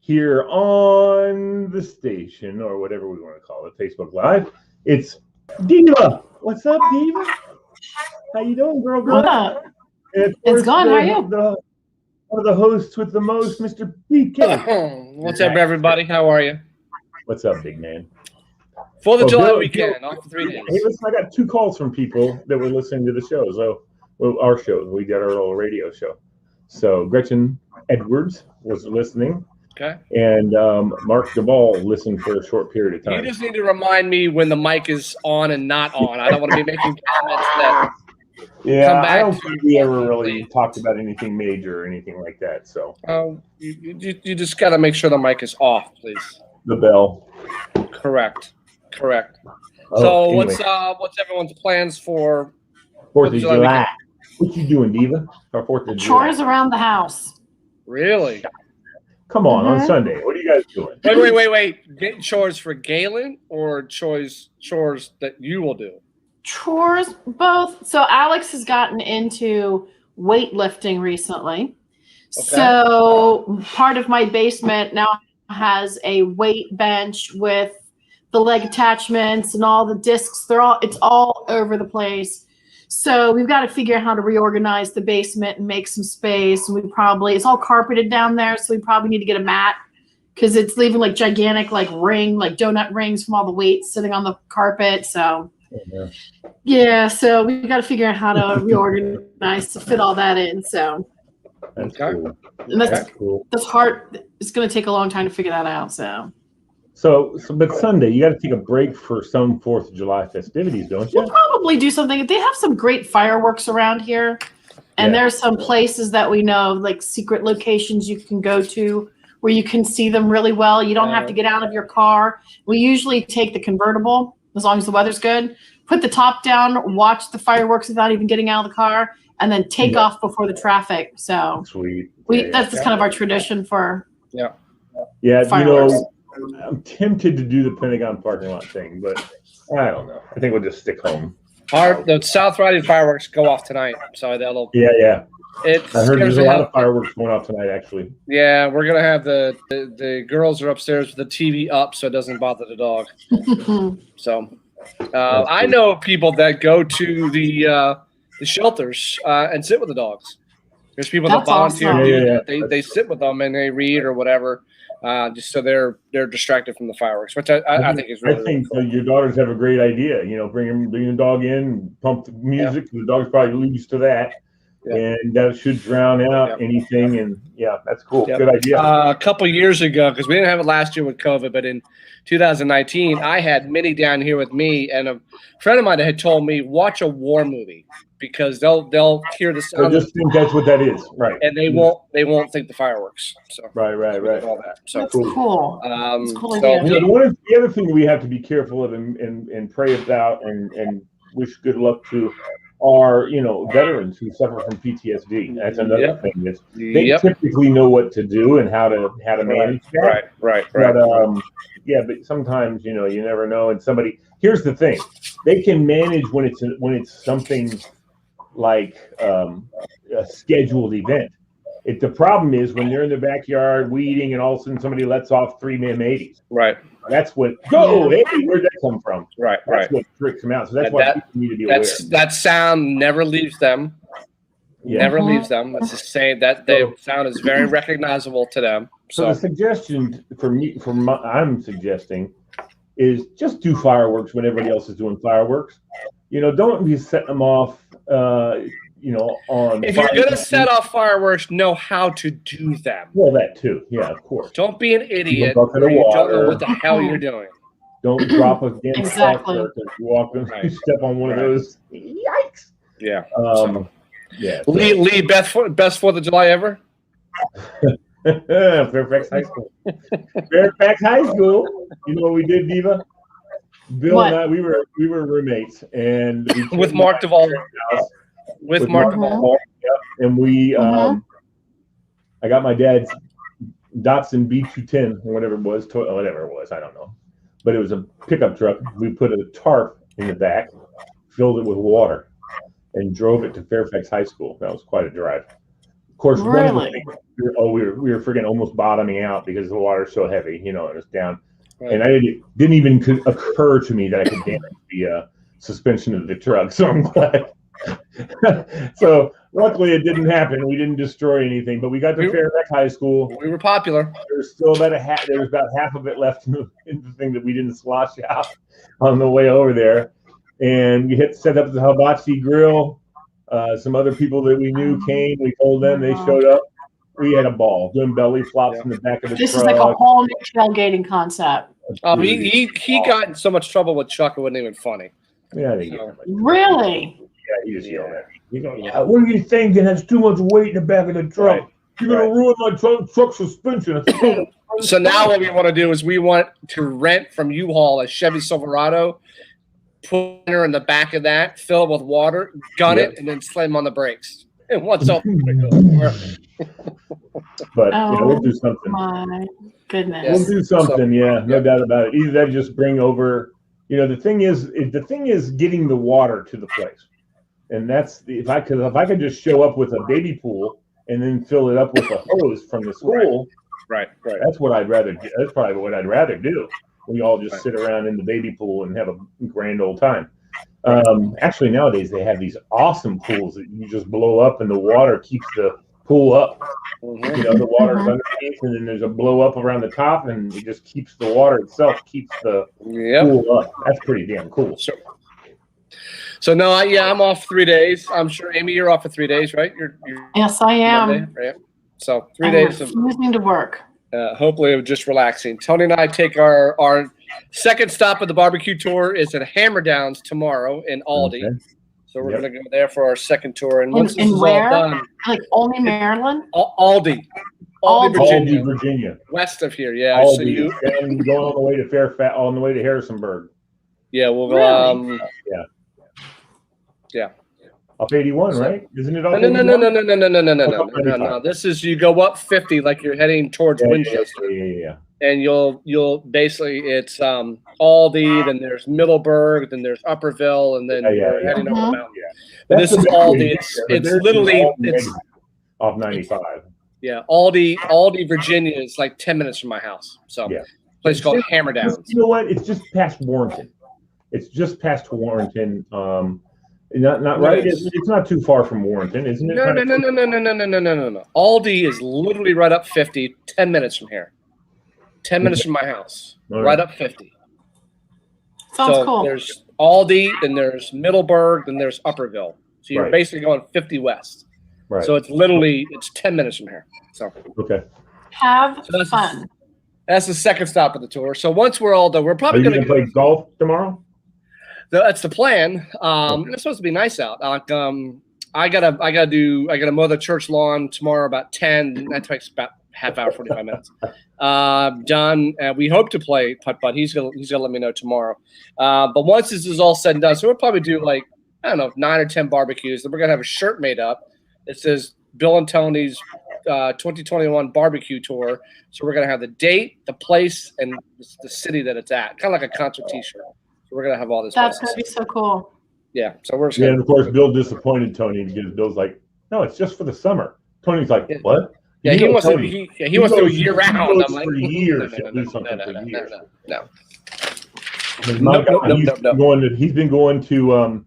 here on the station, or whatever we want to call it, Facebook Live. It's Diva. What's up, Diva? How you doing, girl? What up? And it's going. How are you? One of the hosts with the most, Mr. PK. What's up, everybody? How are you? What's up, big man? 4th of July weekend, off for 3 days. Hey, listen, I got 2 calls from people that were listening to the show. So, our show. We got our little radio show. So, Gretchen Edwards was listening. Okay. And Mark Duvall listened for a short period of time. You just need to remind me when the mic is on and not on. I don't want to be making comments that come back. I don't think we ever really talked about anything major or anything like that. So you just got to make sure the mic is off, please. The bell. Correct. Oh, So anyway. what's everyone's plans for 4th of July? What you doing, Diva? Or 4th of July? Chores around the house. Really? Come on Sunday. What are you guys doing? Wait. Get chores for Galen or chores that you will do? Chores, both. So Alex has gotten into weightlifting recently. Okay. So part of my basement now has a weight bench with the leg attachments and all the discs. It's all over the place. So we've got to figure out how to reorganize the basement and make some space. And it's all carpeted down there. So we probably need to get a mat because it's leaving like gigantic, like donut rings from all the weights sitting on the carpet. So yeah, so we got to figure out how to reorganize to fit all that in. So that's cool. And that's cool. That's hard. It's going to take a long time to figure that out. But Sunday, you got to take a break for some 4th of July festivities, don't you? We'll probably do something. They have some great fireworks around here. And there's some places that we know, like secret locations you can go to where you can see them really well. You don't have to get out of your car. We usually take the convertible, as long as the weather's good, put the top down, watch the fireworks without even getting out of the car, and then take off before the traffic. So sweet. That's just kind of our tradition for fireworks. I'm tempted to do the Pentagon parking lot thing, but I don't know. I think we'll just stick home. The South Riding fireworks go off tonight, so that'll. Yeah. I heard there's a lot of fireworks going off tonight, actually. Yeah, we're gonna have the girls are upstairs with the TV up, so it doesn't bother the dog. So, I know people that go to the shelters and sit with the dogs. There's people that volunteer. Awesome. They sit with them and they read or whatever. Just so they're distracted from the fireworks, which I think is really. I think cool. Your daughters have a great idea. Bring the dog in, pump the music. The dog's probably used to that, and that should drown out anything. And that's cool. Good idea. A couple years ago, because we didn't have it last year with COVID, but in 2019, I had Minnie down here with me, and a friend of mine had told me watch a war movie because they'll hear the sound. I just think that's what that is, right? And they won't think the fireworks. So right. All that. So that's cool. That's cool the other thing we have to be careful of and pray about and wish good luck to are veterans who suffer from PTSD. That's another thing. They typically know what to do and how to manage that. Right. But sometimes you never know. And here's the thing: they can manage when it's something like a scheduled event. The problem is when they're in the backyard weeding and all of a sudden somebody lets off 3 M80s. Right. That's what. Hey, where'd that come from? Right. That's what freaks them out. So that's why people need to be aware. That sound never leaves them. Never leaves them. It's just saying that the sound is very recognizable to them. So the suggestion I'm suggesting is just do fireworks when everybody else is doing fireworks. Don't be setting them off. If you're going to set off fireworks, know how to do them. Well, that too. Yeah, of course. Don't be an idiot. You don't know what the hell you're doing. Don't drop against fireworks. You step on one of those. Yikes. Yeah. Lee, best 4th of July ever? Fairfax High School. Fairfax High School. You know what we did, Diva? Bill and I, we were roommates, and with Mark Duvall. With Mark Duvall. And we, I got my dad's Datsun B210 or whatever it was, I don't know, but it was a pickup truck. We put a tarp in the back, filled it with water, and drove it to Fairfax High School. That was quite a drive. course, one of the Really? things, we were freaking almost bottoming out because the water's so heavy, it was down. Right. And didn't even occur to me that I could damage the suspension of the truck. So I'm glad. So luckily it didn't happen. We didn't destroy anything, but we got to Fairfax High School. We were popular. There was still about there was about half of it left in the thing that we didn't slosh out on the way over there. And we set up the hibachi grill. Some other people that we knew came. We told them, they showed up. We had a ball doing belly flops in the back of the truck. This is like a whole new tailgating concept. He got in so much trouble with Chuck, it wasn't even funny. Yeah, Really? Yeah, he just yelled at me. He goes, "What are you thinking? That's too much weight in the back of the truck. Right. You're gonna ruin my truck suspension." So now what we want to do is we want to rent from U-Haul a Chevy Silverado, put her in the back of that, fill it with water, gun it, and then slam on the brakes. And what's up? But we'll do something. My goodness. We'll do something. No doubt about it. Either that, just bring over. The thing is getting the water to the place, and that's if I could just show up with a baby pool and then fill it up with a hose from the school. Right. That's what I'd rather do. That's probably what I'd rather do. We all just sit around in the baby pool and have a grand old time. Actually, nowadays they have these awesome pools that you just blow up, and the water keeps the pool up. The water's underneath, and then there's a blow up around the top, and it just keeps the water itself keeps the pool up. That's pretty damn cool. Sure. So no, I'm off 3 days. I'm sure Amy, you're off for 3 days, right? You're yes, I am. Monday, right? So 3 days of refusing to work. Hopefully of just relaxing. Tony and I take our second stop of the barbecue tour is at Hammer Downs tomorrow in Aldi. Okay. So we're going to go there for our second tour. And once this is all done, like only Maryland? Aldi, Virginia, west of here. Yeah. Aldi. So going on the way to Fairfax, on the way to Harrisonburg. Yeah, we'll go. Yeah. Up 81, right? Isn't it up? No. This is you go up 50 like you're heading towards Winchester. Yeah. And you'll basically it's Aldi, then there's Middleburg, then there's Upperville, and then you're heading over the mountain. Yeah. This is Aldi. It's literally off 95. Yeah, Aldi, Virginia is like 10 minutes from my house. So a place called Hammer Downs. You know what? It's just past Warrenton. Not right. It's not too far from Warrenton, isn't it? No. Aldi is literally right up 50, 10 minutes from here. 10 minutes from my house, right up 50. Sounds cool. There's Aldi, then there's Middleburg, then there's Upperville. So you're basically going 50 west. Right. So it's 10 minutes from here. So have fun. That's the second stop of the tour. So once we're all done, we're probably going to play golf tomorrow. That's the plan. It's supposed to be nice out. I gotta mow the church lawn tomorrow about 10. That takes about half hour, 45 minutes. John, we hope to play putt. He's gonna let me know tomorrow. But once this is all said and done, so we'll probably do 9 or 10 barbecues. Then we're gonna have a shirt made up. It says Bill and Tony's 2021 barbecue tour. So we're gonna have the date, the place, and the city that it's at. Kind of like a concert T-shirt. So we're gonna have all this. That's gonna be so cool. Yeah. So we're. And of course, Bill disappointed Tony because Bill's like, "No, it's just for the summer." Tony's like, "What?" Yeah, he wants to do a year round. I'm like, for years. No. He's been going to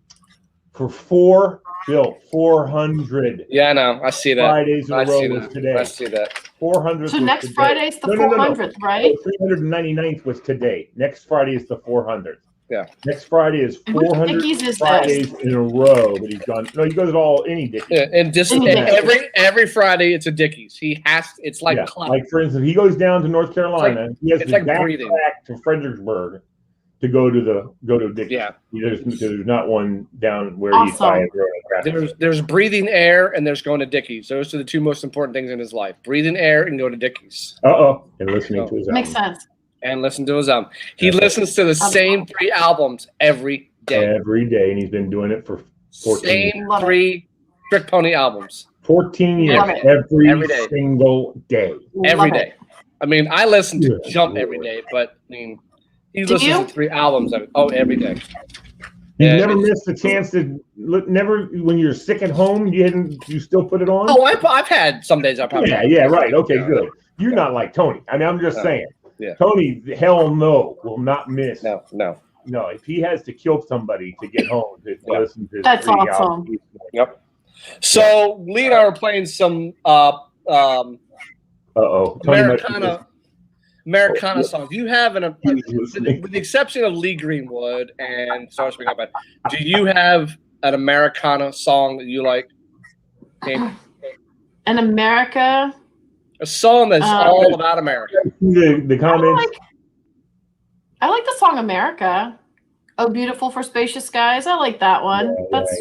for 400. Yeah, I know. I see that. Fridays in a row was today. I see that. 400. So next Friday's the 400th, right? 399th was today. Next Friday is the 400th. Yeah. Next Friday is 400 Fridays in a row that he's gone. No, he goes any Dickies. Yeah, and just every Friday it's a Dickies. He has. It's like like for instance, he goes down to North Carolina. He has to back to Fredericksburg to go to Dickies. Yeah. There's not one down where he's by. There's breathing air and there's going to Dickies. Those are the two most important things in his life: breathing air and go to Dickies. And listening to his album. Makes sense. And listen to his album. He listens to the same 3 albums every day. Every day, and he's been doing it for 14 years. Same 3 Trick Pony albums. 14 years. Every single day. Every day. I mean, I listen to Jump every day, but I mean, he listens to 3 albums every day. You've never missed a chance to never when you're sick at home. You still put it on? Oh, I've had some days I probably. Yeah, right. Okay, good. You're not like Tony. I mean, I'm just saying. Yeah. Tony, hell no, will not miss. No. If he has to kill somebody to get home to listen to. That's awesome. Yep. So Lee and I were playing some Americana songs. Do you have with the exception of Lee Greenwood and Star Spring Up, do you have an Americana song that you like? An America? A song that's all about America. The comments. I like the song America. Oh, beautiful for spacious skies. I like that one. That's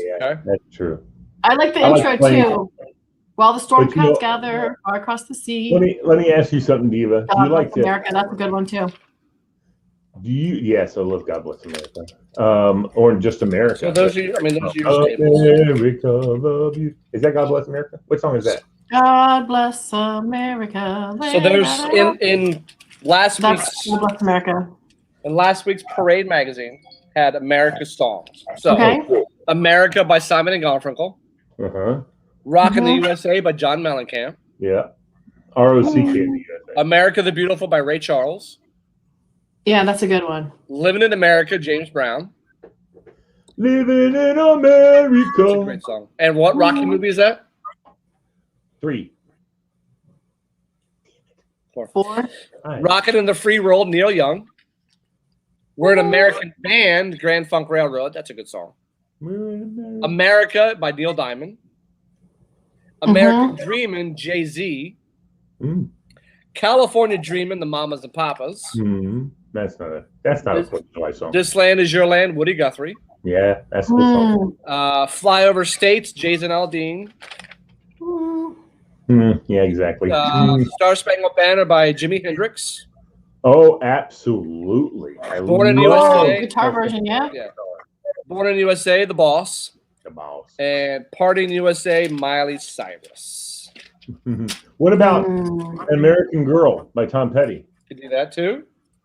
true. I like the intro too. While the storm clouds gather far across the sea. Let me ask you something, Diva. Do you like America? That's a good one too. Do you? Yes, I love God Bless America. Or just America. So those are your staples. America, love you. Is that God Bless America? What song is that? God bless America. So there's in last week's God Bless America. In last week's Parade magazine had America's songs. So America by Simon and Garfunkel. Rockin' the USA by John Mellencamp. Yeah. R.O.C.K. in the USA. America the Beautiful by Ray Charles. Yeah, that's a good one. Living in America, James Brown. Living in America. That's a great song. And what Rocky movie is that? 3. 4. Rockin' in the Free World, Neil Young. We're an American Band, Grand Funk Railroad. That's a good song. America by Neil Diamond. American Dreamin', Jay-Z. California Dreamin', the Mamas and Papas. That's not a 4th of July song. This Land Is Your Land, Woody Guthrie. Yeah, that's a good song. Flyover States, Jason Aldean. Yeah, exactly. Star Spangled Banner by Jimi Hendrix. Oh, absolutely. Born in USA. Guitar version, yeah. Born in USA, The Boss. The Boss. And Party in USA, Miley Cyrus. What about American Girl by Tom Petty? You do that too?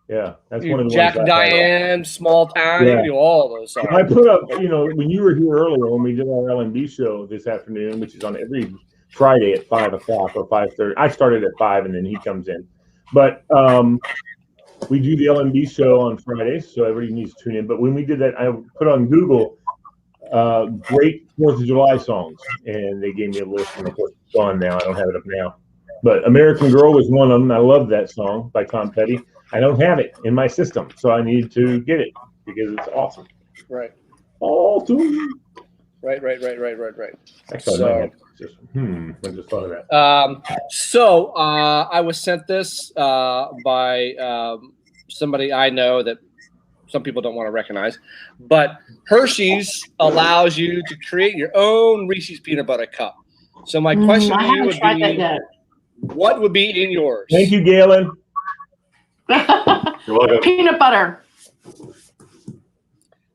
Yeah, that's one of the Jack ones. and Diane, Small Town, you do all those songs. I put up, when you were here earlier when we did our L&B show this afternoon, which is on every Friday at 5 o'clock or 5:30. I started at 5 and then he comes in. But we do the L&B show on Fridays, so everybody needs to tune in. But when we did that, I put on Google great 4th of July songs, and they gave me a list, and of course it's gone now. I don't have it up now. But American Girl was one of them. I love that song by Tom Petty. I don't have it in my system, so I need to get it because it's awesome. Right. Awesome. Right. Actually, I just thought of that. So I was sent this by somebody I know that some people don't want to recognize, but Hershey's allows you to create your own Reese's peanut butter cup. So my question to you would be, what would be in yours? Thank you, Galen. You're welcome. Peanut butter.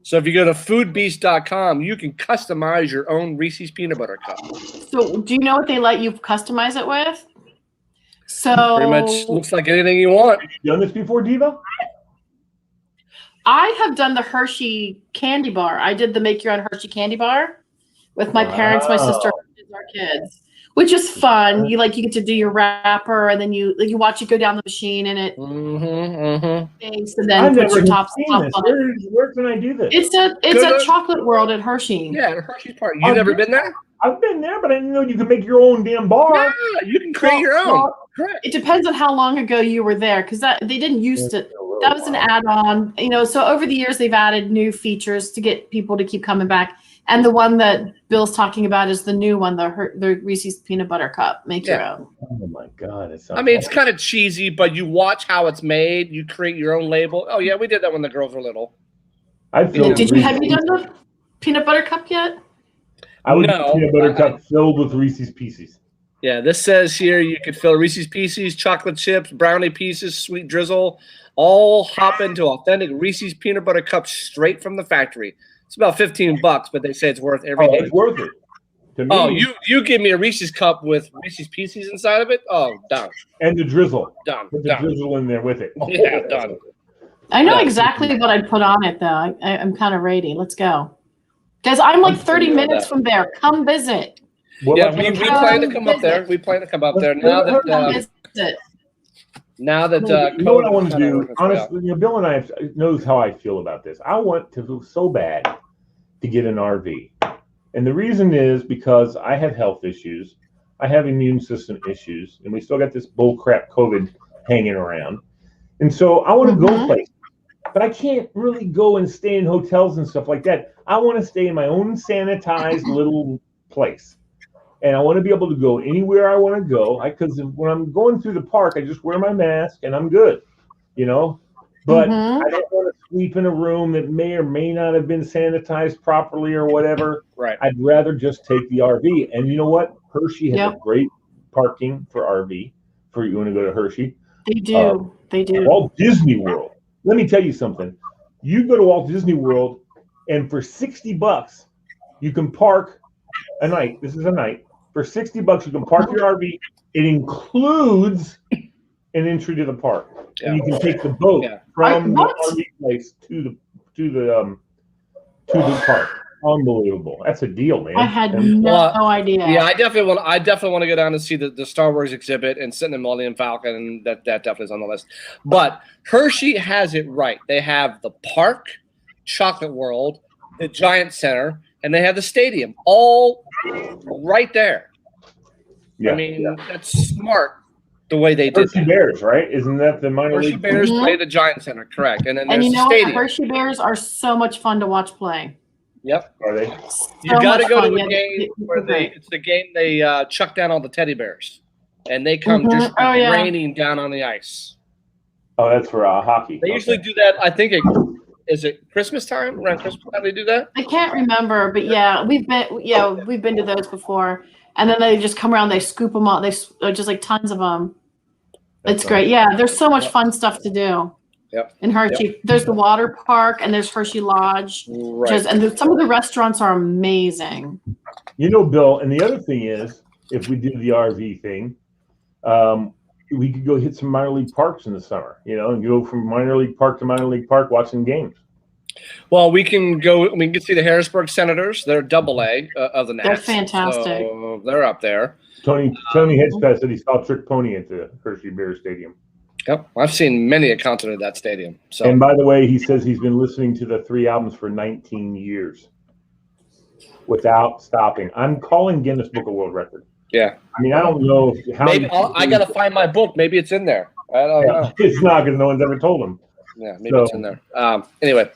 So if you go to foodbeast.com, you can customize your own Reese's peanut butter cup. So do you know what they let you customize it with? So pretty much looks like anything you want. Have you done this before, Diva? I have done the Hershey candy bar. I did the make your own Hershey candy bar with my parents, my sister, and our kids, which is fun. You get to do your wrapper, and then you watch it go down the machine, and it and then put your tops on it. Where can I do this? It's a chocolate world at Hershey. Yeah, the Hershey's part. You've never been there? I've been there, but I didn't know you can make your own damn bar. Yeah, you can create your own. It depends on how long ago you were there, because they didn't used to. That was an add-on, So over the years, they've added new features to get people to keep coming back. And the one that Bill's talking about is the new one, the Reese's peanut butter cup. Make your own. Oh my God! It's kind of cheesy, but you watch how it's made. You create your own label. Oh yeah, we did that when the girls were little. Have you done the peanut butter cup yet? I would do peanut butter cup filled with Reese's Pieces. Yeah, this says here you could fill Reese's Pieces, chocolate chips, brownie pieces, sweet drizzle, all hop into authentic Reese's peanut butter cups straight from the factory. It's about $15, but they say it's worth every day. It's worth it. To me, oh, you give me a Reese's cup with Reese's Pieces inside of it? Oh, done. And the drizzle. Done. Put the drizzle in there with it. Yeah, done. I know exactly what I'd put on it, though. I'm kind of ready. Let's go. Because I'm like 30 minutes from there. Come visit. Well, Yeah, we plan to come up there. We plan to come up there now that you know what I want to do. Honestly, Bill and I knows how I feel about this. I want to so bad to get an RV, and the reason is because I have health issues, I have immune system issues, and we still got this bullcrap COVID hanging around, and so I want to go places, but I can't really go and stay in hotels and stuff like that. I want to stay in my own sanitized little place. And I want to be able to go anywhere I want to go. Because when I'm going through the park, I just wear my mask and I'm good, But I don't want to sleep in a room that may or may not have been sanitized properly or whatever. Right. I'd rather just take the RV. And you know what? Hershey has a great parking for RV for you want to go to Hershey. They do. They do. Walt Disney World. Let me tell you something. You go to Walt Disney World, and for $60, you can park a night. This is a night. For $60, you can park your RV. It includes an entry to the park, and you can take the boat from the RV place to the park. Unbelievable! That's a deal, man. I had no idea. Yeah, I definitely want to go down and see the Star Wars exhibit and sit in the Millennium Falcon, and that definitely is on the list. But Hershey has it right. They have the park, Chocolate World, the Giant Center, and they have the stadium all right there. Yeah, I mean, that's smart the way they did Hershey Bears, right? Isn't that the minor Hershey league? Bears play the Giant Center, correct. And then there's you know the stadium. What? Hershey Bears are so much fun to watch play. Yep. Are they? You got to go to a game where it's the game they chuck down all the teddy bears, and they come just raining down on the ice. Oh, that's for hockey. They usually do that. I think is it Christmas time? Around Christmas time they do that? I can't remember, but we've been to those before. And then they just come around, they scoop them up. They just like tons of them. It's great. Yeah, there's so much fun stuff to do. Yep. In Hershey, there's the water park and there's Hershey Lodge. Right. Some of the restaurants are amazing. Bill, and the other thing is, if we do the RV thing, we could go hit some minor league parks in the summer, and go from minor league park to minor league park watching games. Well, we can go. We can see the Harrisburg Senators. They're AA of the Nats. They're fantastic. So they're up there. Tony Hedgepeth said he saw Trick Pony at the Hershey Bears Stadium. Yep, I've seen many a concert at that stadium. So, and by the way, he says he's been listening to the 3 albums for 19 years without stopping. I'm calling Guinness Book of World Record. Yeah. I mean, I don't know how. Maybe I got to find my book. Maybe it's in there. I don't know. It's not because no one's ever told him. Yeah, maybe it's in there. Anyway,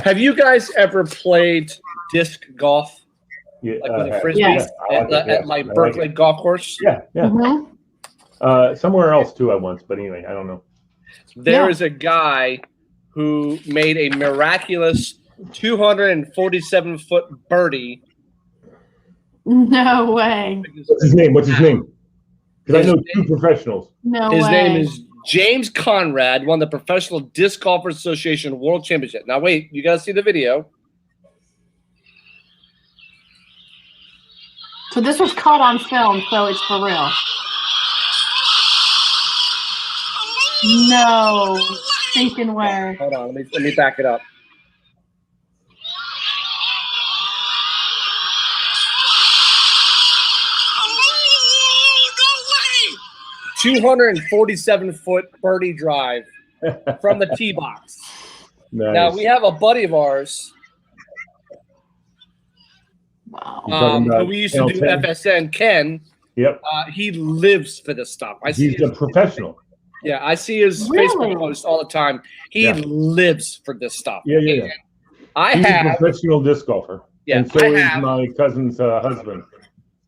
have you guys ever played disc golf? Yeah, like with a frisbee at my Berkeley golf course? Yeah. Mm-hmm. Somewhere else too, I once, but anyway, I don't know. There is a guy who made a miraculous 247-foot birdie. No way. What's his name? Because I know 2 professionals. No way. His name is James Conrad, won the Professional Disc Golfers Association World Championship. Now, wait, you got to see the video. So this was caught on film, so it's for real. No stinking way. Hold on, let me back it up. No way! 247-foot birdie drive from the tee box. Nice. Now we have a buddy of ours. Wow. Who we used to do FSN, Ken. Yep. He lives for this stuff. He's a professional. Yeah, I see his Facebook posts all the time. He lives for this stuff. Yeah. He's a professional disc golfer. Yeah, and so is my cousin's husband.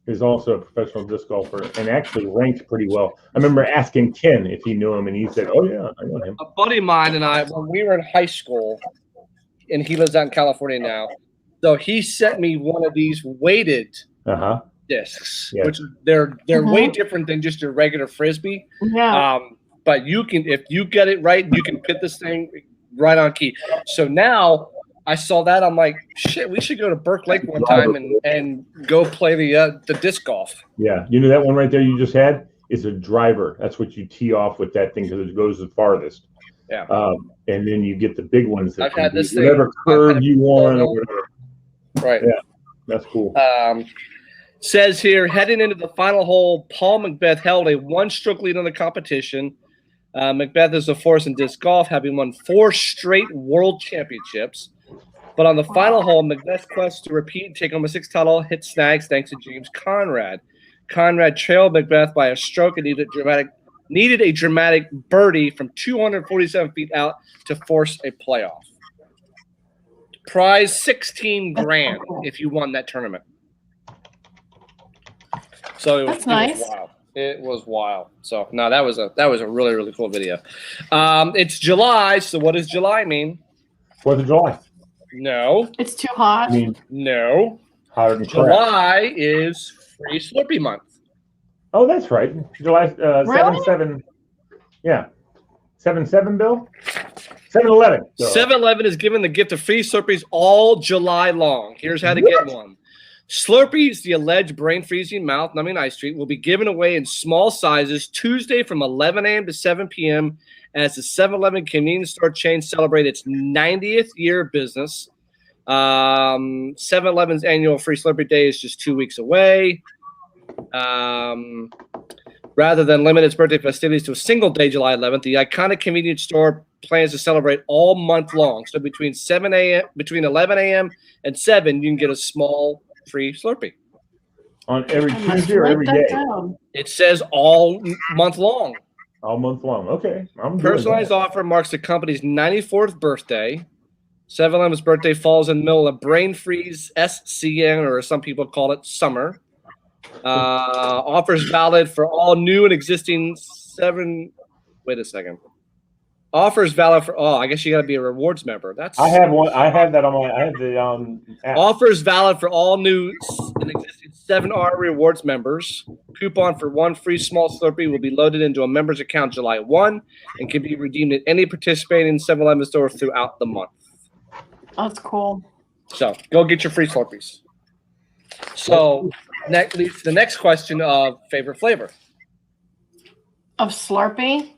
Is also a professional disc golfer and actually ranked pretty well. I remember asking Ken if he knew him, and he said, "Oh yeah, I know him." A buddy of mine and I, when we were in high school, and he lives out in California now. So he sent me one of these weighted discs, which they're way different than just your regular frisbee. Yeah. But you can, if you get it right, you can hit this thing right on key. So now I saw that, I'm like, shit, we should go to Burke Lake one time and go play the disc golf. Yeah, that one right there you just had is a driver. That's what you tee off with that thing because it goes the farthest. Yeah. And then you get the big ones that I've had this thing. whatever curve you want or whatever. Right. Yeah, that's cool. Says here, heading into the final hole, Paul Macbeth held a 1-stroke lead on the competition. Macbeth is a force in disc golf, having won 4 straight world championships. But on the final hole, Macbeth's quest to repeat and take home a 6th title hit snags thanks to James Conrad. Conrad trailed Macbeth by a stroke and needed a dramatic birdie from 247 feet out to force a playoff. Prize $16,000 if you won that tournament. So it was wild. It was wild. So no, that was a really, really cool video. It's July. So what does July mean? 4th of July. No. It's too hot. No. Hotter than July is Free Slurpee month. Oh, that's right. July really? 7/7. Yeah. 7/7, Bill? 7/11. 7/11 is given the gift of free Slurpees all July long. Here's how to get one. Slurpees, the alleged brain-freezing, mouth-numbing ice treat, will be given away in small sizes Tuesday from 11 a.m. to 7 p.m. as the 7-Eleven convenience store chain celebrates its 90th year of business. 7-Eleven's annual Free Slurpee Day is just 2 weeks away. Rather than limit its birthday festivities to a single day, July 11th, the iconic convenience store plans to celebrate all month long. So between 11 a.m. and 7, you can get a small free Slurpee. On every Tuesday or every day? It says all month long. All month long. Okay. Personalized offer marks the company's 94th birthday. 7-Eleven's birthday falls in the middle of brain freeze SCN, or some people call it summer. Offers valid for all new and existing Offers valid for I guess you got to be a rewards member. I have one. I have that on my. I have the app. Offers valid for all new and existing 7R rewards members. Coupon for 1 free small Slurpee will be loaded into a member's account July 1 and can be redeemed at any participating 7-Eleven store throughout the month. That's cool. So go get your free Slurpees. So next leads to the next question of favorite flavor. Of Slurpee?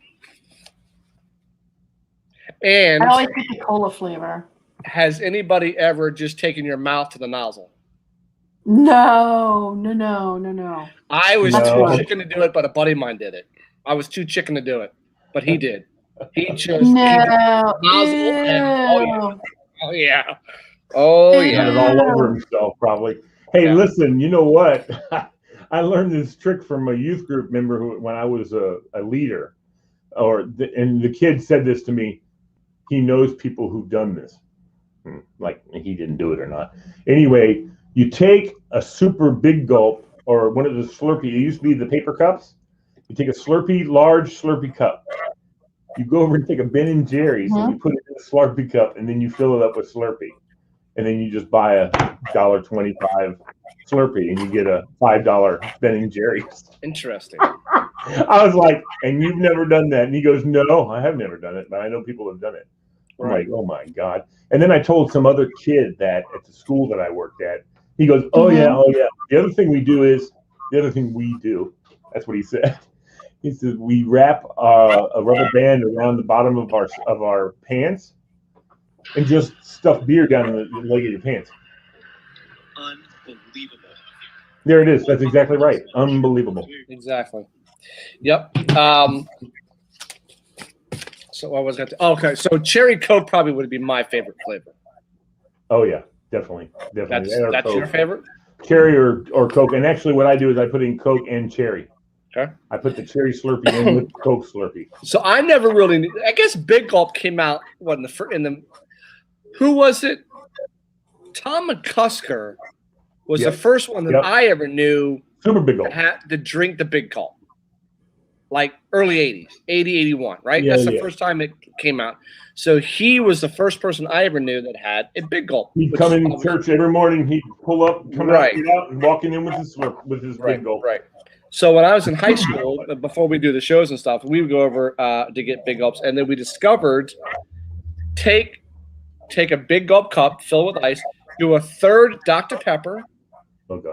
And I always get the cola flavor. Has anybody ever just taken your mouth to the nozzle? No. I was too chicken to do it, but a buddy of mine did it. I was too chicken to do it, but he did. He just nozzle and oh yeah. Got it all over himself, probably. Hey, listen, you know what? I learned this trick from a youth group member when I was a leader, and the kid said this to me. He knows people who've done this. Like he didn't do it or not. Anyway, you take a super big gulp or one of the Slurpee. It used to be the paper cups. You take a large Slurpee cup. You go over and take a Ben & Jerry's and you put it in a Slurpee cup, and then you fill it up with Slurpee. And then you just buy a $1.25 Slurpee and you get a $5 Ben & Jerry's. Interesting. I was like, and you've never done that? And he goes, no, I have never done it, but I know people have done it. I'm like, oh my God. And then I told some other kid that at the school that I worked at. He goes, oh yeah. The other thing we do, that's what he said. He says, we wrap a rubber band around the bottom of our pants and just stuff beer down the leg of your pants. Unbelievable. There it is. That's exactly right. Unbelievable. Exactly. Yep. So what was that? Okay, so cherry Coke probably would be my favorite flavor. Oh yeah, definitely. That's your favorite? Cherry or Coke. And actually what I do is I put in Coke and cherry. Okay. I put the cherry Slurpee in with Coke Slurpee. So I never really. I guess Big Gulp came out who was it? Tom McCusker was the first one that I ever knew. Super Big Gulp. Had to drink the Big Gulp. Like early 80s, 80, 81, right? That's the first time it came out. So he was the first person I ever knew that had a Big Gulp. He'd come in church every morning. He'd pull up, come out, get out, and walking in with his Big Gulp. Right. So when I was in high school, before we do the shows and stuff, we would go over to get Big Gulps, and then we discovered take a Big Gulp cup, fill with ice, do a third Dr. Pepper,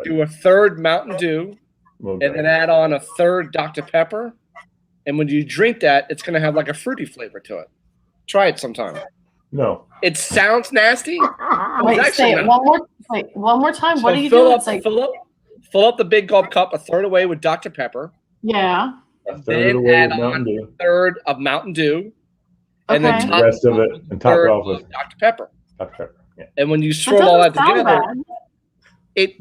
do a third Mountain Dew, and then add on a third Dr. Pepper. And when you drink that, it's going to have like a fruity flavor to it. Try it sometime. No. It sounds nasty. Wait, say it one more time. So what do you do? It's like fill up the big gulp cup, a third away with Dr. Pepper. yeah. A third away add with Mountain on Dew. a third of Mountain Dew, and then Okay. The rest of it, and top it off with Dr. Pepper. Dr. Pepper. Yeah. And when you That swirl all that doesn't sound together, bad. I'm it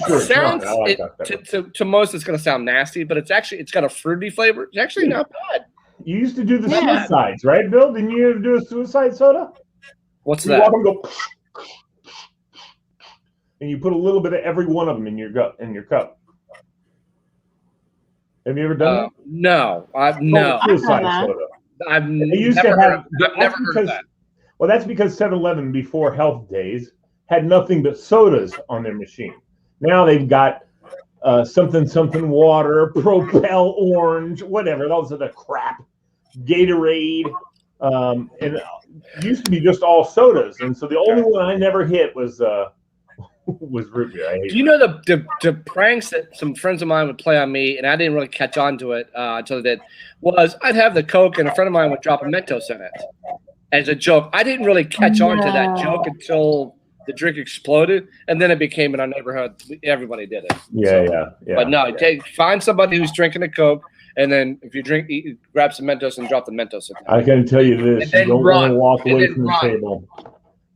sure it's sounds not. I like Dr. Pepper. to most it's going to sound nasty, but it's got a fruity flavor. It's actually not bad. You used to do the Yeah. suicides, right, Bill? Didn't you ever do a suicide soda? What's You that? walk and go, and you put a little bit of every one of them in your cup. Have you ever done that? No, Oh, no. suicide that. soda. I've They used never to have. I've never heard of that. Well, that's because 7-Eleven before health days had nothing but sodas on their machine. Now they've got something water, Propel orange, whatever. Those are the crap. Gatorade, and it used to be just all sodas. And so the only one I never hit was root beer. I hate Do you know the pranks that some friends of mine would play on me, and I didn't really catch on to it until they did, was I'd have the Coke and a friend of mine would drop a Mentos in it as a joke. I didn't really catch on to that joke until the drink exploded, and then it became in our neighborhood. Everybody did it. Yeah. But no, find somebody who's drinking a Coke, and then if you grab some Mentos and drop the Mentos in there. I can tell you this: you don't want to walk away from the table.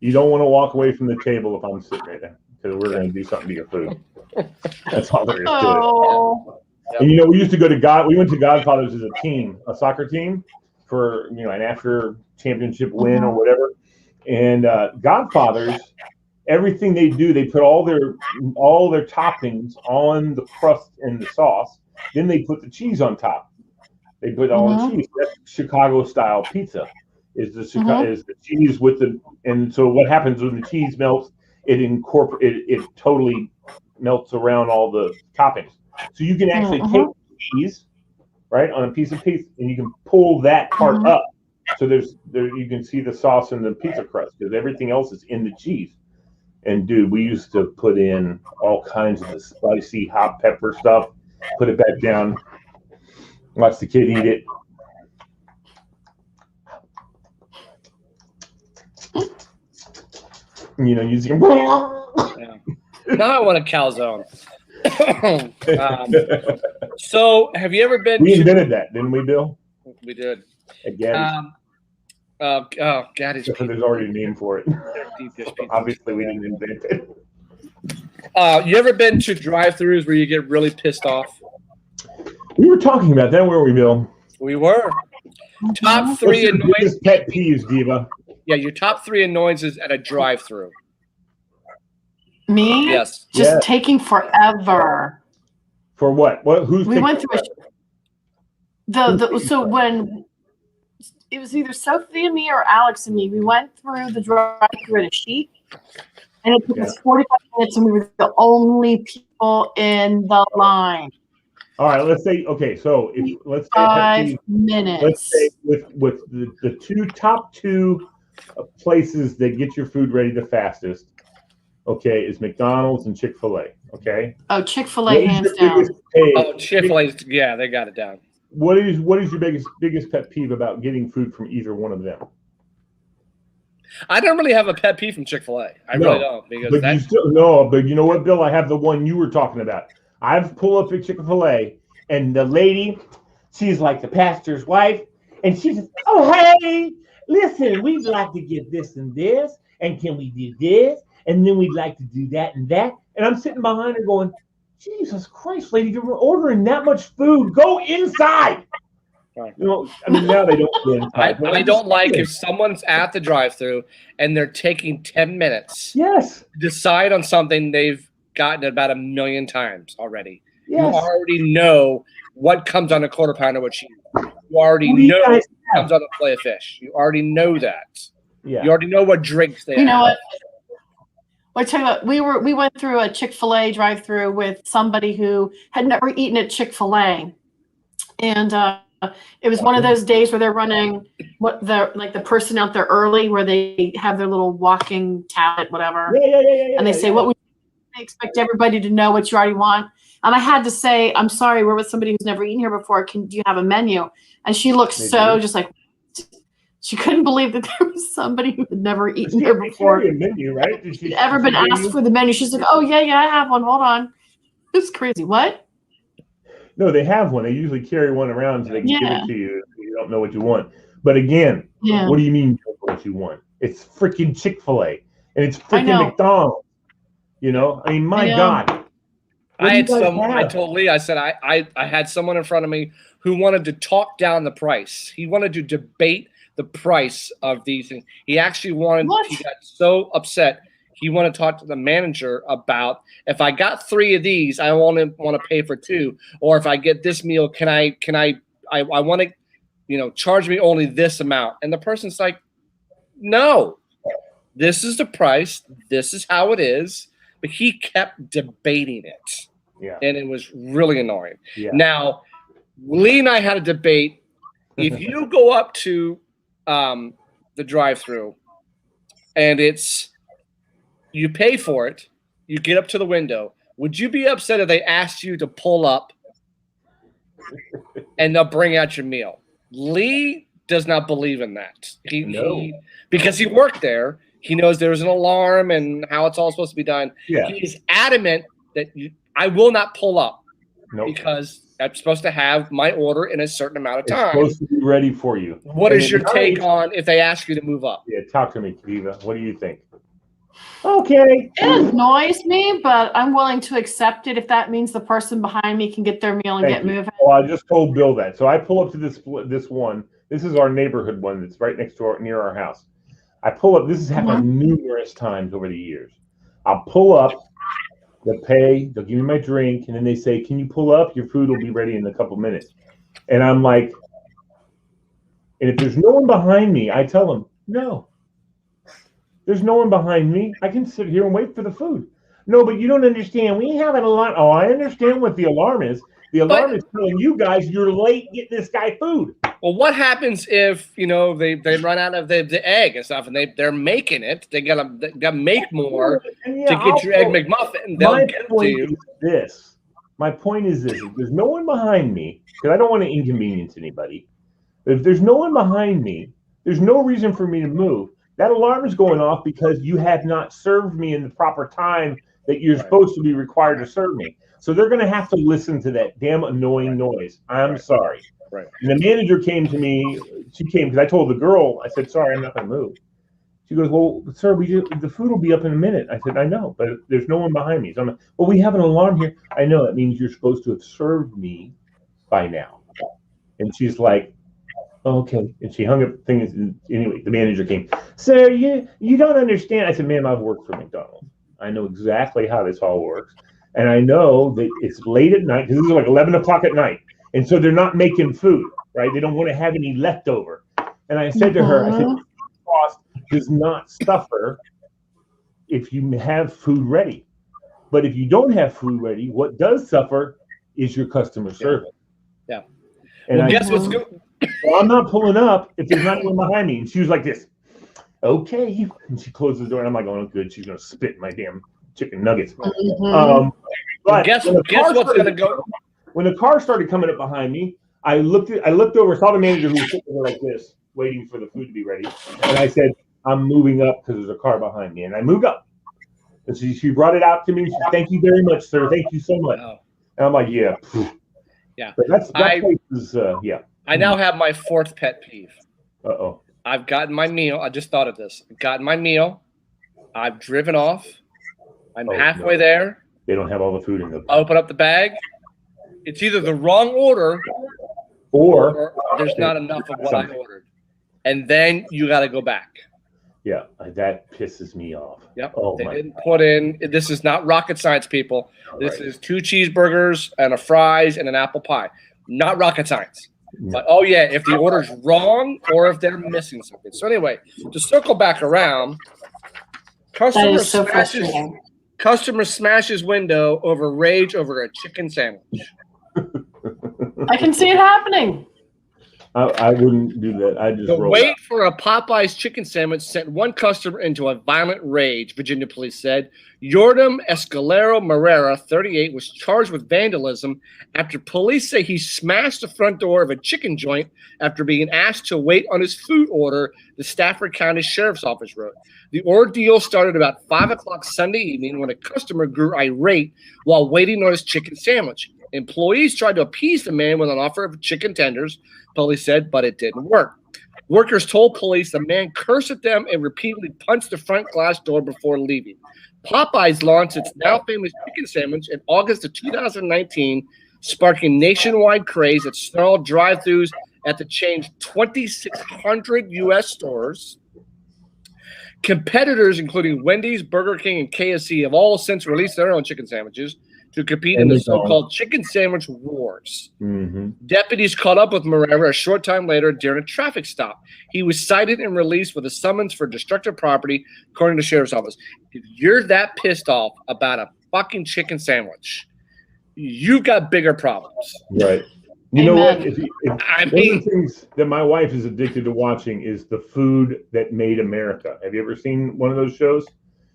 You don't want to walk away from the table if I'm sitting right there, because we're going to do something to your food. That's all there is to it. Oh. And we used to go to we went to Godfathers as a team, a soccer team, for an after championship win or whatever. And Godfathers, everything they do, they put all their toppings on the crust and the sauce. Then they put the cheese on top. They put all the cheese. That's Chicago style pizza. Is the cheese with and so what happens when the cheese melts? It totally melts around all the toppings. So you can actually take cheese, right, on a piece of pizza, and you can pull that part up. So you can see the sauce and the pizza crust, because everything else is in the cheese. And dude, we used to put in all kinds of the spicy hot pepper stuff, put it back down, watch the kid eat it. Using. Now I want a calzone. So, have you ever been? We invented that, didn't we, Bill? We did. Again. Gaddy's. There's already a name for it. Obviously, we didn't invent it. You ever been to drive-thrus where you get really pissed off? We were talking about that, weren't we, Bill? We were. Top three annoyances. Pet peeves, Diva. Yeah, your top three annoyances at a drive-thru. Me? Yes. Just taking forever. For what? We went through so when it was either Sophie and me or Alex and me, we went through the drive-thru at a sheet, and it took us 45 minutes, and we were the only people in the line. All right, let's say so. Let's say 5 minutes. Let's say with the top two places that get your food ready the fastest. Okay, is McDonald's and Chick-fil-A. Okay. Oh, Chick-fil-A hands down. Oh, Chick-fil-A, yeah, they got it down. What is your biggest pet peeve about getting food from either one of them? I don't really have a pet peeve from Chick-fil-A. I really don't, because but you know what, Bill? I have the one you were talking about. I've pulled up at Chick-fil-A, and the lady, she's like the pastor's wife, and she says, "Oh, hey, listen, we'd like to get this and this, and can we do this? And then we'd like to do that and that." And I'm sitting behind her going, "Jesus Christ, lady, you're ordering that much food. Go inside." Right. Now they don't go inside. I don't like if someone's at the drive-thru and they're taking 10 minutes to decide on something they've gotten about 1 million times already. Yes. You already know what comes on a quarter pounder with cheese. You already know what comes on a fillet of fish. You already know that. Yeah. You already know what drinks they have. You know what? I tell you what, we went through a Chick-fil-A drive-through with somebody who had never eaten at Chick-fil-A, and it was one of those days where they're running the person out there early, where they have their little walking tablet, whatever. And they say, "What would you expect everybody to know what you already want?" And I had to say, "I'm sorry, we're with somebody who's never eaten here before. Do you have a menu?" And she looked just like, She couldn't believe that there was somebody who had never eaten She there before. carry a menu, right? She'd ever been asked for the menu. She's like, "Oh yeah, I have one. Hold on." It's crazy. What? No, they have one. They usually carry one around so they can give Yeah. it to you if you don't know what you want. But again, Yeah. what do you mean you don't know what you want? It's freaking Chick-fil-A and it's freaking know. McDonald's. You know, I mean, my I know. God. What do you guys have? I told Lee, I said, I had someone in front of me who wanted to talk down the price. He wanted to debate the price of these things. He actually wanted, What? he got so upset. He wanted to talk to the manager about, if I got 3 of these, I want to pay for 2. Or if I get this meal, I want to, you know, charge me only this amount. And the person's like, no, this is the price. This is how it is. But he kept debating it. Yeah. And it was really annoying. Yeah. Now, Lee and I had a debate. If you go up to the drive-through and you pay for it, you get up to the window, would you be upset if they asked you to pull up and they'll bring out your meal? Lee does not believe in that. Because he worked there. He knows there's an alarm and how it's all supposed to be done. Yeah. He's adamant that I will not pull up because I'm supposed to have my order in a certain amount of time. It's supposed to be ready for you. What is your take on if they ask you to move up? Yeah, talk to me, Kiva. What do you think? Okay. It annoys me, but I'm willing to accept it if that means the person behind me can get their meal and get moving. Well, I just told Bill that. So I pull up to this one. This is our neighborhood one that's right next to near our house. I pull up. This has happened numerous times over the years. I'll pull up, they'll pay, they'll give me my drink, and then they say, "Can you pull up? Your food will be ready in a couple minutes." And I'm like, and if there's no one behind me, I tell them, "No. There's no one behind me. I can sit here and wait for the food." "No, but you don't understand. We have an alarm." "Oh, I understand what the alarm is. The alarm is telling you guys you're late getting this guy food." Well, what happens if, you know, they run out of the egg and stuff, and they're making it? They gotta make more to get your egg McMuffin. They'll get it to you. My point is this: if there's no one behind me, because I don't want to inconvenience anybody. But if there's no one behind me, there's no reason for me to move. That alarm is going off because you have not served me in the proper time that you're supposed to be required to serve me. So they're going to have to listen to that damn annoying noise. I'm sorry. Right. And the manager came to me. She came because I told the girl, I said, "Sorry, I'm not going to move." She goes, "Well, sir, the food will be up in a minute." I said, "I know, but there's no one behind me." So I'm like, "Well, we have an alarm here." "I know. That means you're supposed to have served me by now." And she's like, "Oh, okay." And she hung up things. Anyway, the manager came. "Sir, you don't understand." I said, "Ma'am, I've worked for McDonald's. I know exactly how this all works. And I know that it's late at night, because this is like 11 o'clock at night. And so they're not making food, right? They don't want to have any leftover." And I said to her, I said, "Cost does not suffer if you have food ready. But if you don't have food ready, what does suffer is your customer service." Yeah. And well, I guess what's good? "Well, I'm not pulling up if there's not anyone behind me." And she was like this, "Okay." And she closed the door, and I'm like, "Oh, good. She's going to spit in my damn chicken nuggets." But guess what's going to go? When the car started coming up behind me, I looked over, saw the manager who was sitting there like this, waiting for the food to be ready. And I said, "I'm moving up because there's a car behind me." And I moved up. And she brought it out to me. She said, "Thank you very much, sir. Thank you so much." Oh. And I'm like, "Yeah." Yeah. But that place is, yeah. I now have my 4th pet peeve. Uh-oh. I've gotten my meal. I just thought of this. I've gotten my meal. I've driven off. I'm halfway there. They don't have all the food in the I open up the bag. It's either the wrong order or there's not enough of what I ordered. And then you got to go back. Yeah, that pisses me off. Yep. Oh, they didn't put in. This is not rocket science, people. This is 2 cheeseburgers and a fries and an apple pie. Not rocket science. But oh yeah, if the order's wrong or if they're missing something. So anyway, to circle back around, customer smashes window over rage over a chicken sandwich. I can see it happening. I wouldn't do that. I just The roll wait out. for a Popeye's chicken sandwich sent one customer into a violent rage, Virginia police said. Yordam Escalero Morera, 38, was charged with vandalism after police say he smashed the front door of a chicken joint after being asked to wait on his food order, the Stafford County Sheriff's Office wrote. The ordeal started about 5 o'clock Sunday evening when a customer grew irate while waiting on his chicken sandwich. Employees tried to appease the man with an offer of chicken tenders, police said, but it didn't work. Workers told police the man cursed at them and repeatedly punched the front glass door before leaving. Popeyes launched its now famous chicken sandwich in August of 2019, sparking nationwide craze at snarled drive-thrus at the chain's 2,600 U.S. stores. Competitors, including Wendy's, Burger King, and KFC, have all since released their own chicken sandwiches to compete in the so-called chicken sandwich wars. Mm-hmm. Deputies caught up with Morera a short time later during a traffic stop. He was cited and released with a summons for destructive property, according to the sheriff's office. If you're that pissed off about a fucking chicken sandwich, you've got bigger problems. Right. You know what? I one mean, of the things that my wife is addicted to watching is The Food That Made America. Have you ever seen one of those shows?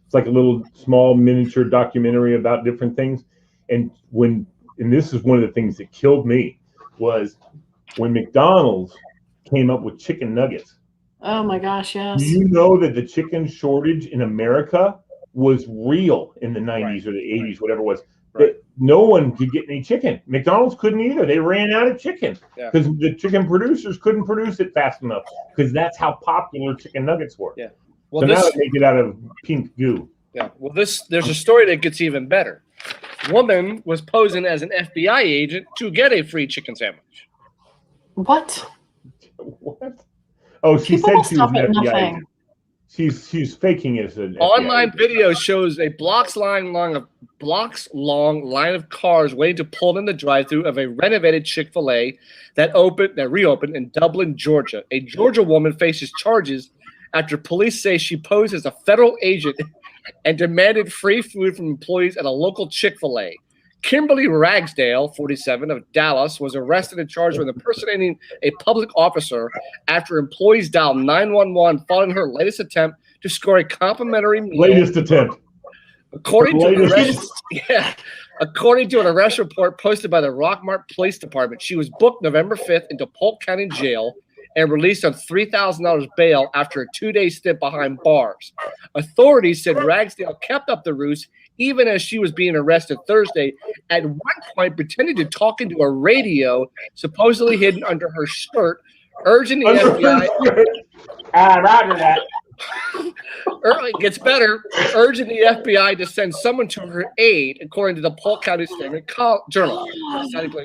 It's like a little small miniature documentary about different things. And this is one of the things that killed me was when McDonald's came up with chicken nuggets. Oh my gosh, yes. Do you know that the chicken shortage in America was real in the 90s or the 80s, whatever it was? That no one could get any chicken. McDonald's couldn't either. They ran out of chicken because the chicken producers couldn't produce it fast enough because that's how popular chicken nuggets were. Yeah. Well, so now they make it out of pink goo. Yeah. Well, there's a story that gets even better. Woman was posing as an FBI agent to get a free chicken sandwich. What? What? Oh, she People said she was an FBI nothing. agent. She's faking it as an Online FBI video shows a blocks long line of cars waiting to pull in the drive-thru of a renovated Chick-fil-A that reopened in Dublin, Georgia. A Georgia woman faces charges after police say she posed as a federal agent and demanded free food from employees at a local Chick-fil-A. Kimberly Ragsdale, 47, of Dallas, was arrested and charged with impersonating a public officer after employees dialed 911 following her latest attempt to score a complimentary meal. Latest attempt. According to an arrest report posted by the Rockmart Police Department, she was booked November 5th into Polk County Jail and released on $3,000 bail after a 2-day stint behind bars. Authorities said Ragsdale kept up the ruse even as she was being arrested Thursday, at one point pretending to talk into a radio supposedly hidden under her shirt, urging the FBI. Roger that. It gets better, urging the FBI to send someone to her aid, according to the Polk County Standard Journal.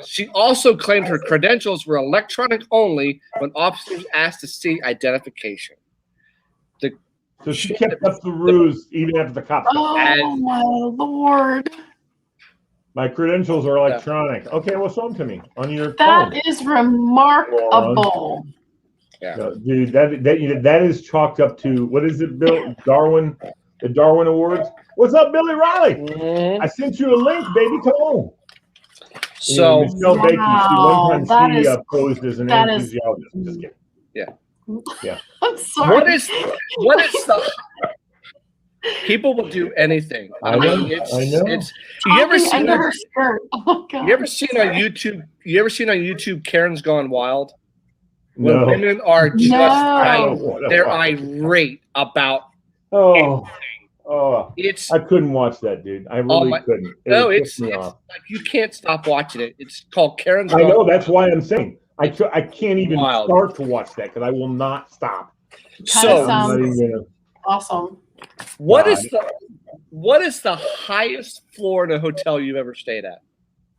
She also claimed her credentials were electronic only when officers asked to see identification. So she kept up the ruse even after the cops. Oh my Lord! My credentials are electronic. Okay, well, show them to me on your That phone. is remarkable. Yeah, No, dude, that is chalked up to what is it, Bill? Darwin, the Darwin Awards. What's up, Billy Riley? Mm-hmm. I sent you a link, baby. Come on. So Michelle wow, Bakey, one time she posed as an that anesthesiologist. I'm just kidding. Yeah. I'm sorry. What is the people will do anything. I know. It's you ever seen under her skirt? Oh God. You ever seen on YouTube Karen's Gone Wild? When No. women are just they're No. irate about Oh, it's I couldn't watch that, dude. I really couldn't. it's me off. like you can't stop watching it. It's called Karen's I Gone know. That's why I'm saying I can't even Wild. start to watch that because I will not stop. So sounds I'm not even gonna- awesome. what is the highest floor in a hotel you've ever stayed at?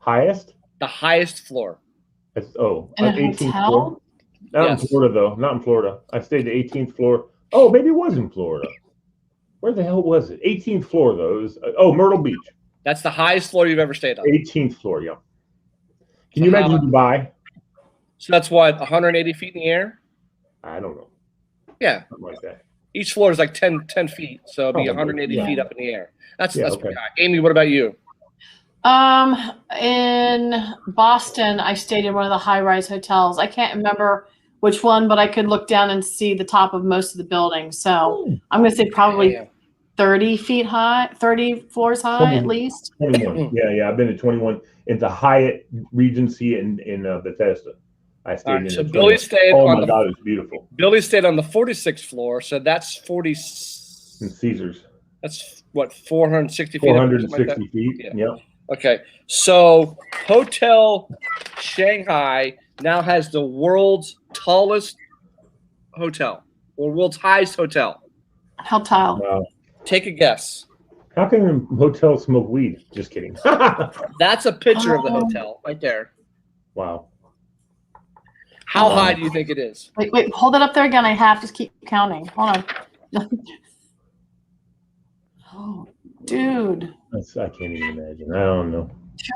Highest? The highest floor. It's, In a 18th hotel? floor. Not Yes. in Florida though. Not in Florida. I stayed the 18th floor. Oh, maybe it was in Florida. Where the hell was it? 18th floor though. It was, Myrtle Beach. That's the highest floor you've ever stayed on. 18th floor. Yeah. Can you imagine Dubai? So that's what, 180 feet in the air? I don't know. Yeah. Something like that. Each floor is like 10 feet, so it'll be Probably, 180 yeah. feet up in the air. That's okay. Amy, what about you? In Boston, I stayed in one of the high-rise hotels. I can't remember which one, but I could look down and see the top of most of the buildings. So I'm going to say probably 30 feet high, 30 floors high at least. 21. Yeah. I've been to 21 in the Hyatt Regency in Bethesda. I stayed in. So Billy stayed oh my God, it's beautiful. Billy stayed on the 46th floor, so that's 40. In Caesars. That's what, 460 feet. 460 feet. Yeah. Okay, so Hotel Shanghai now has the world's tallest hotel, or world's highest hotel. How tall? Wow. Take a guess. How can a hotel smoke weed? Just kidding. That's a picture of the hotel right there. Wow. How high do you think it is? Wait, hold it up there again. I have to keep counting. Hold on. Oh, dude. I can't even imagine. I don't know.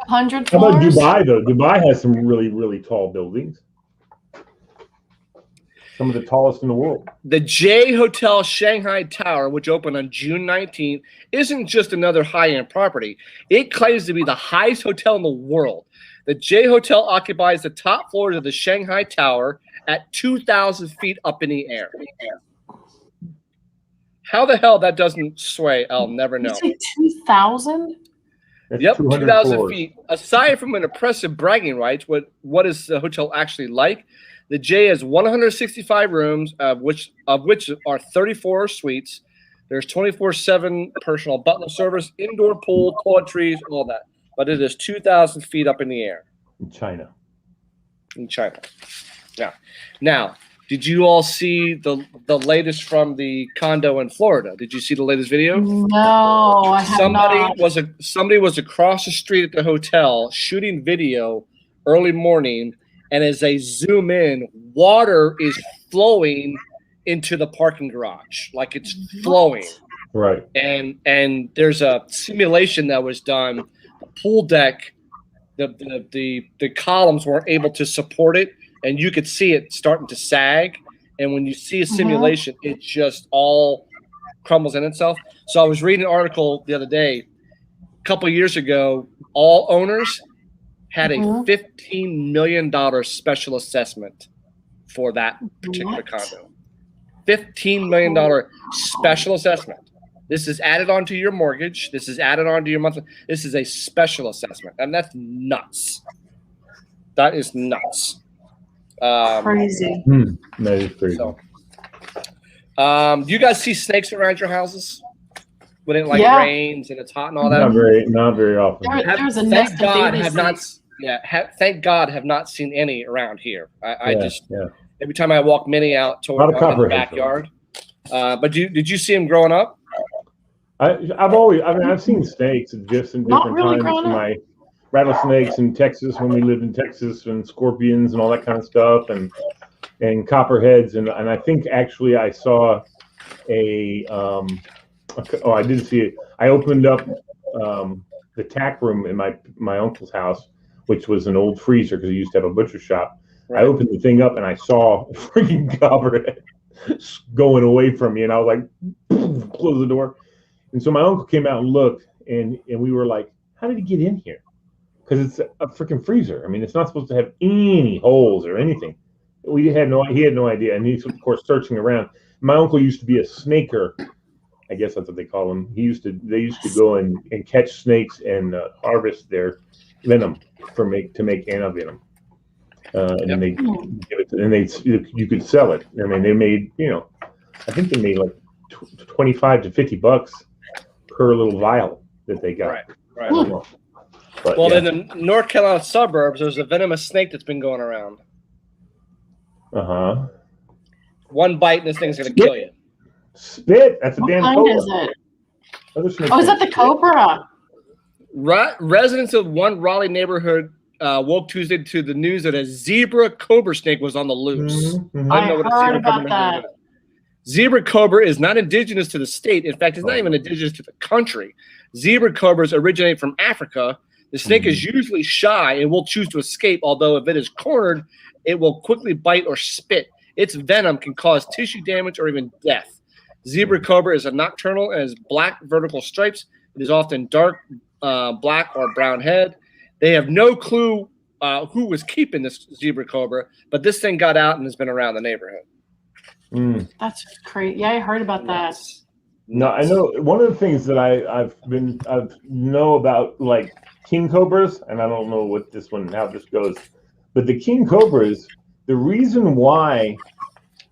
200 How about floors? Dubai, though? Dubai has some really, really tall buildings. Some of the tallest in the world. The J Hotel Shanghai Tower, which opened on June 19th, isn't just another high-end property. It claims to be the highest hotel in the world. The J Hotel occupies the top floors of the Shanghai Tower at 2,000 feet up in the air. How the hell that doesn't sway, I'll never know. You say 2,000? Yep, 2,000 feet. Aside from an impressive bragging rights, what is the hotel actually like? The J has 165 rooms, of which are 34 suites. There's 24/7 personal butler service, indoor pool, toiletries, all that. But it is 2,000 feet up in the air. In China. Yeah. Now, did you all see the latest from the condo in Florida? Did you see the latest video? No, I have not. Somebody was across the street at the hotel shooting video early morning, and as they zoom in, water is flowing into the parking garage, like it's flowing. Right. And there's a simulation that was done. The pool deck, the columns weren't able to support it, and you could see it starting to sag. And when you see a simulation, it just all crumbles in itself. So I was reading an article the other day. A couple of years ago, all owners had a $15 million special assessment for that particular condo. $15 million special assessment. This is added onto your mortgage. This is added onto your monthly. This is a special assessment, and that's nuts. That is nuts. Crazy. That is crazy. So, do you guys see snakes around your houses when it rains and it's hot and all that? Not very often. There's a nest of babies. Thank God, have not seen any around here. Every time I walk Minnie out to the backyard. But did you see him growing up? I've seen snakes at different times. My rattlesnakes in Texas when we lived in Texas, and scorpions and all that kind of stuff, and copperheads, and I think actually I saw I did see it. I opened up the tack room in my uncle's house, which was an old freezer because he used to have a butcher shop. Right. I opened the thing up and I saw a freaking copperhead going away from me, and I was like, close the door. And so my uncle came out and looked, and we were like, how did he get in here? Because it's a freaking freezer. I mean, it's not supposed to have any holes or anything. He had no idea. And he's, of course, searching around. My uncle used to be a snaker. I guess that's what they call them. They used to go and catch snakes and harvest their venom to make antivenom. And then they give it to, you could sell it. I mean, they made, I think they made like $25 to $50 per little vial that they got. Right. But, in the North Carolina suburbs, there's a venomous snake that's been going around. One bite and this thing's going to kill you. Spit. That's a damn cobra. What kind is it? Is that the cobra? Residents of one Raleigh neighborhood woke Tuesday to the news that a zebra cobra snake was on the loose. I heard about that. Zebra cobra is not indigenous to the state. In fact, it's not even indigenous to the country. Zebra cobras originate from Africa. The snake is usually shy and will choose to escape, although if it is cornered, it will quickly bite or spit. Its venom can cause tissue damage or even death. Zebra cobra is a nocturnal and has black vertical stripes. It is often dark black or brown head. They have no clue who was keeping this zebra cobra, but this thing got out and has been around the neighborhood. That's great. Yeah, I heard about that. No, I know one of the things that I've know about, like king cobras, and I don't know how this goes, but the king cobras, the reason why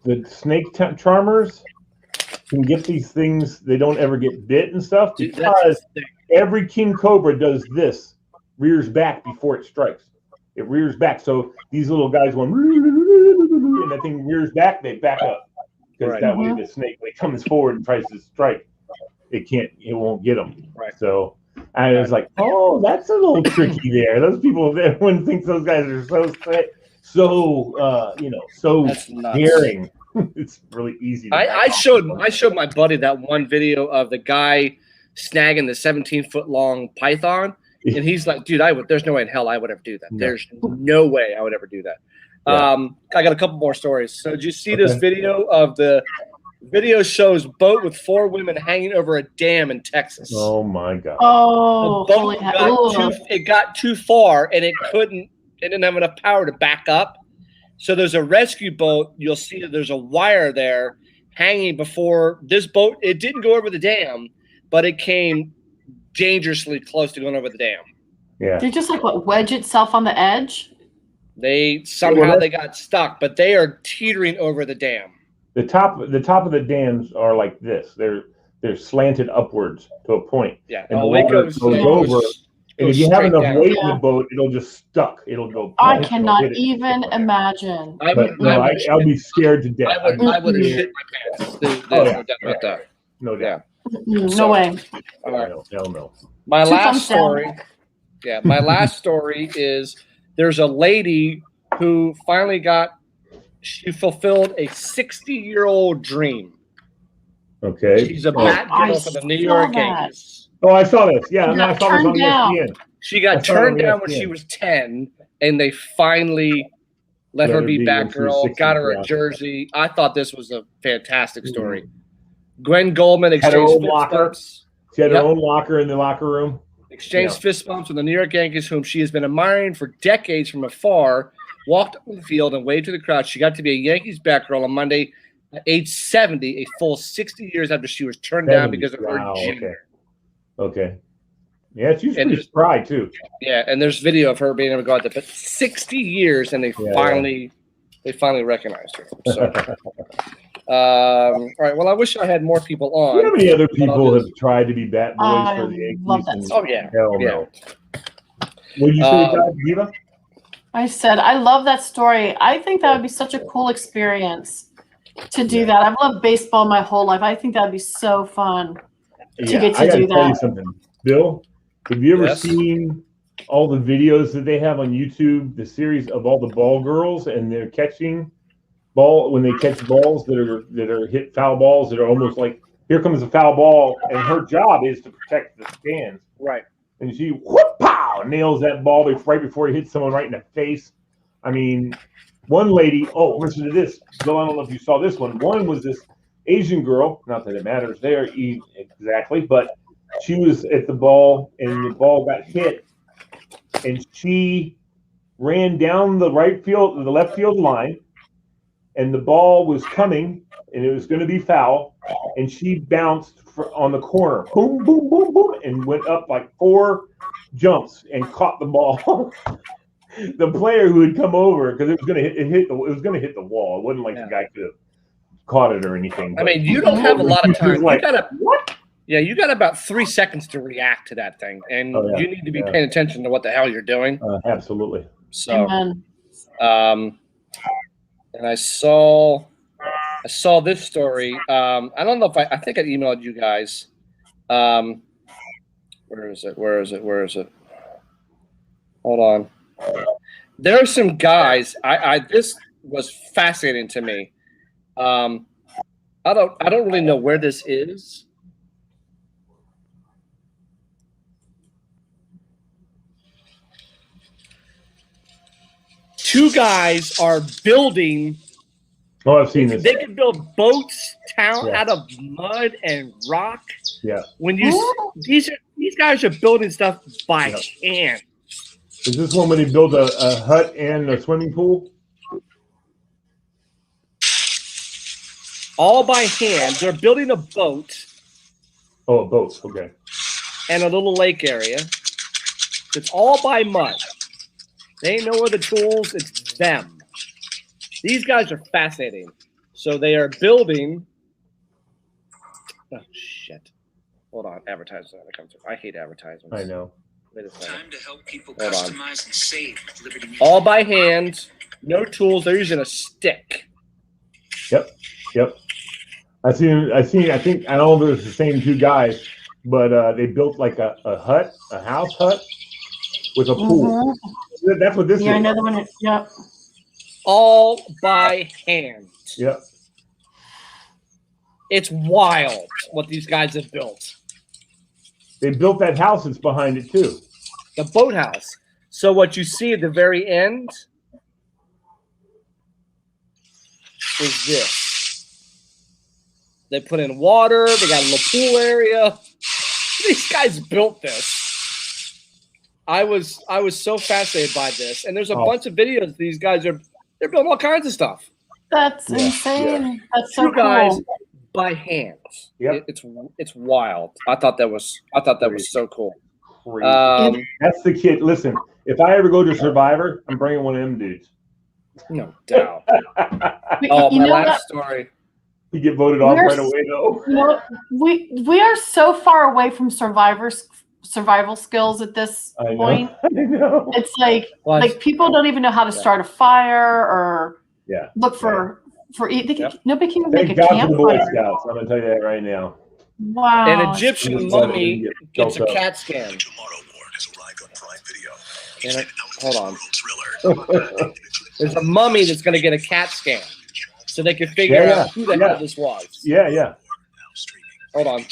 the snake charmers can get these things, they don't ever get bit and stuff, because every king cobra does this, rears back before it strikes. It rears back, so these little guys went, and that thing rears back, they back up. Because that way the snake, when it comes forward and tries to strike, it won't get them. Right. So I was like, oh, that's a little tricky there. Those people, everyone thinks those guys are so daring. It's really easy. I showed my buddy that one video of the guy snagging the 17-foot long python, and he's like, dude, there's no way in hell I would ever do that. No. There's no way I would ever do that. Yeah. I got a couple more stories. So did you see this video of the video shows boat with 4 women hanging over a dam in Texas? Oh my God. Oh, the boat got too far and it didn't have enough power to back up. So there's a rescue boat. You'll see that there's a wire there hanging before this boat. It didn't go over the dam, but it came dangerously close to going over the dam. Yeah. Did it just wedge itself on the edge? They got stuck, but they are teetering over the dam. The top of the dams are like this. They're slanted upwards to a point. Yeah. And the water goes over. And if you have enough weight in the boat, it'll just stuck. It'll go. I cannot even imagine. I'll be scared to death. I would have shit my pants. There's no doubt about that. No doubt. No way. All right. Hell no. My last story is there's a lady who finally she fulfilled a 60-year-old dream. Okay. She's a bat girl for the New York Yankees. Oh, I saw this. Yeah, I saw this on ESPN. She got turned down when she was 10, and they finally let her be Batgirl, got her a jersey. I thought this was a fantastic story. Gwen Goldman exchanged fist bumps. She had her own locker in the locker room. Exchanged fist bumps with the New York Yankees, whom she has been admiring for decades from afar. Walked up the field and waved to the crowd. She got to be a Yankees Batgirl on Monday at age 70, a full 60 years after she was turned down because of her gender. Okay. Yeah, she's pretty spry too. Yeah, and there's video of her being able to go out there, but 60 years, and they finally recognized her. So, all right. Well, I wish I had more people on. How many other people have tried to be Bat Boys for the Yankees? Love that story. Hell no. What did you say, Diva? I said I love that story. I think that would be such a cool experience to do that. I've loved baseball my whole life. I think that would be so fun to get to do that. Tell you something, Bill. Have you ever seen all the videos that they have on YouTube? The series of all the ball girls and they're catching when they catch balls that are hit foul balls that are almost like, here comes a foul ball, and her job is to protect the stands. Right. And she nails that ball right before it hits someone right in the face. I mean, one lady. Oh, listen to this, Bill. I don't know if you saw this one. One was this Asian girl. Not that it matters there exactly, but she was at the ball, and the ball got hit, and she ran down the left field line, and the ball was coming, and it was going to be foul, and she bounced on the corner, boom, boom, boom, boom, and went up like 4 jumps and caught the ball. The player who had come over, because it was going to hit the wall. It wasn't like the guy could have caught it or anything. I mean, you don't have a lot of time. You got about 3 seconds to react to that thing, and you need to be paying attention to what the hell you're doing. Absolutely. So, and I saw this story. I don't know if I think I emailed you guys. Where is it? Hold on. There are some guys. This was fascinating to me. I don't really know where this is. Two guys are building. Oh, I've seen this. They can build boats out of mud and rock. Yeah. When these guys are building stuff by hand. Is this one when they build a hut and a swimming pool? All by hand. They're building a boat. Oh, a boat. Okay. And a little lake area. It's all by mud. They ain't no other tools. It's them. These guys are fascinating. So they are building. Oh, shit. Hold on. Advertising. I hate advertisements. I know. Wait a second. Time to help people customize and save Liberty Mutual. All by hand. No tools. They're using a stick. Yep. I think I don't know if it's the same two guys, but they built like a hut, a house hut with a pool. That's what this is. Yeah, another one. Yep. All by hand. Yep. It's wild what these guys have built. They built that house that's behind it too. The boathouse. So what you see at the very end is this. They put in water. They got a little pool area. These guys built this. I was so fascinated by this. And there's a bunch of videos. These guys they're building all kinds of stuff. That's insane. Yeah. That's so Two guys cool. by hand. Yep. It's wild. I thought that was so cool. That's the kid. Listen, if I ever go to Survivor, I'm bringing one of them dudes. No doubt. Oh, my last story. You get voted off right away, though. You know, we are so far away from survival skills at this point. I know. It's like people don't even know how to start a fire or look for nobody can even make a campfire. Thank God for the Boy Scouts. I'm gonna tell you that right now. Wow. An Egyptian mummy gets a CAT scan. Hold on. There's a mummy that's going to get a CAT scan, so they can figure out who the hell this was. Yeah. Hold on.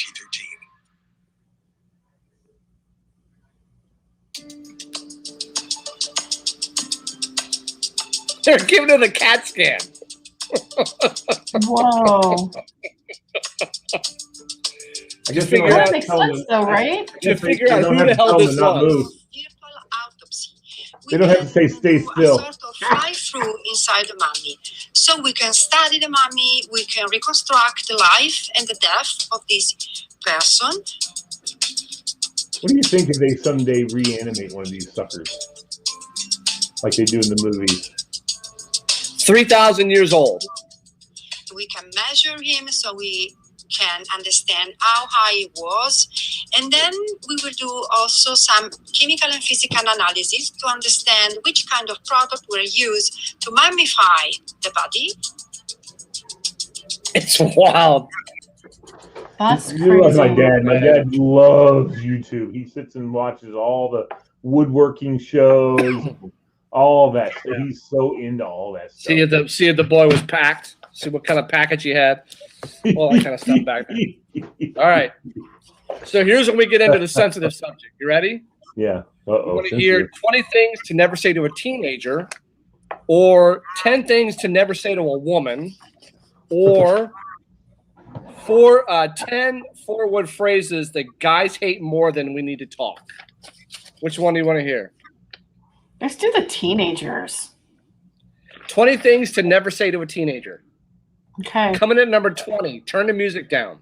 They're giving it a CAT scan. Whoa. I guess that makes sense, though, right? To figure out who the hell this was. They don't have to say stay still. Sort of fly through inside the mummy. So we can study the mummy, we can reconstruct the life and the death of this person. What do you think if they someday reanimate one of these suckers? Like they do in the movies? 3,000 years old. We can measure him so we can understand how high he was. And then we will do also some chemical and physical analysis to understand which kind of product were used to mummify the body. It's wild. That's crazy. You're like my dad. My dad loves YouTube. He sits and watches all the woodworking shows, all that. So he's so into all that stuff. See if the boy was packed. See what kind of package he had. All that kind of stuff back there. All right. So here's when we get into the sensitive subject. You ready? Yeah. You want to hear 20 things to never say to a teenager, or 10 things to never say to a woman, or 10 four-word phrases that guys hate more than we need to talk. Which one do you want to hear? Let's do the teenagers. 20 things to never say to a teenager. Okay. Coming in at number 20, turn the music down.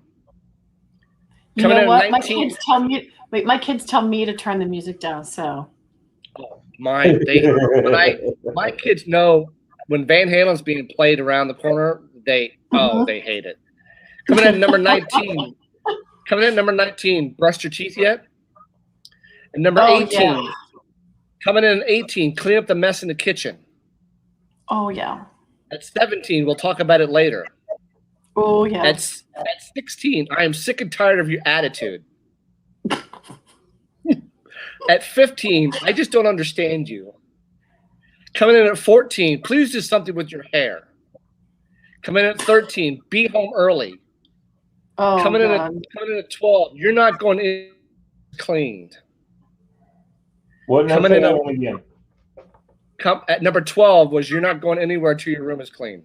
You know what? My kids tell me to turn the music down. So. Oh, my kids know when Van Halen's being played around the corner, they hate it. Coming in at number 19. Brushed your teeth yet? And number 18. Yeah. Coming in at 18, clean up the mess in the kitchen. Oh yeah. At 17, we'll talk about it later. Oh yeah. At 16, I am sick and tired of your attitude. At 15, I just don't understand you. Coming in at 14, please do something with your hair. Coming in at 13, be home early. Oh, coming in at 12, you're not going in cleaned. What? Coming in again. At number 12 was you're not going anywhere till your room is clean.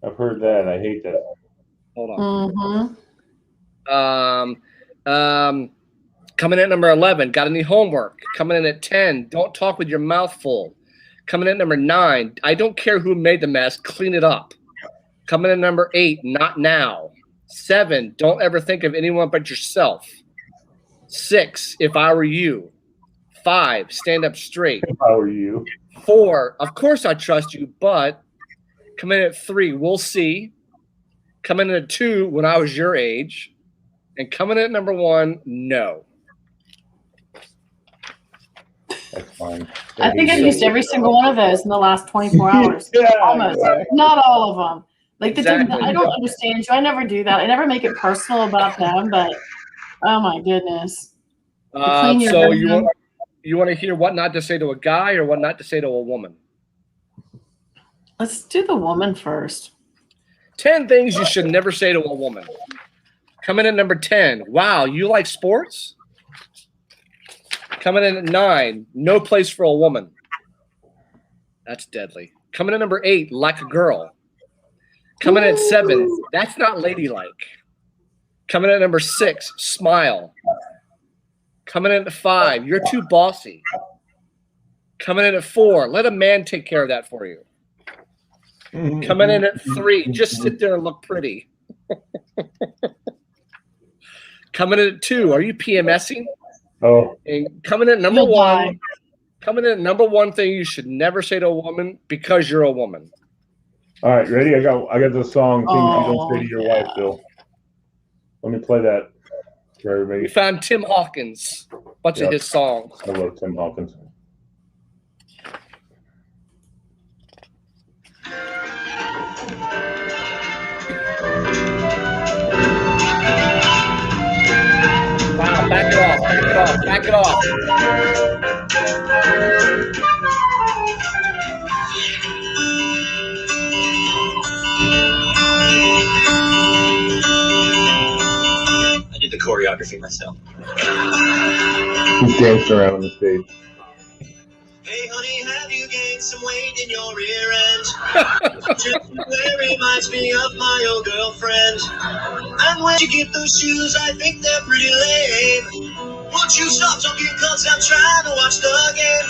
I've heard that. I hate that. Hold on. Coming in at number 11, got any homework? Coming in at 10, don't talk with your mouth full. Coming in at number 9, I don't care who made the mess, clean it up. Coming in at number 8, not now. 7, don't ever think of anyone but yourself. 6, if I were you. 5, stand up straight. If I were you. 4, of course I trust you, but coming in at 3, we'll see. Coming in at 2, when I was your age. And coming in at number 1, no. That's fine. I think I've used every single one of those in the last 24 hours. Yeah, Almost. yeah. Not all of them. Like Exactly. I don't understand you. I never do that. I never make it personal about them, but oh my goodness. Clean your So room. you want to hear what not to say to a guy or what not to say to a woman? Let's do the woman first. 10 things you should never say to a woman. Coming in at number 10, wow, you like sports? Coming in at 9, no place for a woman. That's deadly. Coming in at number 8, like a girl. Coming in at 7, that's not ladylike. Coming in at number 6, smile. Coming in at 5, you're too bossy. Coming in at 4, let a man take care of that for you. Coming in at 3, just sit there and look pretty. Coming in at 2, are you PMSing? Oh, And coming in at number You'll 1, die. coming in at number 1 thing you should never say to a woman because you're a woman. all right, ready? I got the song "Things You Don't Say to Your yeah. Wife," Bill. Let me play that for We everybody. found Tim Hawkins, a bunch of Yep. his songs. I love Tim Hawkins. Wow, back it off, back it off, back it off. I did the choreography myself. He's dancing around on the stage. Hey honey, have you gained some weight in your rear end? Just reminds me of my old girlfriend. And when you get those shoes, I think they're pretty lame. Won't you stop talking, cause I'm trying to watch the game.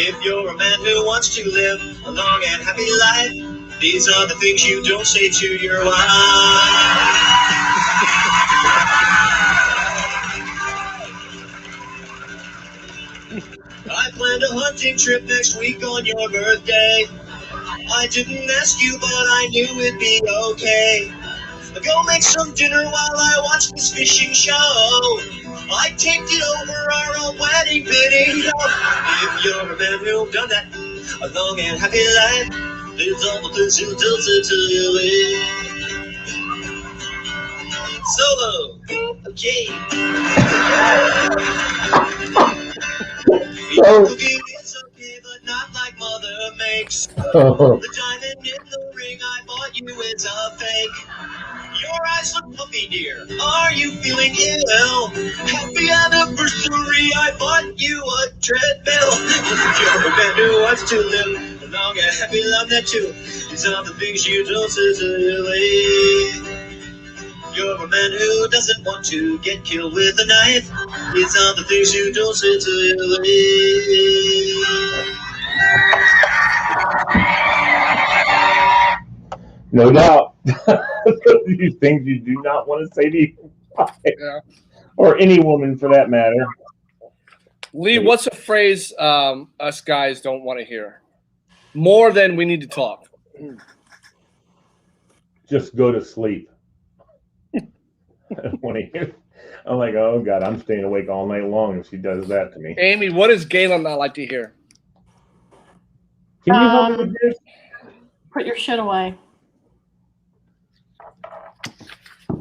If you're a man who wants to live a long and happy life, these are the things you don't say to your wife. I planned a hunting trip next week on your birthday. I didn't ask you, but I knew it'd be okay. Go make some dinner while I watch this fishing show. I taped it over our old wedding video. If you're a man who've done that, a long and happy life, there's all the things you don't say to your wife. Solo. Okay. Cooking is okay, but not like mother makes. The diamond in the ring I bought you is a fake. Your eyes look puffy, dear. Are you feeling ill? Happy anniversary, I bought you a treadmill. You're a man who wants to live a long and happy life, that too. These are the things you don't say to your wife. You're a man who doesn't want to get killed with a knife. These are the things you don't say to your wife. No doubt. These things you do not want to say to your wife. Yeah. Or any woman for that matter. Lee, what's a phrase us guys don't want to hear? More than we need to talk. Just go to sleep. I don't want to hear. I'm like, oh God, I'm staying awake all night long if she does that to me. Amy, what does Galen not like to hear? Can you help me with this? Put your shit away.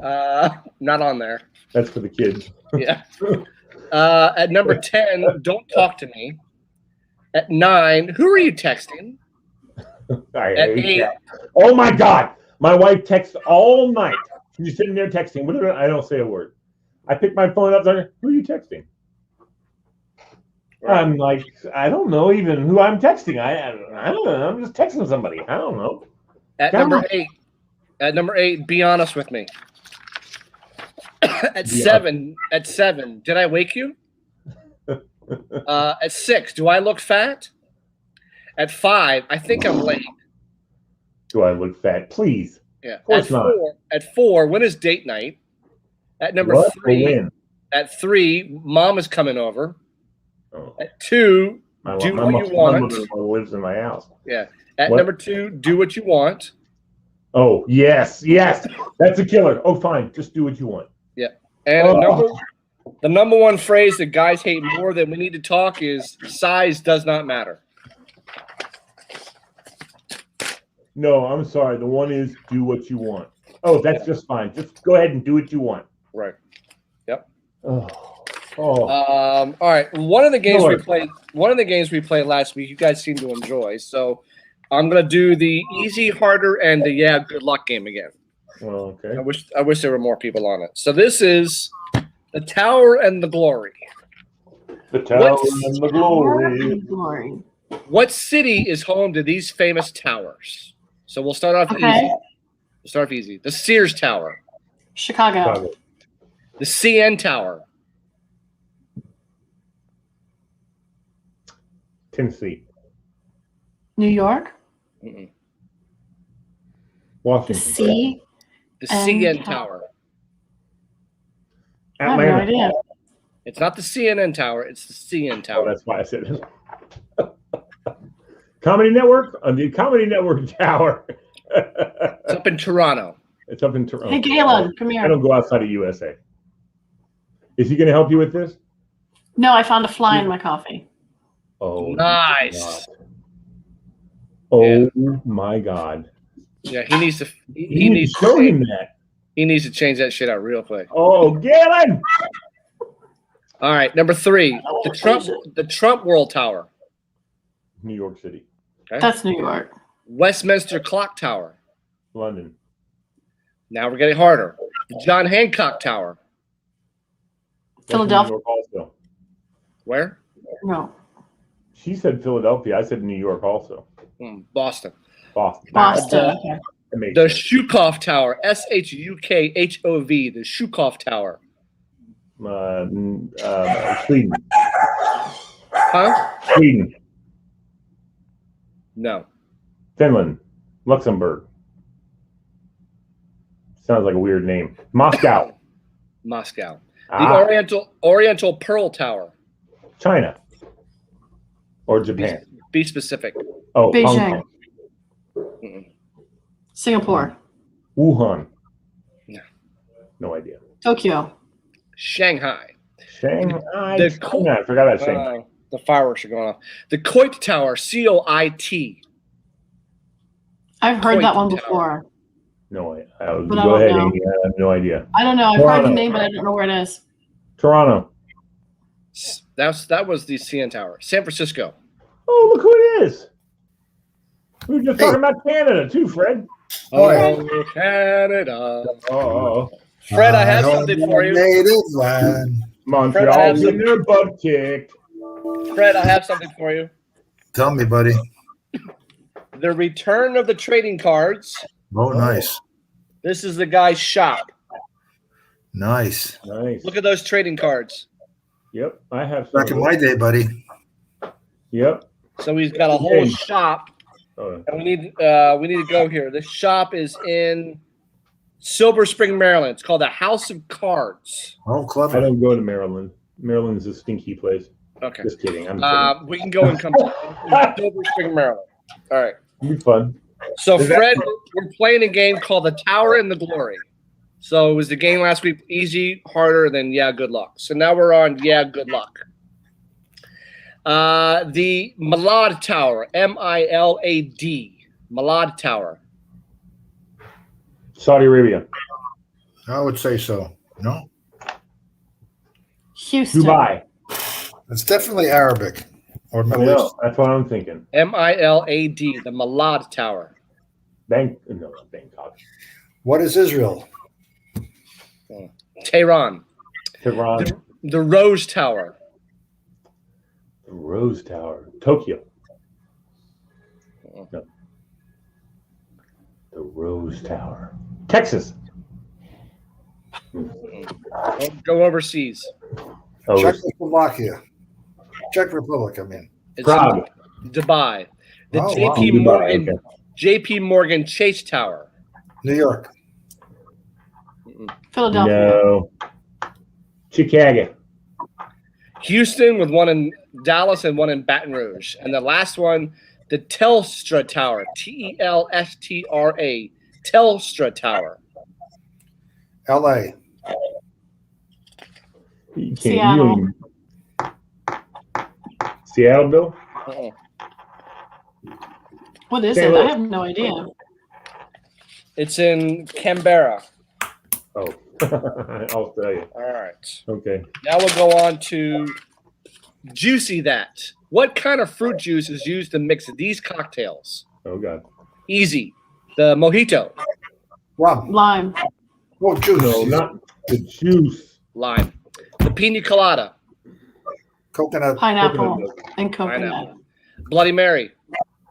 Not on there. That's for the kids. Yeah. At number 10, don't talk to me. At 9, who are you texting? I At hate 8, that. Oh my God, my wife texts all night. She's sitting there texting. I don't say a word. I pick my phone up. Like, who are you texting? I'm like, I don't know even who I'm texting. I don't know. I'm just texting somebody. I don't know. At number 8, be honest with me. At 7, did I wake you? At 6, do I look fat? At 5, I think I'm late. Do I look fat? Please. Yeah. Of course not. At 4, when is date night? At number What? 3, When? at 3, mom is coming over. Oh. At 2, My do my what you want. mother lives in my house. Yeah. At What? number 2, do what you want. Oh, yes. That's a killer. Oh, fine. Just do what you want. Yeah. And the number one phrase that guys hate more than we need to talk is size does not matter. No, I'm sorry. The one is do what you want. Oh, that's just fine. Just go ahead and do what you want. Right. Yep. Oh. All right. One of the games we played last week, you guys seem to enjoy. So I'm gonna do the easy, harder, and the good luck game again. Well, okay. I wish there were more people on it. So this is the Tower and the Glory. The Tower and the Glory. What city is home to these famous towers? So we'll start off easy. We'll start off easy. The Sears Tower. Chicago. The CN Tower. Tennessee. New York. Mm-mm. Washington. The CN Tower. I have no Atlanta. idea. It's not the CNN Tower. It's the CN Oh, Tower. that's why I said it. Comedy Network? The Comedy Network Tower. It's up in Toronto. It's up in Toronto. Hey, Galen, come I here. don't go outside of USA. Is he going to help you with this? No, I found a fly in my coffee. Oh, Nice. Oh my God. Yeah, he needs to. He needs to show him that. He needs to change that shit out real quick. Oh, Galen! All right, number 3, the Trump World Tower. New York City. Okay. That's New York. Westminster Clock Tower. London. Now we're getting harder. The John Hancock Tower. That's Philadelphia. New York also. Where? No. She said Philadelphia. I said New York also. Boston. Boston. Okay. The Shukov Tower. Shukhov. The Shukov Tower. Sweden. Huh? Sweden. No. Finland. Luxembourg. Sounds like a weird name. Moscow. Moscow. The Oriental Pearl Tower. China. Or Japan. Be specific. Oh, Beijing. Hong Kong. Singapore. Wuhan. No. No idea. Tokyo. Shanghai. Shanghai. I forgot about Shanghai. The fireworks are going off. The Coit Tower. COIT. I've heard Coit that one Tower. before. No, But I go don't ahead. know. Amy. I have no idea. I don't know. I've heard the name, but I don't know where it is. Toronto. That was the CN Tower. San Francisco. Oh, look who it is. We were just talking about Canada too, Fred. Oh, Canada. Oh, Fred, I have something for you. Native land. Montreal's in their butt kicked. Fred, I have something for you. Tell me, buddy. The return of the trading cards. Oh, nice. This is the guy's shop. Nice. Nice. Look at those trading cards. Yep, I have some. Back in my day, buddy. Yep. So he's got a whole shop. Oh. And we need to go here. This shop is in Silver Spring, Maryland. It's called the House of Cards. Oh, I clever. don't go to Maryland. Maryland's a stinky place. Okay. Just kidding. I'm kidding. We can go and come to Silver Spring, Maryland. All right. It'd be fun. So, Fred, we're playing a game called the Tower and the Glory. So it was the game last week, easy, harder, than good luck. So now we're on good luck. The Malad Tower, MILAD, Malad Tower. Saudi Arabia. I would say so. No? Houston. Dubai. It's definitely Arabic or Middle No, East. that's what I'm thinking. MILAD, the Malad Tower. Bangkok. What is Israel? Tehran. Tehran. The Rose Tower. The Rose Tower. Tokyo. No. The Rose Tower. Texas. Go overseas. Oh, Czechoslovakia. Czech Republic, I mean. It's Prague. Dubai. The Oh, JP wow. Morgan Dubai, JP Morgan Chase Tower. New York. Philadelphia. No. Chicago. Houston with one in Dallas and one in Baton Rouge. And the last one, the Telstra Tower. T-E-L-S-T-R-A. Telstra Tower. L.A. You can't. Seattle. You Seattle, Bill? Uh-uh. What is St. it? Louis. I have no idea. It's in Canberra. Oh, I'll tell you. All right. Okay. Now we'll go on to Juicy That. What kind of fruit juice is used to mix these cocktails? Oh God. Easy. The mojito. Rum. Lime. Oh, juice. No, not the juice. Lime. The pina colada. Coconut. Pineapple. Coconut. And coconut. Pineapple. Bloody Mary.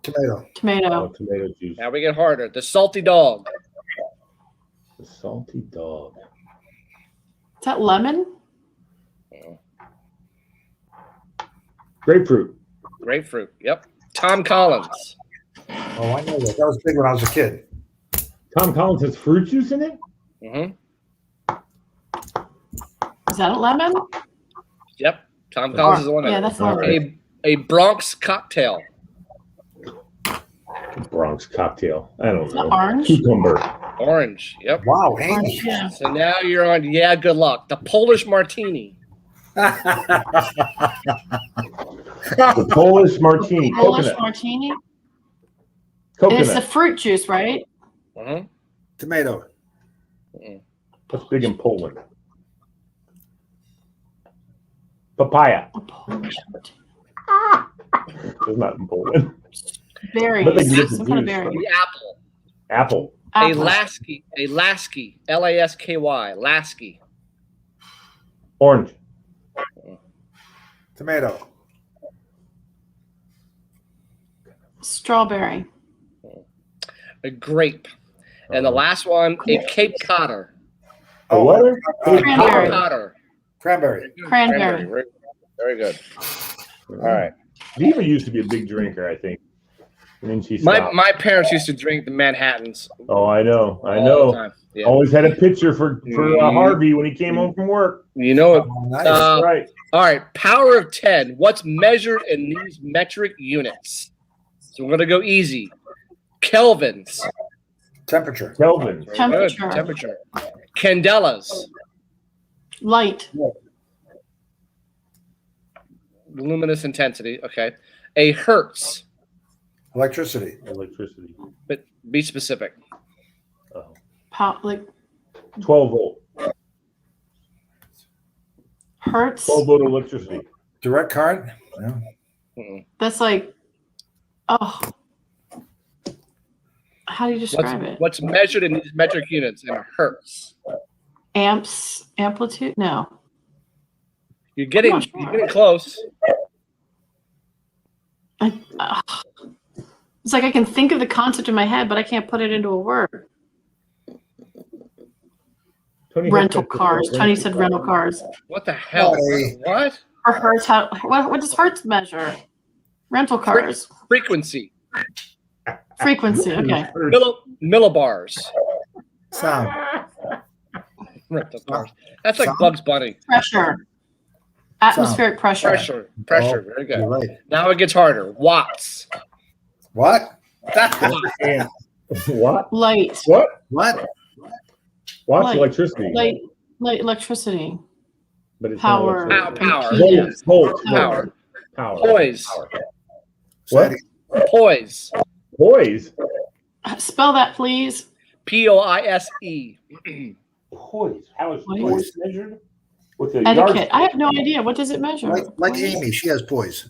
Tomato. Tomato. Oh, tomato juice. Now we get harder. The salty dog. The salty dog. Is that lemon? Grapefruit. Grapefruit. Yep. Tom Collins. Oh, I know that. That was big when I was a kid. Tom Collins has fruit juice in it? Mm-hmm. Is that a lemon? Yep. Tom Collins is the one. Yeah, that's not right. A Bronx cocktail. Bronx cocktail. I don't Is that know. orange? Cucumber. Orange. Yep. Wow, Amy. Yeah. So now you're on. Yeah, good luck. The Polish martini. The Polish martini. Polish Coconut. martini? And it's the Coconut. fruit juice, right? Mm-hmm. Tomato. That's big in Poland. Papaya. A Polish martini. It's not in Poland. Berries. But they can get the Some kind of juice, berry. The apple. Apple. A Apple. lasky. A lasky. Lasky. Lasky. Orange. Tomato. Strawberry. A grape. And the last one, a Cape Codder. A what? Cranberry. Cape Codder. Cranberry. Cranberry. Very, very good. All right. Diva used to be a big drinker, I think. And then she My stopped. my parents used to drink the Manhattans. Oh, I know. I all the know. time. Yeah. Always had a picture for Harvey when he came home from work. You know it. Oh, nice. That's right. All right. Power of 10. What's measured in these metric units? So we're going to go easy. Kelvins. Temperature. Kelvin. Very Temperature. good. Temperature. Candelas. Light. Luminous intensity. Okay. A hertz. Electricity. Electricity. But be specific. Oh. Like 12 volt. hertz. 12 volt electricity. Direct current. No. Mm-mm. That's like, oh. How do you describe it? What's measured in these metric units in hertz? Amps, amplitude? No. You're getting close. It's like I can think of the concept in my head, but I can't put it into a word. Tony Rental said- cars. Tony said rental cars. What the hell? Hey. What? Or hertz? What does hertz measure? Rental cars. Frequency. Frequency. Okay. Millibars. Sound. That's like Sound. Bugs Bunny. Pressure. Atmospheric pressure. Pressure. Oh, Very good. You're right. Now it gets harder. Watts. What? And what? Light. What? What? Watch Light. electricity. Light electricity. But it's Power. not Power. electricity. Volts. Power. Power. Poise. Power. What? Poise. Poise. Spell that, please. P-O-I-S-E. Poise. How is Poise. poise measured? With a Etiquette. yardstick. I have no idea. What does it measure? Like Amy, she has poise.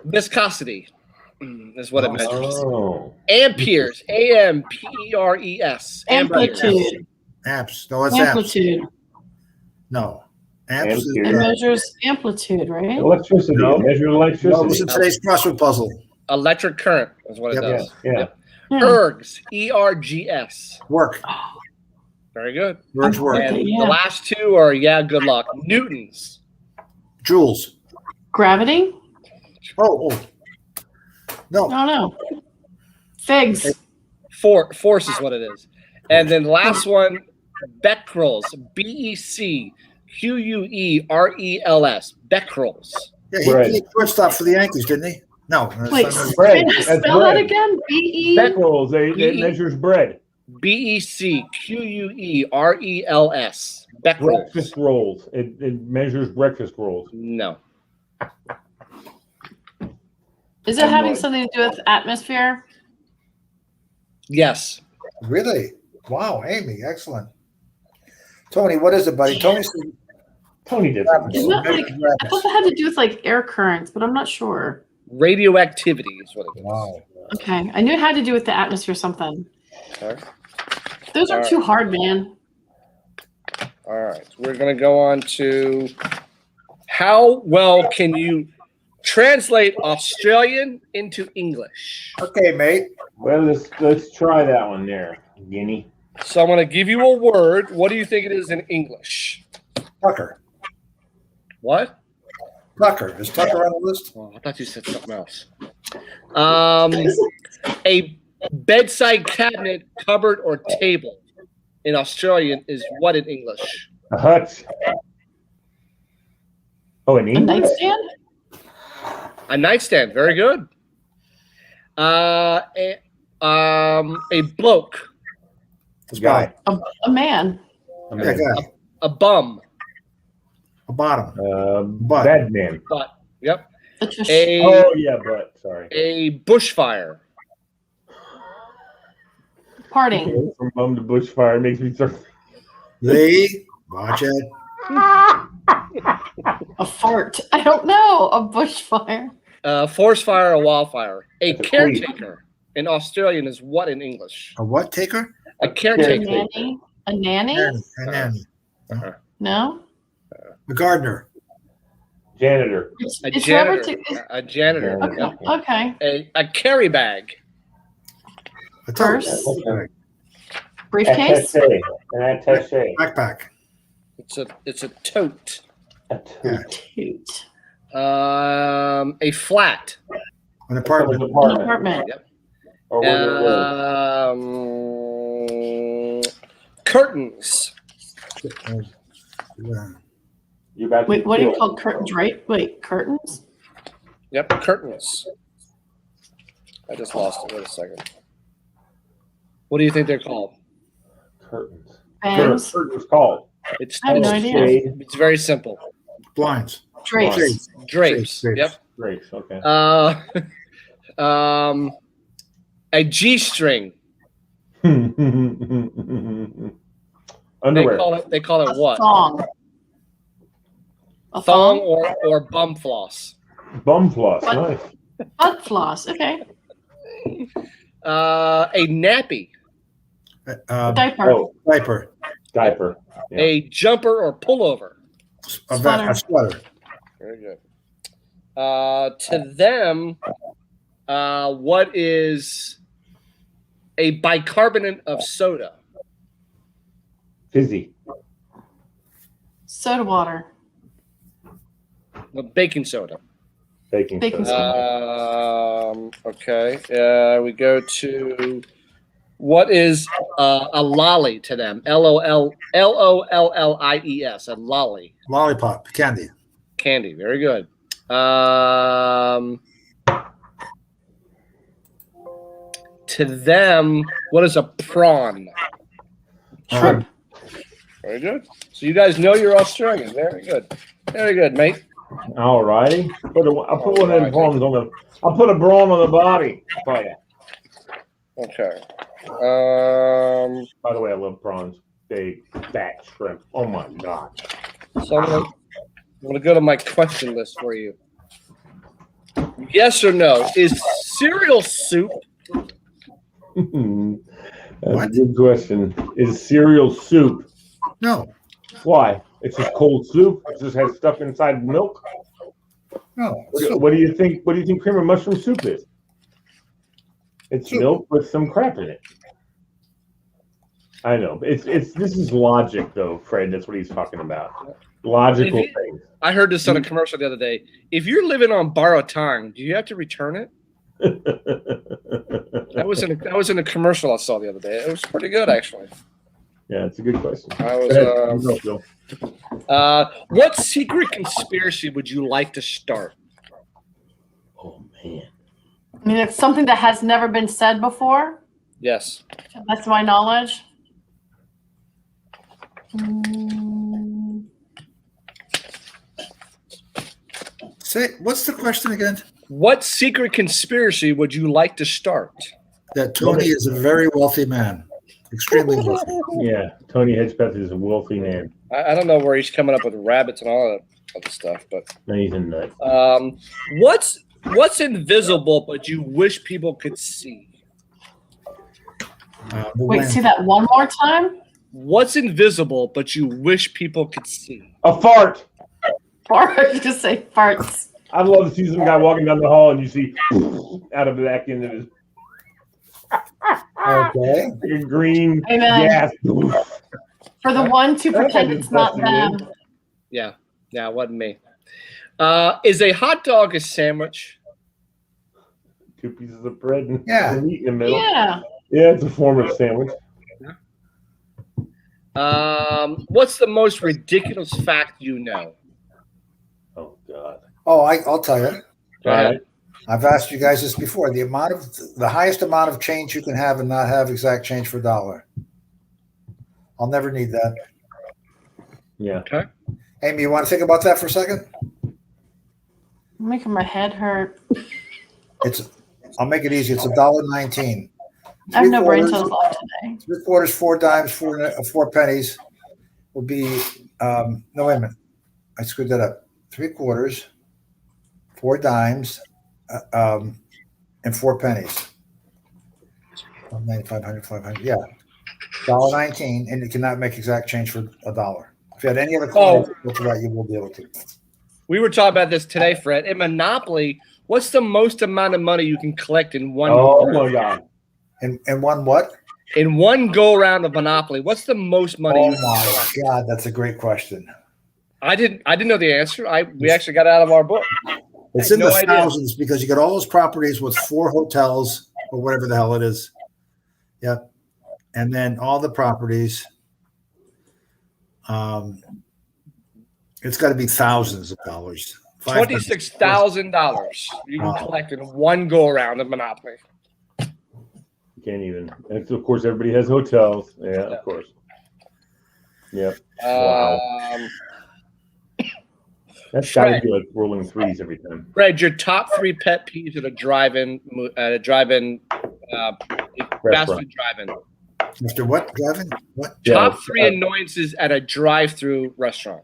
Viscosity is what it measures. Oh. Amperes. A-M-P-E-R-E-S. Amplitude. Amps. No, it's amps. Amplitude. No. Amps is It Yeah. measures amplitude, right? Electricity. No. Measure No, electricity. listen to today's crossword puzzle. Electric current is what it Yep. does. Yeah. Hmm. Ergs. E-R-G-S. Work. Very good. Words work. Okay. And Yeah. the last two are, good luck. Newtons. Joules. Gravity? Oh. No. No. Figs. Force is what it is. And then last one, Becquerels. Becquerels. Becquerels. Yeah, he played shortstop for the Yankees, didn't he? No. Wait, bread. can you That's spell bread. that again? B-E? Becquerels. It measures bread. Becquerels. Breakfast rolls. It measures breakfast rolls. No. Is it having something to do with atmosphere? Yes. Really? Wow, Amy, excellent. Tony, what is it, buddy? Tony did. Isn't that like, I thought that had to do with like air currents, but I'm not sure. Radioactivity is what it is. Wow. Okay, I knew it had to do with the atmosphere something. Okay. Those are too hard, man. All right, we're going to go on to how well can you translate Australian into English? Okay, mate. Well, let's try that one there, Guinea. So I'm going to give you a word. What do you think it is in English? Tucker. What? Tucker. Is Tucker on the list? Oh, I thought you said something else. A bedside cabinet, cupboard, or table in Australian is what in English? A hut. Oh, in A English? nightstand? A nightstand. Very good. A bloke. This Guy. guy. A man. A Yeah, man. guy. A bum. A bottom. Butt. Bad man. But yep. A Oh, yeah, but sorry. A bushfire. parting. From bum to bushfire makes me so. Lee, watch it. A fart. I don't know. A bushfire. Forest fire, a wildfire. A That's a caretaker in Australian is what in English? A what taker? A A caretaker. nanny. A nanny? Nanny. A nanny. No. A gardener. Janitor. A It's janitor. Robert. A janitor. Okay. Yep. Okay. A carry bag. A Purse. tote. Briefcase. Attaché. An attaché. Backpack. It's a tote. A toot. Toot. A flat. An apartment. An An apartment. apartment. Yep. Or where they live. Curtains. You about to Wait, what do you kill. call curtains? Right? Wait, curtains. Yep, curtains. I just lost it. Wait a second. What do you think they're called? Curtains. Bangs. Curtains called. It's I have no idea. Shade. It's very simple. Blinds. Drapes. Drapes. Drapes. Yep. Drapes. Okay. A G-string. Underwear. They call it what? Thong. A Thong thong. or bum floss. Bum floss. What? Nice. Butt floss. Okay. A nappy. Diaper. Oh, Diaper. diaper. Yeah. A jumper or pullover. Sweater. A sweater. Very good. To them, what is a bicarbonate of soda? Fizzy. Soda water. Well, baking soda. Baking Baking soda. Okay. We go to what is a lolly to them? LOLLIES. A lolly. Lollipop. Candy. Candy. Very good. To them, what is a prawn? Shrimp. Very good. So you guys know you're Australian. Very good. Very good, mate. All righty. I'll put one of them prawns on the. I'll put a prawn on the body. Oh yeah. Okay. By the way, I love prawns. Big, fat shrimp. Oh my god. So I'm gonna go to my question list for you. Yes or no? Is cereal soup? That's What? a good question. Is cereal soup? No. Why? It's just cold soup. It just has stuff inside milk. No. What do you think? What do you think cream of mushroom soup is? It's Soup. milk with some crap in it. I know. This is logic though, Fred. That's what he's talking about. Logical If you- things. I heard this on a commercial the other day. If you're living on borrowed time, do you have to return it? That was in a commercial I saw the other day. It was pretty good, actually. Yeah, it's a good question. What secret conspiracy would you like to start? Oh man. I mean, it's something that has never been said before. Yes. That's my knowledge. Say, what's the question again? What secret conspiracy would you like to start? That Tony is a very wealthy man. Extremely wealthy. Yeah, Tony Hedgepeth is a wealthy man. I don't know where he's coming up with rabbits and all that other stuff, but No, he's a nut. What's invisible but you wish people could see? Wait, see that one more time? What's invisible but you wish people could see? A fart. Fart. Just say farts. I'd love to see some guy walking down the hall and you see out of the back end of his Okay. like a green Amen. gas. For the one to pretend it's not them. Yeah, it wasn't me. Is a hot dog a sandwich? 2 pieces of bread and Yeah. meat in the middle. Yeah. Yeah, it's a form of sandwich. What's the most ridiculous fact you know? Oh God. Oh, I'll tell you. Go ahead. I've asked you guys this before. The highest amount of change you can have and not have exact change for a dollar. I'll never need that. Yeah. Okay. Amy, you want to think about that for a second? Making my head hurt. I'll make it easy. It's $1.19. I have no brain cells left today. 3/4, 4 dimes, 4 pennies will be. No, wait a minute. I screwed that up. 3/4, 4 dimes, and 4 pennies. 500, 500. Yeah, $1.19, and you cannot make exact change for a dollar. If you had any other coin, you will be able to. We were talking about this today, Fred. In Monopoly, what's the most amount of money you can collect in one? Oh my God! And one what? In one go round of Monopoly, what's the most money? Oh my God, that's a great question. I didn't know the answer. We actually got it out of our book. It's in the thousands because you got all those properties with 4 hotels or whatever the hell it is. Yep. And then all the properties. It's got to be thousands of dollars. $26,000 you can collect in one go around of Monopoly. You can't even. And of course, everybody has hotels. Yeah, of course. Yep. Wow. That's got to be like rolling threes every time. Fred, your top 3 pet peeves at a drive-in fast food drive-in. Mr. What? Drive-in? What? Top 3 annoyances at a drive-through restaurant.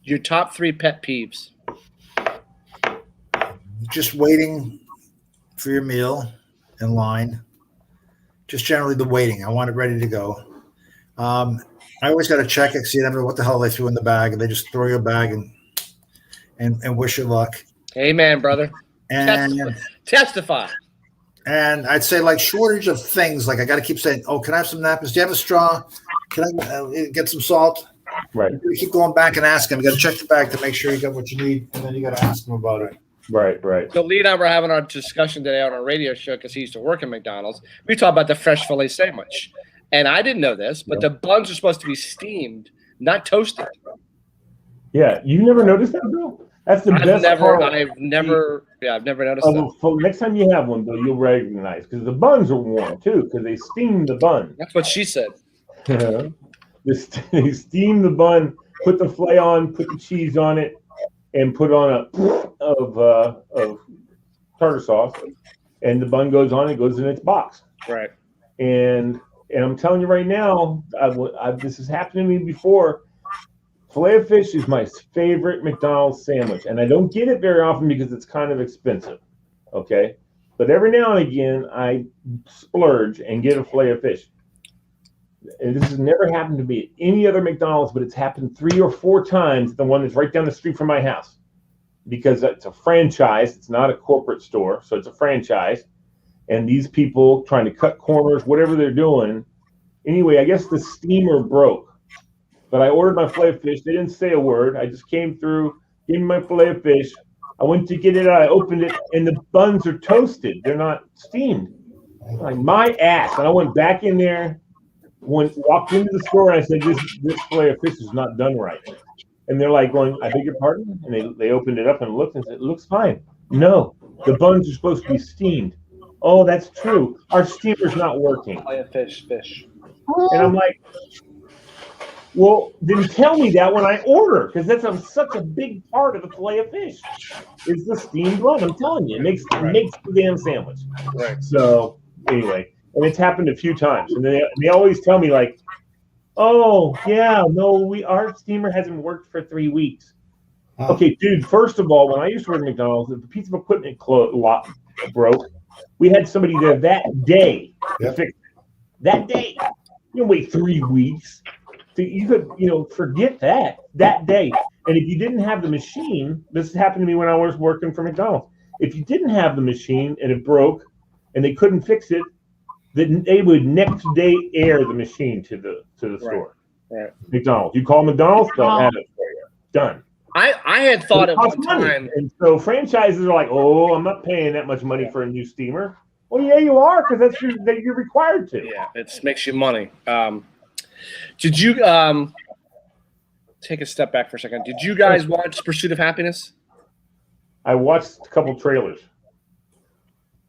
Your top 3 pet peeves. Just waiting for your meal in line. Just generally the waiting. I want it ready to go. I always got to check it, see never what the hell they threw in the bag, and they just throw you a bag and wish you luck. Amen, brother. And testify. And I'd say like shortage of things. Like I got to keep saying, "Oh, can I have some napkins? Do you have a straw? Can I get some salt?" Right. You keep going back and asking. You got to check the bag to make sure you got what you need, and then you got to ask them about it. Right. So Lee and I were having our discussion today on our radio show because he used to work at McDonald's. We talked about the fresh filet sandwich. And I didn't know this, but the buns are supposed to be steamed, not toasted. Yeah, you never noticed that, Bill? That's the best part. I've never noticed that. Next time you have one, Bill, you'll recognize because the buns are warm too because they steam the bun. That's what she said. They steam the bun, put the filet on, put the cheese on it, and put on of tartar sauce, and the bun goes on. It goes in its box. Right. And I'm telling you right now, this has happened to me before. Filet of fish is my favorite McDonald's sandwich, and I don't get it very often because it's kind of expensive. Okay, but every now and again I splurge and get a filet of fish. And this has never happened to me at any other McDonald's, but it's happened 3 or 4 times. The one that's right down the street from my house, because it's a franchise. It's not a corporate store, so it's a franchise. And these people trying to cut corners, whatever they're doing. Anyway, I guess the steamer broke. But I ordered my fillet of fish. They didn't say a word. I just came through, gave me my fillet of fish. I went to get it out. I opened it, and the buns are toasted. They're not steamed. Like my ass. And I went back in there, walked into the store, and I said, this fillet of fish is not done right. And they're like going, I beg your pardon? And they opened it up and looked and said, it looks fine. No, the buns are supposed to be steamed. Oh, that's true. Our steamer's not working. Fish. And I'm like, well, then tell me that when I order, because that's such a big part of the fillet of fish is the steamed bun. I'm telling you, it makes the damn sandwich. Right. So anyway, and it's happened a few times, and they always tell me like, oh yeah, no, our steamer hasn't worked for 3 weeks. Huh. Okay, dude. First of all, when I used to work at McDonald's, if a piece of equipment broke, we had somebody there that day to fix it. That day, you don't wait 3 weeks. You could, forget that day. And if you didn't have the machine, this happened to me when I was working for McDonald's. If you didn't have the machine and it broke and they couldn't fix it, then they would next day air the machine to the store. Right. McDonald's. You call McDonald's, they'll have it for you. Done. I had thought at one time. And so franchises are like, oh, I'm not paying that much money for a new steamer. Well, yeah, you are, because you're required to. Yeah, it makes you money. Did you take a step back for a second? Did you guys watch Pursuit of Happiness? I watched a couple trailers.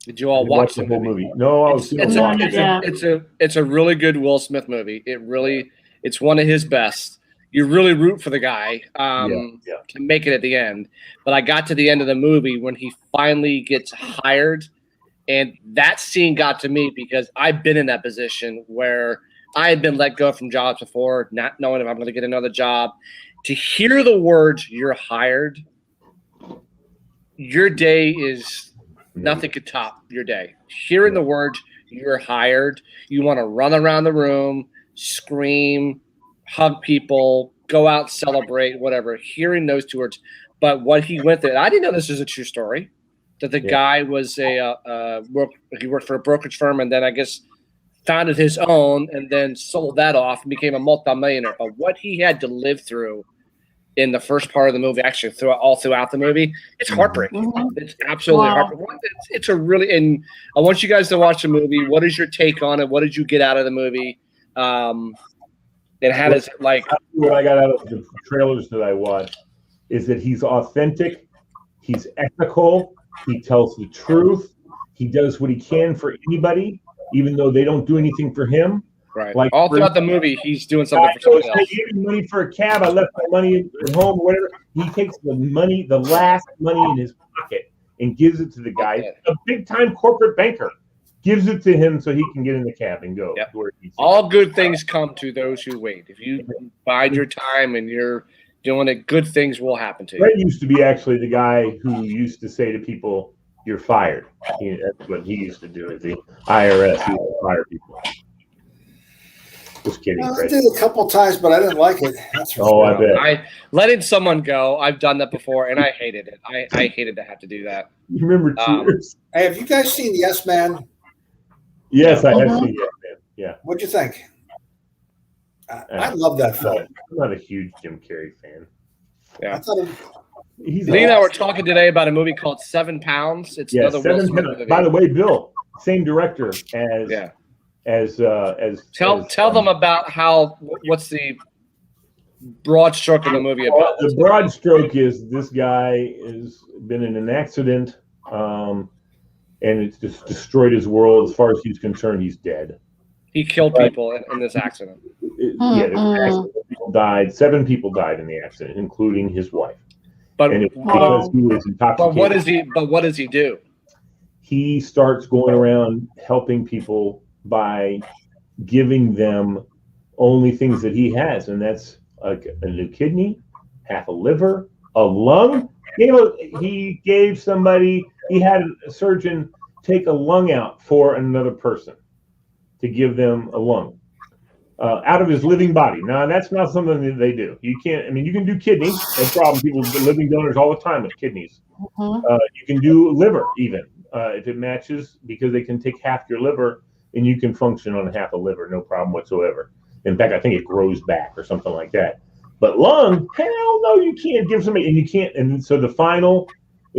Did you all watch the whole movie? No, I was. It's a really good Will Smith movie. It's one of his best. You really root for the guy to make it at the end. But I got to the end of the movie when he finally gets hired, and that scene got to me because I've been in that position where I had been let go from jobs before, not knowing if I'm going to get another job. To hear the words "you're hired," your day is nothing could top your day. Hearing the words "you're hired," you want to run around the room, scream, hug people, go out, celebrate, whatever. Hearing those two words, but what he went through, I didn't know this was a true story. That the guy was he worked for a brokerage firm, and then I guess founded his own, and then sold that off and became a multimillionaire. But what he had to live through in the first part of the movie, actually throughout the movie, it's heartbreaking. Mm-hmm. It's absolutely heartbreaking. It's a really, and I want you guys to watch the movie. What is your take on it? What did you get out of the movie? And how does it like? What I got out of the trailers that I watched is that he's authentic, he's ethical, he tells the truth, he does what he can for anybody, even though they don't do anything for him. Right. Like all throughout the movie, he's doing something for somebody else. He gave me money for a cab. I left my money at home or whatever. He takes the money, the last money in his pocket, and gives it to the guy, a big-time corporate banker. Gives it to him so he can get in the cab and go. Yep. All good things come to those who wait. If you bide your time and you're doing it, good things will happen to you. Fred used to be actually the guy who used to say to people, "You're fired." That's what he used to do at the IRS. He would fire people. Just kidding. I did it a couple times, but I didn't like it. That's I bet. Letting someone go. I've done that before, and I hated it. I hated to have to do that. You remember Cheers? Hey, have you guys seen Yes Man? Yes, I have seen Yes Man. Yeah. What'd you think? I love that film. I'm not a huge Jim Carrey fan. Yeah. He's Lee and I were talking today about a movie called 7 Pounds. It's another Will Smith movie. By the way, Bill, same director as tell them about what's the broad stroke of the movie about. The broad stroke is this guy has been in an accident, and it's just destroyed his world. As far as he's concerned, he's dead. He killed people in this accident. People died. 7 people died in the accident, including his wife. But because he was intoxicated. But what does he do? He starts going around helping people by giving them only things that he has, and that's like a new kidney, half a liver, a lung. He gave somebody. He had a surgeon take a lung out for another person to give them a lung out of his living body. Now, that's not something that they do. You can't. I mean, you can do kidney. No problem. People do living donors all the time with kidneys. You can do liver even if it matches, because they can take half your liver and you can function on half a liver, no problem whatsoever. In fact, I think it grows back or something like that. But lung, hell no, you can't give somebody, and you can't. And so in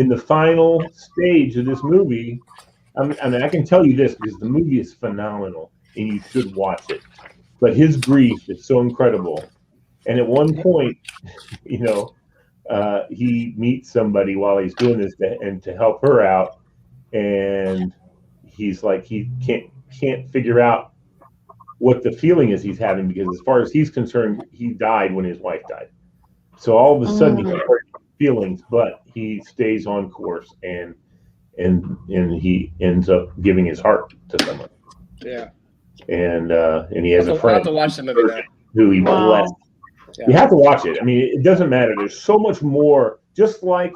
the final stage of this movie, I mean, I can tell you this because the movie is phenomenal and you should watch it. But his grief is so incredible. And at one point, you know, he meets somebody while he's doing this to help her out, and he's like he can't figure out what the feeling is he's having, because as far as he's concerned, he died when his wife died. So all of a sudden he starts feelings, but he stays on course and he ends up giving his heart to someone. Yeah. And he has a friend to watch the movie who he blessed. Yeah. You have to watch it. I mean, it doesn't matter. There's so much more, just like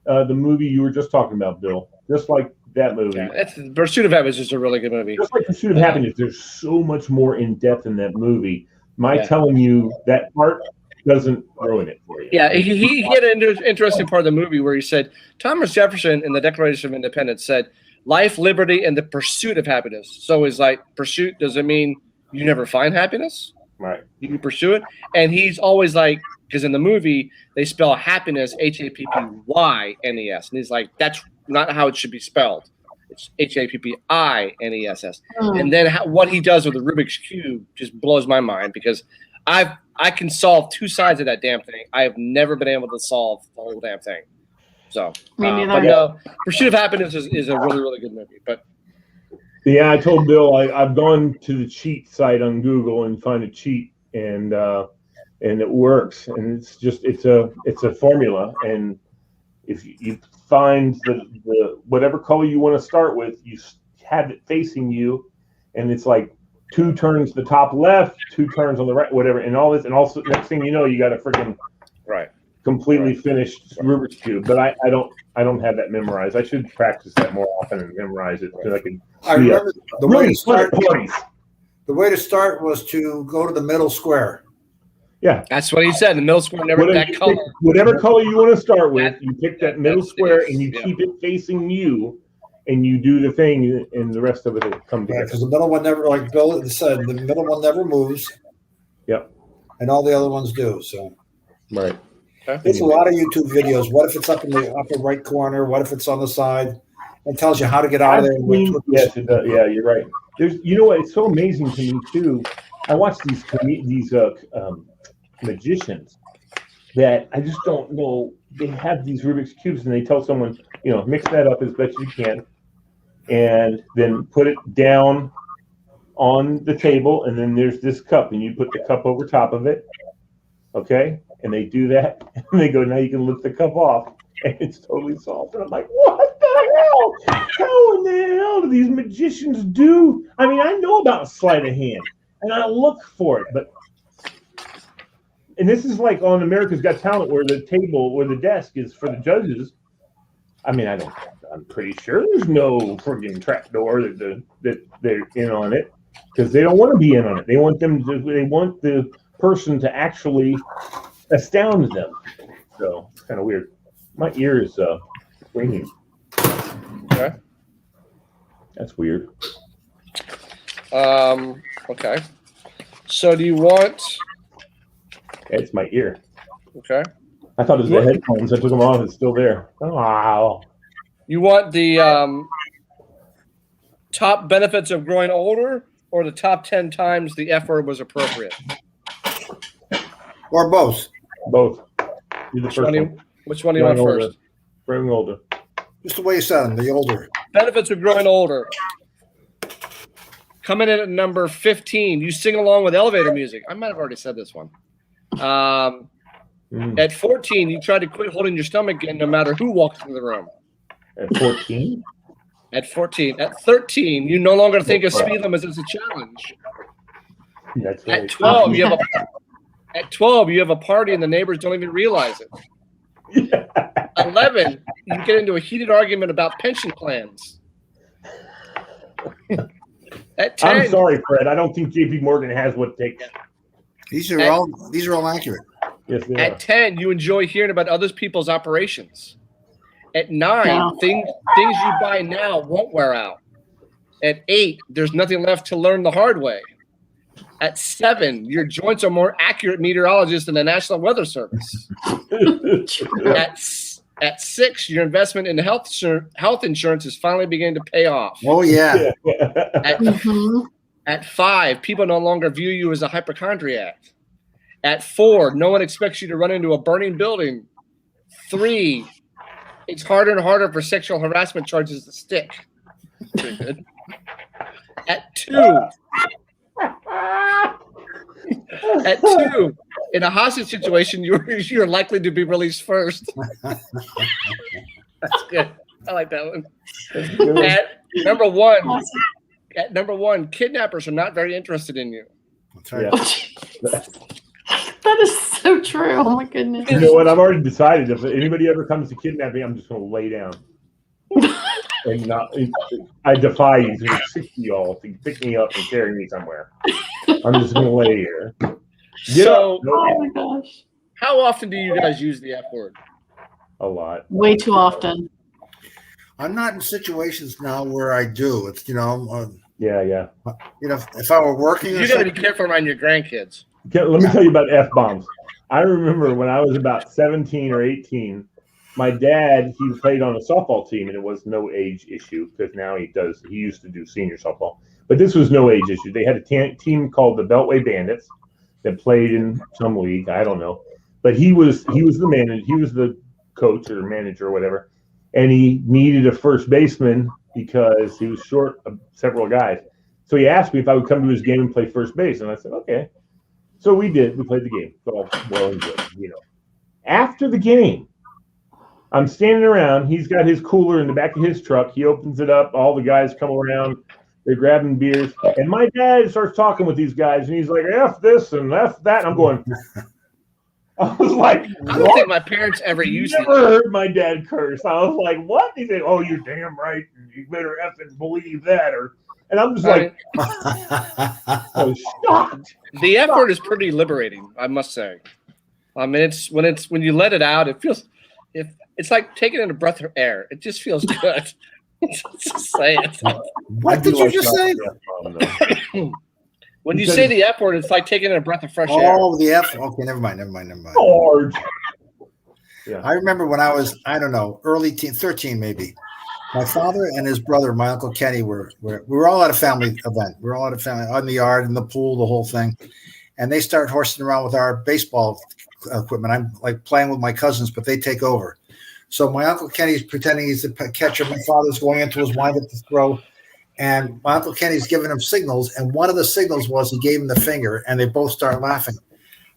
the movie you were just talking about, Bill. Just like that movie. Yeah, Pursuit of Happiness is a really good movie. Just like Pursuit of Happiness, there's so much more in depth in that movie. My telling you that part doesn't ruin it for you. Yeah, he had an interesting part of the movie where he said, Thomas Jefferson in the Declaration of Independence said, life, liberty, and the pursuit of happiness. So it's like, pursuit doesn't mean you never find happiness. Right. You can pursue it. And he's always like, because in the movie, they spell happiness, Happynes. And he's like, that's not how it should be spelled. It's Happiness. And then what he does with the Rubik's Cube just blows my mind, because I can solve two sides of that damn thing. I have never been able to solve the whole damn thing. So, but no, Pursuit of Happiness is a really, really good movie. But yeah, I told Bill I've gone to the cheat site on Google and find a cheat, and it works. And it's just it's a formula. And if you find the whatever color you want to start with, you have it facing you, and it's like 2 turns to the top left, 2 turns on the right, whatever, and all this, and also next thing you know, you got a freaking completely finished Rubik's Cube. But I don't have that memorized. I should practice that more often and memorize it, because I remember the way to start. The way to start was to go to the middle square. Yeah, that's what he said. The middle square, whatever color you want to start with, you pick that middle square and you keep it facing you, and you do the thing, and the rest of it will come together. Because the middle one never, like Bill said, the middle one never moves. Yep. And all the other ones do. So. Right. There's a lot of YouTube videos. What if it's up in the upper right corner? What if it's on the side? It tells you how to get out of there. Yes, it does. Yeah, you're right. You know what? It's so amazing to me too. I watch these magicians that I just don't know. They have these Rubik's Cubes, and they tell someone, mix that up as best you can, and then put it down on the table, and then there's this cup, and you put the cup over top of it. Okay, and they do that, and they go, now you can lift the cup off, and it's totally solved. And I'm like, what the hell? How in the hell do these magicians do? I mean, I know about sleight of hand, and I look for it, and this is like on America's Got Talent, where the desk is for the judges. I mean, I'm pretty sure there's no friggin' trap door that they're in on it, because they don't want to be in on it. They want the person to actually astound them. So it's kind of weird. My ear is ringing. Okay. That's weird. Okay. So do you want? It's my ear. Okay. I thought it was the headphones. I took them off. It's still there. Wow. You want the top benefits of growing older, or the top 10 times the F word was appropriate? Or both. Both. Which one do you want first? Growing older. Just the way you said them, the older. Benefits of growing older. Coming in at number 15, you sing along with elevator music. I might have already said this one. At 14, you try to quit holding your stomach in no matter who walks into the room. At 14? At 14. At 13, you no longer think of speed limits as a challenge. That's right. At 12, you have a party and the neighbors don't even realize it. 11, you get into a heated argument about pension plans. At 10, I'm sorry, Fred. I don't think JP Morgan has what it takes. These are all accurate. Yes, they at are. 10, you enjoy hearing about other people's operations. At 9, things you buy now won't wear out. At 8, there's nothing left to learn the hard way. At 7, your joints are more accurate meteorologists than the National Weather Service. At 6, your investment in health insurance is finally beginning to pay off. Oh, yeah. At 5, people no longer view you as a hypochondriac. At 4, no one expects you to run into a burning building. 3, it's harder and harder for sexual harassment charges to stick. Pretty good. At 2, in a hostage situation, you're likely to be released first. That's good. I like that one. At number one, kidnappers are not very interested in you. That's right. Yeah. That is so true. Oh my goodness. You know what? I've already decided if anybody ever comes to kidnap me, I'm just going to lay down. And not. I defy you, 60 y'all, to pick me up and carry me somewhere. I'm just going to lay here. So, oh my gosh. How often do you guys use the F word? A lot. Way too often. I'm not in situations now where I do. It's, Yeah. if I were working, You got to be careful around your grandkids. Let me tell you about F-bombs. I remember when I was about 17 or 18, my dad, he played on a softball team, and it was no age issue because now he used to do senior softball. But this was no age issue. They had a team called the Beltway Bandits that played in some league. I don't know. But he was the manager. He was the coach or manager or whatever. And he needed a first baseman because he was short of several guys. So he asked me if I would come to his game and play first base. And I said, okay. So we did. We played the game. Well and good, After the game, I'm standing around. He's got his cooler in the back of his truck. He opens it up. All the guys come around. They're grabbing beers. And my dad starts talking with these guys. And he's like, F this and F that. And I'm going, I was like, I don't think my parents ever used it. Never heard my dad curse. I was like, what? He said, oh, you're damn right. You better effing believe that. And I'm just like, I was shocked. The F word is pretty liberating, I must say. I mean, when you let it out, it feels it's like taking in a breath of air. It just feels good. Just say it. What did you just say? When you say the F word, it's like taking in a breath of fresh air. Oh, the F. Okay, never mind. Lord. Yeah. I remember when I was, I don't know, early teen, 13 maybe. My father and his brother, my Uncle Kenny, we were all at a family event. We were all at a family on the yard, in the pool, the whole thing. And they start horsing around with our baseball equipment. I'm like playing with my cousins, but they take over. So my Uncle Kenny's pretending he's the catcher. My father's going into his windup to throw. And my Uncle Kenny's giving him signals. And one of the signals was he gave him the finger, and they both start laughing.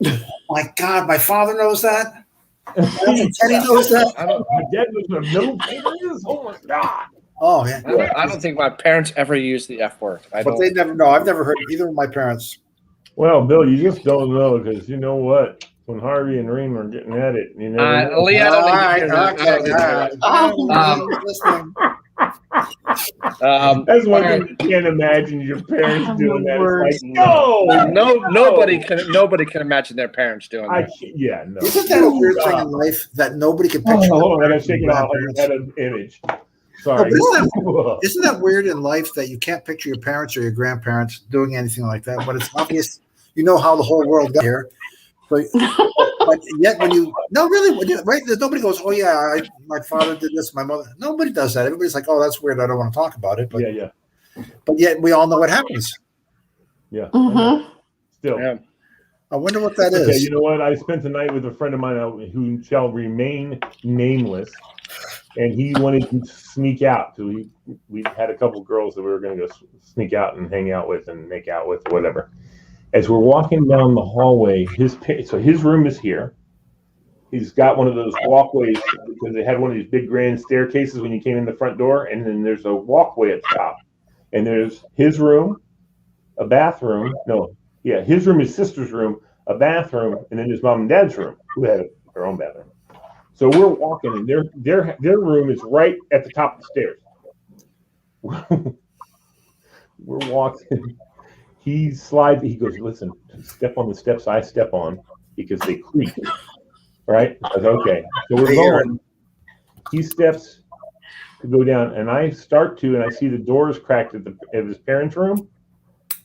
Oh my God, my father knows that? My Uncle Kenny knows that? My dad was in the middle fingers? Oh my God. Oh, yeah. I don't think my parents ever used the F word. They never know. I've never heard either of my parents. Well, Bill, you just don't know because you know what? When Harvey and Reem are getting at it, Lee, that's one thing you can't imagine your parents doing that. It's like, nobody can imagine their parents doing that. No. Isn't that a weird thing in life that nobody can picture? Hold on, I gotta shake it off. I had an image. Sorry. Isn't that weird in life that you can't picture your parents or your grandparents doing anything like that? But it's obvious, how the whole world got here. But yet when right? Nobody goes, oh yeah, my father did this, my mother. Nobody does that. Everybody's like, oh, that's weird. I don't want to talk about it. But But yet we all know what happens. Yeah. Mm-hmm. Still. Yeah. I wonder what that is. is. You know what? I spent the night with a friend of mine who shall remain nameless, and he wanted to sneak out. So we had a couple girls that we were going to go sneak out and hang out with and make out with, or whatever. As we're walking down the hallway, his room is here. He's got one of those walkways because they had one of these big grand staircases when you came in the front door, and then there's a walkway at the top. And there's his room, a bathroom. His room, his sister's room, a bathroom, and then his mom and dad's room, who had their own bathroom. So we're walking, and their room is right at the top of the stairs. We're walking. He slides. He goes, listen, step on the steps I step on because they creak. Right? I said, okay. So we're going. He steps to go down, and I start to, and I see the doors cracked at his parents' room.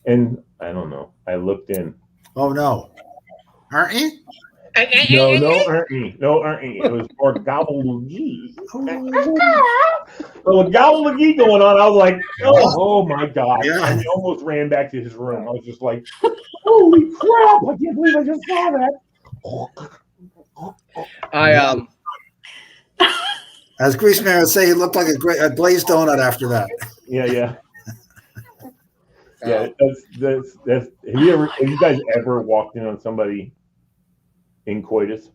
And I don't know. I looked in. Oh no, aren't you? No, it was more gobbledygook. So with gobbledygook going on, I was like, oh my God. Yeah. And he almost ran back to his room. I was just like, holy crap, I can't believe I just saw that. As Greaseman would say, he looked like a glazed donut after that. Yeah. Yeah, that's have you guys ever walked in on somebody in coitus?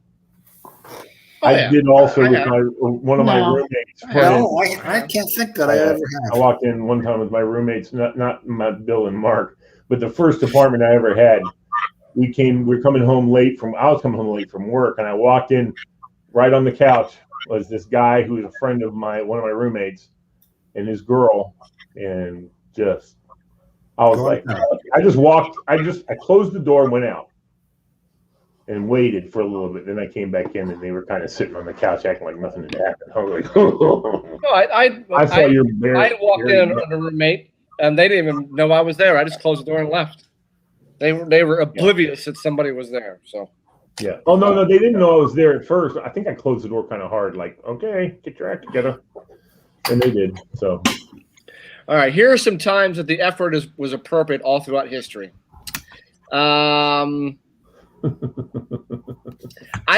I did also with one of my roommates. No, I can't think that I ever have. I walked in one time with my roommates, not my Bill and Mark, but the first apartment I ever had. We were coming home late I was coming home late from work, and I walked in. Right on the couch was this guy who was a friend of one of my roommates, and his girl, and I was like, I closed the door and went out and waited for a little bit. Then I came back in and they were kind of sitting on the couch acting like nothing had happened. I was like, I saw your bear. I walked in on a roommate and they didn't even know I was there. I just closed the door and left. They were oblivious that somebody was there. So yeah. Oh no, they didn't know I was there at first. I think I closed the door kind of hard, like, okay, get your act together. And they did. So all right, here are some times that the F word was appropriate all throughout history. I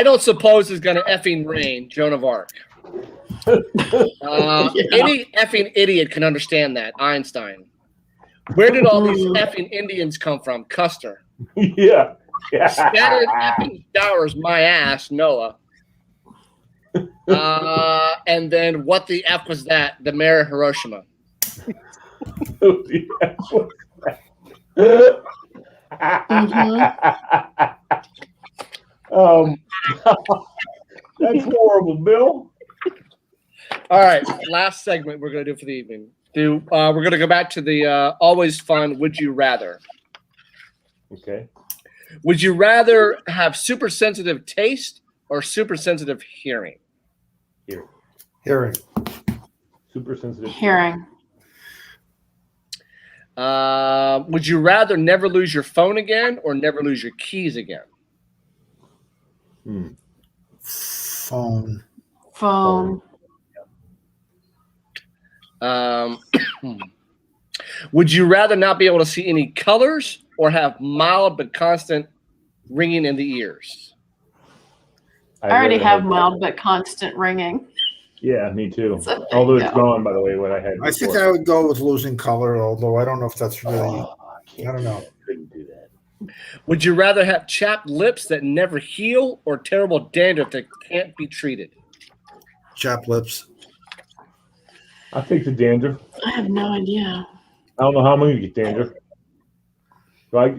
don't suppose it's going to effing rain, Joan of Arc. Any effing idiot can understand that, Einstein. Where did all these effing Indians come from? Custer. Yeah. Scattered effing showers, my ass, Noah. And then what the F was that? The mayor of Hiroshima. That's horrible, Bill. All right, last segment we're going to do for the evening. We're going to go back to the always fun would you rather. Okay. Would you rather have super sensitive taste or super sensitive hearing? Hearing. Super sensitive hearing. Would you rather never lose your phone again or never lose your keys again? Phone. Would you rather not be able to see any colors or have mild but constant ringing in the ears? I already have mild but constant ringing. Yeah, me too. So although it's gone, by the way, what I had before. I think I would go with losing color, although I don't know if that's really. I don't know. Couldn't do that. Would you rather have chapped lips that never heal or terrible dandruff that can't be treated? Chapped lips. I'll take the dandruff. I have no idea. I don't know how I'm going to get dandruff.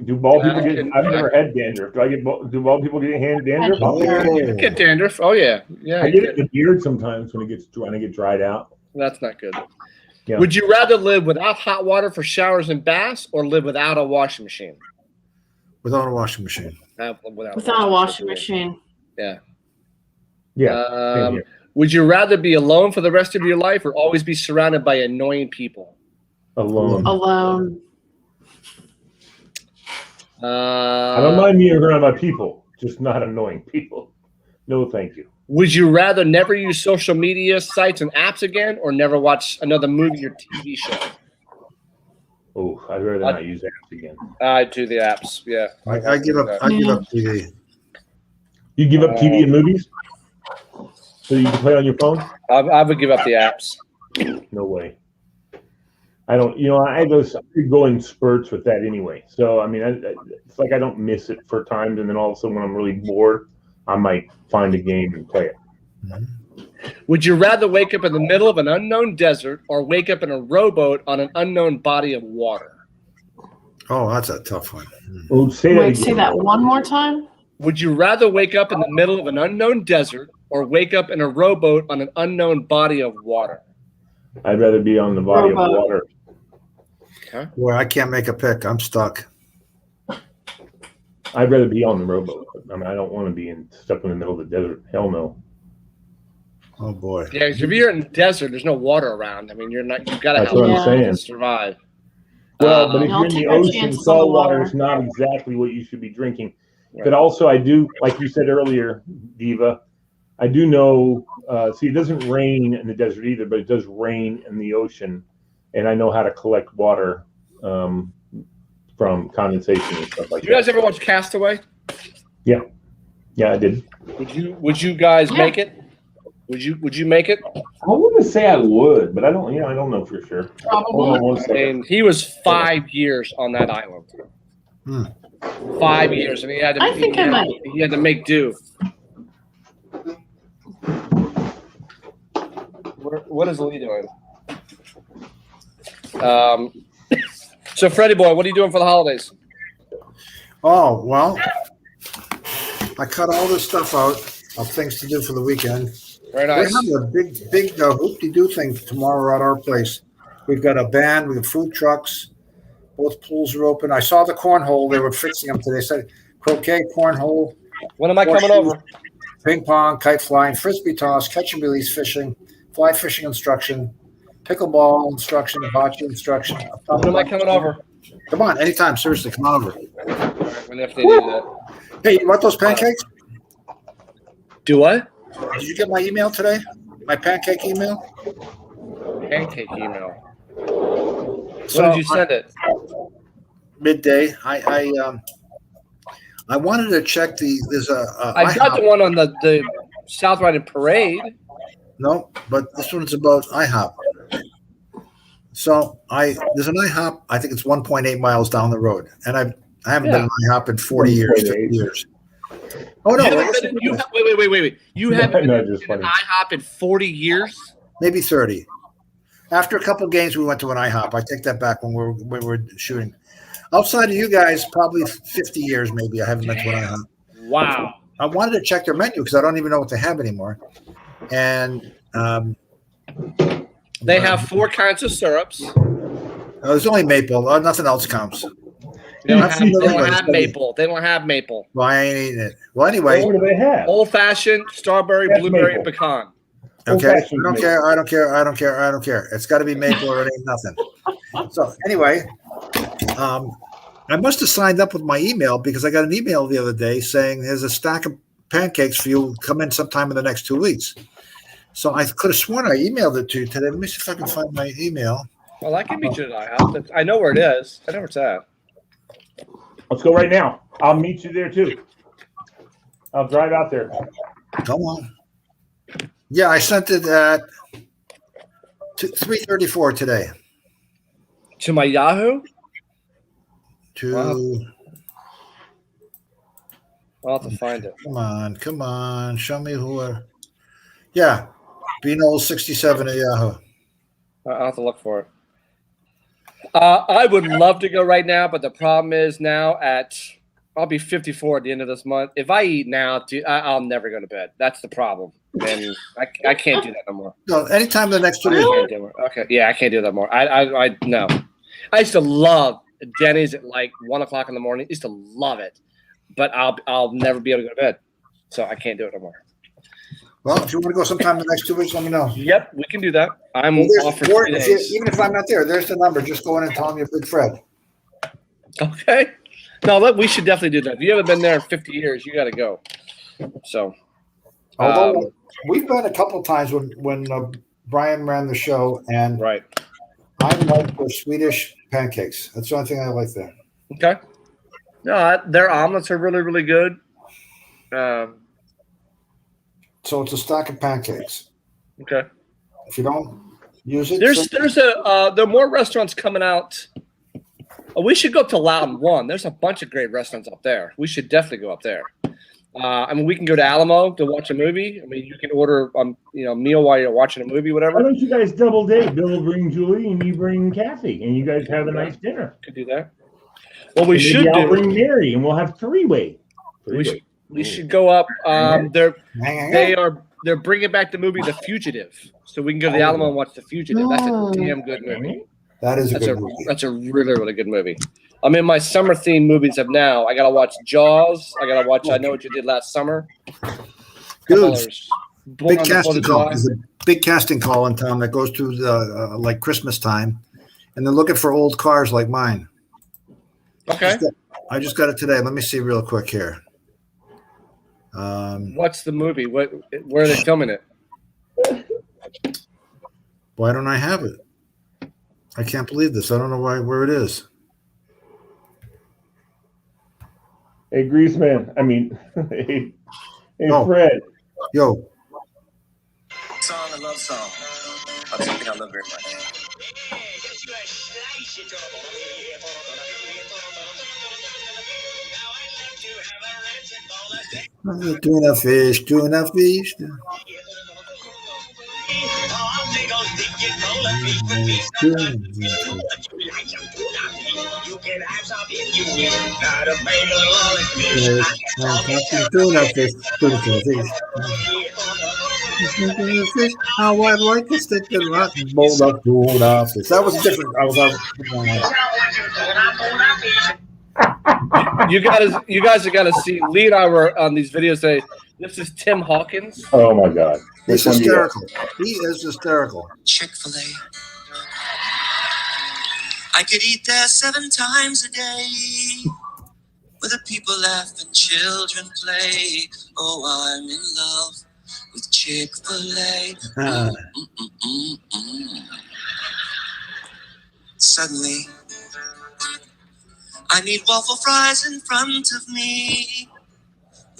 Do bald people get? I've never had dandruff. Do bald people get dandruff? You get dandruff. Oh yeah. I get it in the beard sometimes when it gets trying to get dried out. That's not good. Yeah. Would you rather live without hot water for showers and baths or live without a washing machine? Without a washing machine. Without a washing machine. Yeah. Yeah. Would you rather be alone for the rest of your life or always be surrounded by annoying people? Alone. I don't mind being around my people, just not annoying people. No, thank you. Would you rather never use social media sites and apps again or never watch another movie or TV show? Oh, I'd rather not use apps again. I do the apps, yeah. I give up TV. You give up TV and movies? So you can play on your phone? I would give up the apps. No way. I don't, I go in spurts with that anyway. So, I mean, it's like I don't miss it for times. And then all of a sudden when I'm really bored, I might find a game and play it. Mm-hmm. Would you rather wake up in the middle of an unknown desert or wake up in a rowboat on an unknown body of water? Oh, that's a tough one. Oh, say that one more time. Would you rather wake up in the middle of an unknown desert or wake up in a rowboat on an unknown body of water? I'd rather be on the body of water. Okay. Boy, I can't make a pick. I'm stuck. I'd rather be on the rowboat. I mean, I don't want to be stuck in the middle of the desert. Hell no. Oh boy. Yeah, if you're in the desert, there's no water around. I mean, you've got to have water to survive. Well, but if Don't you're in take the our ocean, chances on the salt water water. is not exactly what you should be drinking. Right. But also, I do, like you said earlier, Diva, I do know, see, it doesn't rain in the desert either, but it does rain in the ocean. And I know how to collect water from condensation and stuff like You guys that. ever watch Castaway? Yeah, I did. Would you guys Yeah. make it? Would you make it? I wouldn't say I would, but I don't know for sure. Hold on Probably. one I second. mean, he was 5 years on that island. 5 years, and he had to. I think I might. He had to make do. What is Lee doing? So Freddie boy, what are you doing for the holidays? Oh, well, I cut all this stuff out of things to do for the weekend. Very nice. We have a big hoop-de-doo thing tomorrow at our place. We've got a band, we have food trucks. Both pools are open. I saw the cornhole. They were fixing them today. Said croquet, cornhole, When am I coming over? ping pong, kite flying, frisbee toss, catch and release fishing, fly fishing instruction, pickleball instruction, bocce instruction. When am I coming over? Come on, anytime. Seriously, come on over. When if they do that. Hey, you want those pancakes? Do what? Did you get my email today? My pancake email? Pancake email. So, When did you send it? Midday. I wanted to check there's a I got the one on the South Riding Parade. No, but this one's about IHOP. So there's an IHOP. I think it's 1.8 miles down the road, and I haven't been in IHOP in 40 years, 50 years. Oh no! Wait. You haven't No, been just in funny. an IHOP in 40 years? Maybe 30. After a couple games, we went to an IHOP. I take that back when we were shooting. Outside of you guys, probably 50 years, maybe. I haven't been to an IHOP. Wow. I wanted to check their menu because I don't even know what they have anymore. And They have 4 kinds of syrups. there's only maple. Nothing else counts. They don't I've have, seen they the don't others, have but- maple. They don't have maple. Well, I ain't eating it. Well, anyway. What do they have? Old fashioned, strawberry, That's blueberry, and maple. pecan. Okay, I Old-fashioned don't maple. care. I don't care. I don't care. I don't care. It's got to be maple or it ain't nothing. So anyway, I must have signed up with my email because I got an email the other day saying there's a stack of pancakes for you. Come in sometime in the next 2 weeks. So I could have sworn I emailed it to you today. Let me see if I can find my email. Well, I can meet you at IHOP. I know where it is. I know where it's at. Let's go right now. I'll meet you there too. I'll drive out there. Come on. Yeah, I sent it at 3:34 today. To my Yahoo? To Wow. I'll have to find it. come on, show me who. Yeah, Bino67 at Yahoo. I'll have to look for it. I would love to go right now, but the problem is now I'll be 54 at the end of this month. If I eat now, dude, I'll never go to bed. That's the problem. And I can't do that no more. No, anytime the next 2 I weeks. can't do it. Okay, yeah, I can't do that more. I no. I used to love Denny's at like 1 o'clock in the morning. I used to love it, but I'll never be able to go to bed, so I can't do it no more. Well, if you want to go sometime the next 2 weeks, let me know. Yep, we can do that. I'm Well, off for or 3 if you- days. even if I'm not there, there's the number. Just go in and tell them you're Big Fred. Okay. No, we should definitely do that. If you haven't been there in 50 years, you got to go. So, Although we've been a couple of times when Brian ran the show, and right. I like their Swedish pancakes. That's the only thing I like there. Okay. No, their omelets are really, really good. So it's a stack of pancakes. Okay. If you don't use it, There are more restaurants coming out. Oh, we should go up to Loudon 1. There's a bunch of great restaurants up there. We should definitely go up there. I mean, we can go to Alamo to watch a movie. I mean, you can order a meal while you're watching a movie, Why whatever. don't you guys double date? Bill will bring Julie and you bring Kathy, and you guys have a nice dinner. Could do that. Well, we And should maybe I'll do. bring Mary, and we'll have three-way. We should go up. They're bringing back the movie The Fugitive, so we can go to the Alamo and watch The Fugitive. That's a damn good movie. that is a That's good a movie. that's a really, really good movie. I'm in my summer themed movies of now. I gotta watch Jaws. I gotta watch I Know What You Did Last Summer. Dudes, Born on the 4th of July. There's a big casting call in town that goes through the like Christmas time, and they're looking for old cars like mine. Okay. I just got it today. Let me see real quick here. What's the movie? Where are they filming it? Why don't I have it? I can't believe this. I don't know where it is. Hey, Greaseman. I mean, hey, Oh. Fred. Yo. Song, a love song. Of something I love very much. Tuna fish. How I like to stick the rotten bowl of tuna fish. That was different. You guys have got to see. Lee and I were on these videos today. This is Tim Hawkins. Oh my God. He's hysterical. He is hysterical. Chick-fil-A. I could eat there 7 times a day, where the people laugh and children play. Oh, I'm in love with Chick-fil-A. Suddenly, I need waffle fries in front of me,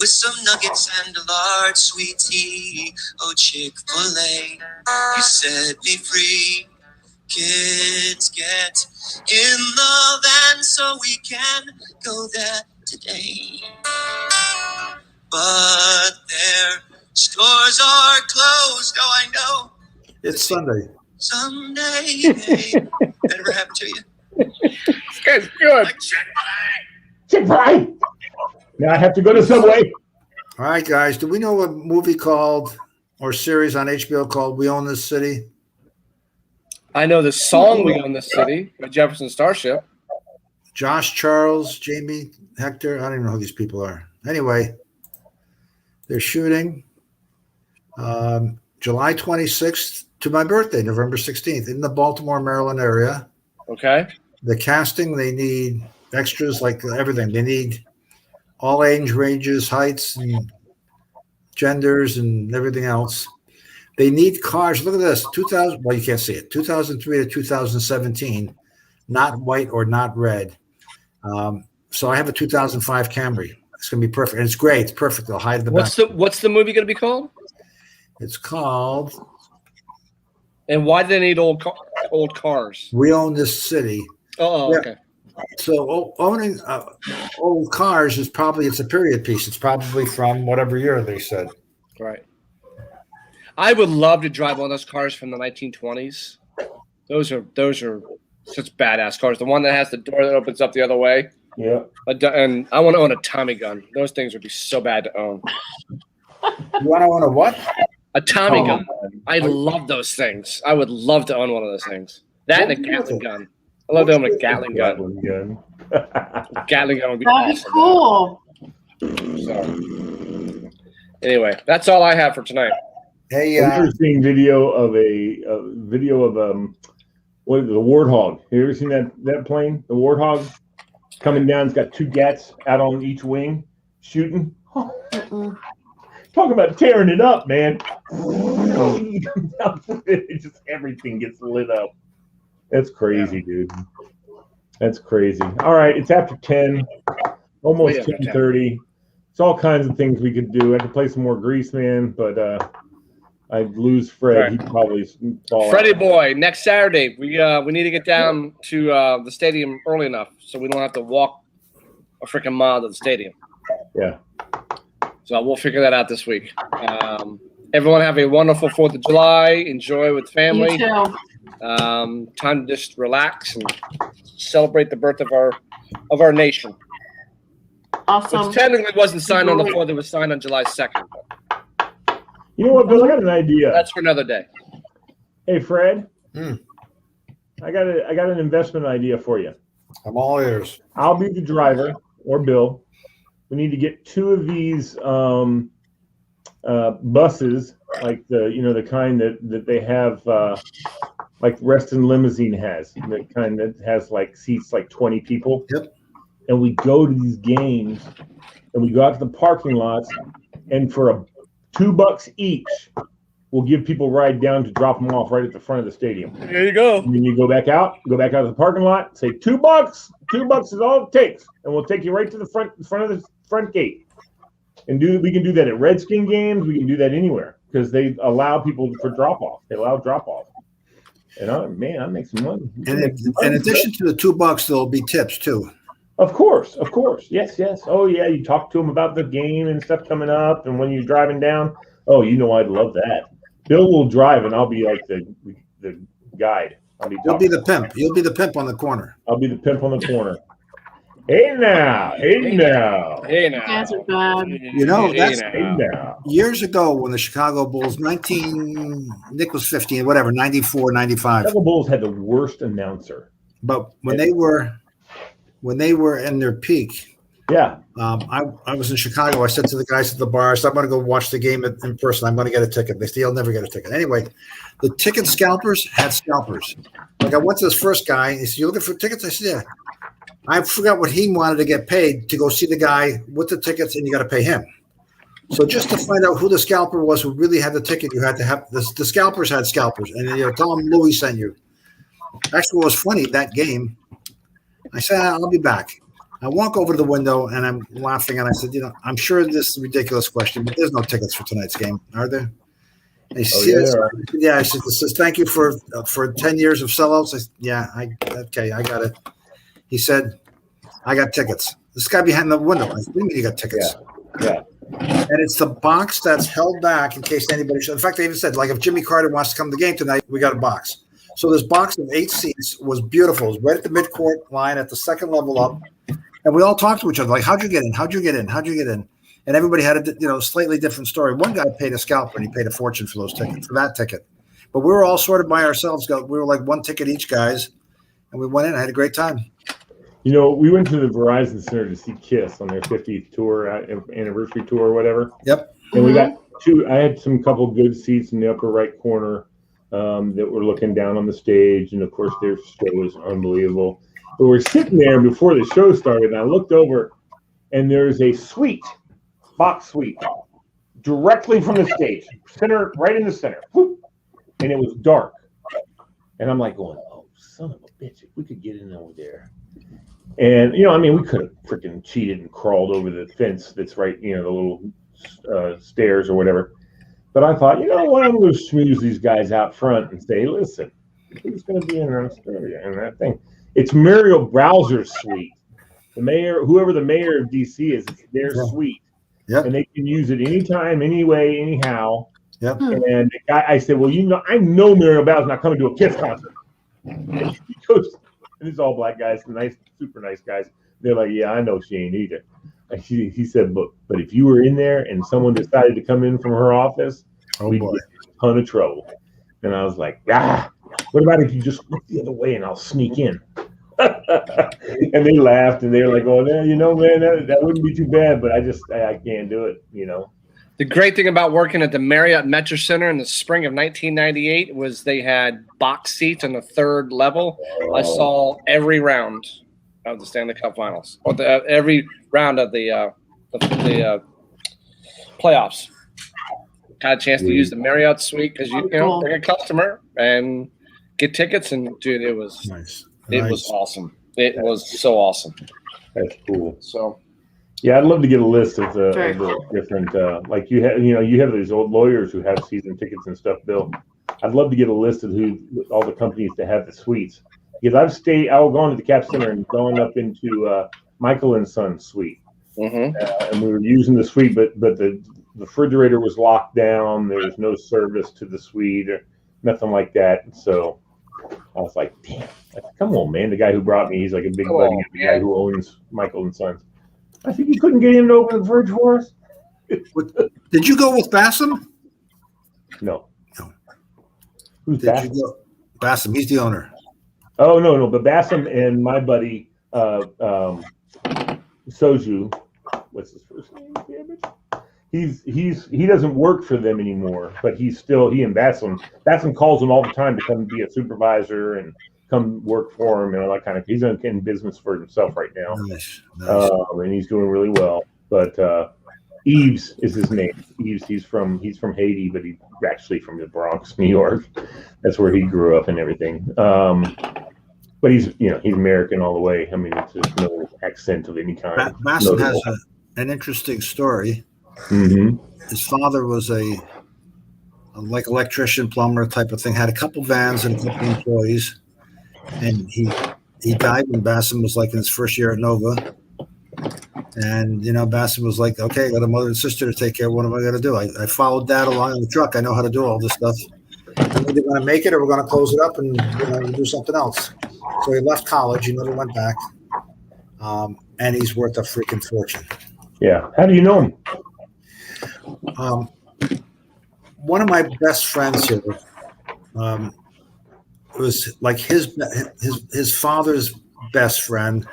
with some nuggets and a large sweet tea. Oh, Chick-fil-A, you set me free. Kids, get in the van so we can go there today. But their stores are closed. Oh, I know. It's Sunday. Someday, that ever happened to you? This guy's good. Like Chick-fil-A. Chick-fil-A. Now I have to go to Subway. All right, guys. Do we know a movie called or series on HBO called We Own This City? I know the song "We Own This City" by Jefferson Starship. Josh Charles, Jamie Hector. I don't even know who these people are. Anyway, they're shooting July 26th to my birthday, November 16th, in the Baltimore, Maryland area. Okay. The casting, they need extras like everything. They need all age ranges, heights, and genders, and everything else. They need cars. Look at this. 2000. Well, you can't see it. 2003 to 2017, not white or not red. So I have a 2005 Camry. It's going to be perfect. And it's gray. It's perfect. They'll hide the back. What's the movie going to be called? It's called And why do they need old cars? We Own This City. Oh, Yeah. okay. So owning old cars is probably, it's a period piece. It's probably from whatever year they said. Right. I would love to drive one of those cars from the 1920s. Those are such badass cars. The one that has the door that opens up the other way. Yeah. And I want to own a Tommy gun. Those things would be so bad to own. You want to own a what? A Tommy Oh, gun. I love those things. I would love to own one of those things. That and a Gatling gun. I love to own a Gatling gun. Gatling gun would be That'd be awesome. cool. So, anyway, that's all I have for tonight. Hey, Interesting video of what is it, the Warthog. Have you ever seen that plane? The Warthog coming down. It's got 2 Gats out on each wing, shooting. Talk about tearing it up, man. It just everything gets lit up. That's crazy, dude. That's crazy. All right, it's after 10, almost 10:30. It's all kinds of things we could do. I could play some more Greaseman, but I'd lose Fred. Right. He'd probably fall Freddie out. boy, next Saturday we need to get down to the stadium early enough so we don't have to walk a freaking mile to the stadium. Yeah. So we'll figure that out this week. Everyone have a wonderful 4th of July. Enjoy with family. You too. Time to just relax and celebrate the birth of our nation. Awesome. Which technically wasn't signed on the 4th; it was signed on July 2nd. You know what, Bill? I got an idea. That's for another day. Hey, Fred. Hmm. I got an investment idea for you. I'm all ears. I'll be the driver, or Bill. We need to get 2 of these buses, like the kind that they have like Reston Limousine has. That kind of has like seats like 20 people. Yep. And we go to these games, and we go out to the parking lots, and for $2 each, we'll give people a ride down to drop them off right at the front of the stadium. There you go. And then you go back out of the parking lot, say $2. $2 is all it takes, and we'll take you right to the front of the front gate. And we can do that at Redskin games. We can do that anywhere because they allow people for drop off. They allow drop off. And I make some money. And in addition to the $2, there'll be tips too. Of course. Yes. Oh yeah, you talk to them about the game and stuff coming up, and when you're driving down. Oh, I'd love that. Bill will drive, and I'll be like the guide. You'll be the pimp. You'll be the pimp on the corner. I'll be the pimp on the corner. Hey now. That's a bad. That's Hey now. years ago when the Chicago Bulls, Nick was 15, whatever, 94, 95. Chicago Bulls had the worst announcer. But when they were in their peak, yeah, I was in Chicago. I said to the guys at the bar, I said, I'm going to go watch the game in person. I'm going to get a ticket. They said, you'll never get a ticket. Anyway, the ticket scalpers had scalpers. Like I went to this first guy. He said, you looking for tickets? I said, yeah. I forgot what he wanted to get paid to go see the guy with the tickets, and you got to pay him. So just to find out who the scalper was who really had the ticket, you had to have the scalpers had scalpers. And tell them Louis sent you. Actually, what was funny, that game, I said, I'll be back. I walk over to the window, and I'm laughing, and I said, I'm sure this is a ridiculous question, but there's no tickets for tonight's game, are there? And he says, yeah, I said, thank you for 10 years of sellouts. I said, yeah, okay, I got it. He said, I got tickets. This guy behind the window. I said, what do you mean you got tickets? Yeah. And it's the box that's held back in case anybody should. In fact, they even said, like, if Jimmy Carter wants to come to the game tonight, we got a box. So this box of 8 seats was beautiful. It was right at the midcourt line at the second level up. And we all talked to each other, like, how'd you get in? How'd you get in? How'd you get in? And everybody had a slightly different story. One guy paid a scalper, and he paid a fortune for that ticket. But we were all sort of by ourselves. We were like one ticket each, guys. And we went in. I had a great time. We went to the Verizon Center to see Kiss on their 50th tour, anniversary tour or whatever. Yep. And we got I had some couple good seats in the upper right corner that were looking down on the stage. And, of course, their show was unbelievable. But we're sitting there before the show started, and I looked over, and there's a box suite, directly from the stage, right in the center. Whoop, and it was dark. And I'm like going, oh, son of a bitch, if we could get in over there. And, we could have freaking cheated and crawled over the fence that's right, the little stairs or whatever. But I thought, what, I'm going to schmooze these guys out front and say, listen, who's going to be in Australia and that thing? It's Muriel Browser's suite. The mayor, whoever the mayor of D.C. is, it's their suite. Yep. And they can use it anytime, anyway, anyhow. Yep. And the guy, I said, well, I know Muriel Browser's not coming to a Kiss concert. And he goes, and it's all black guys, nice, super nice guys. They're like, yeah, I know she ain't either. And he said, but if you were in there and someone decided to come in from her office, we'd get in a ton of trouble. And I was like, what about if you just look the other way and I'll sneak in? And they laughed and they were like, oh, man, that wouldn't be too bad, but I can't do it, The great thing about working at the Marriott Metro Center in the spring of 1998 was they had box seats on the third level. I saw every round of the Stanley Cup Finals, or every round of the playoffs. Had a chance to use the Marriott suite because bring a customer and get tickets, and dude, it was nice. It was awesome. It was so awesome. That's cool. So. Yeah, I'd love to get a list of the different, like you have these old lawyers who have season tickets and stuff, Bill. I'd love to get a list of all the companies that have the suites. Because I've gone to the Cap Center and gone up into Michael and Son suite. Mm-hmm. And we were using the suite, but the refrigerator was locked down. There was no service to the suite or nothing like that. So I was like, damn, come on, man. The guy who brought me, he's like a big buddy of the guy who owns Michael and Sons. I think you couldn't get him to open the fridge for us. Did you go with Bassam? No. Who's Bassam? Bassam, he's the owner. Oh, no. But Bassam and my buddy, Soju, what's his first name? he doesn't work for them anymore, but he and Bassam calls him all the time to come be a supervisor and come work for him and all that kind of. He's in business for himself right now, Nice. and he's doing really well. But Eves is his name. Eves. He's from Haiti, but he's actually from the Bronx, New York. That's where he grew up and everything. But he's American all the way. I mean, there's no accent of any kind. Bassam has an interesting story. Mm-hmm. His father was a like electrician, plumber type of thing. Had a couple vans and a couple employees, and he died when Bassam was like in his first year at Nova. And Bassam was like, "Okay, I got a mother and sister to take care of. What am I going to do? I followed Dad along in the truck. I know how to do all this stuff. I'm either going to make it or we're going to close it up and do something else." So he left college. He never went back, and he's worth a freaking fortune. Yeah. How do you know him? One of my best friends here was like his father's best friend,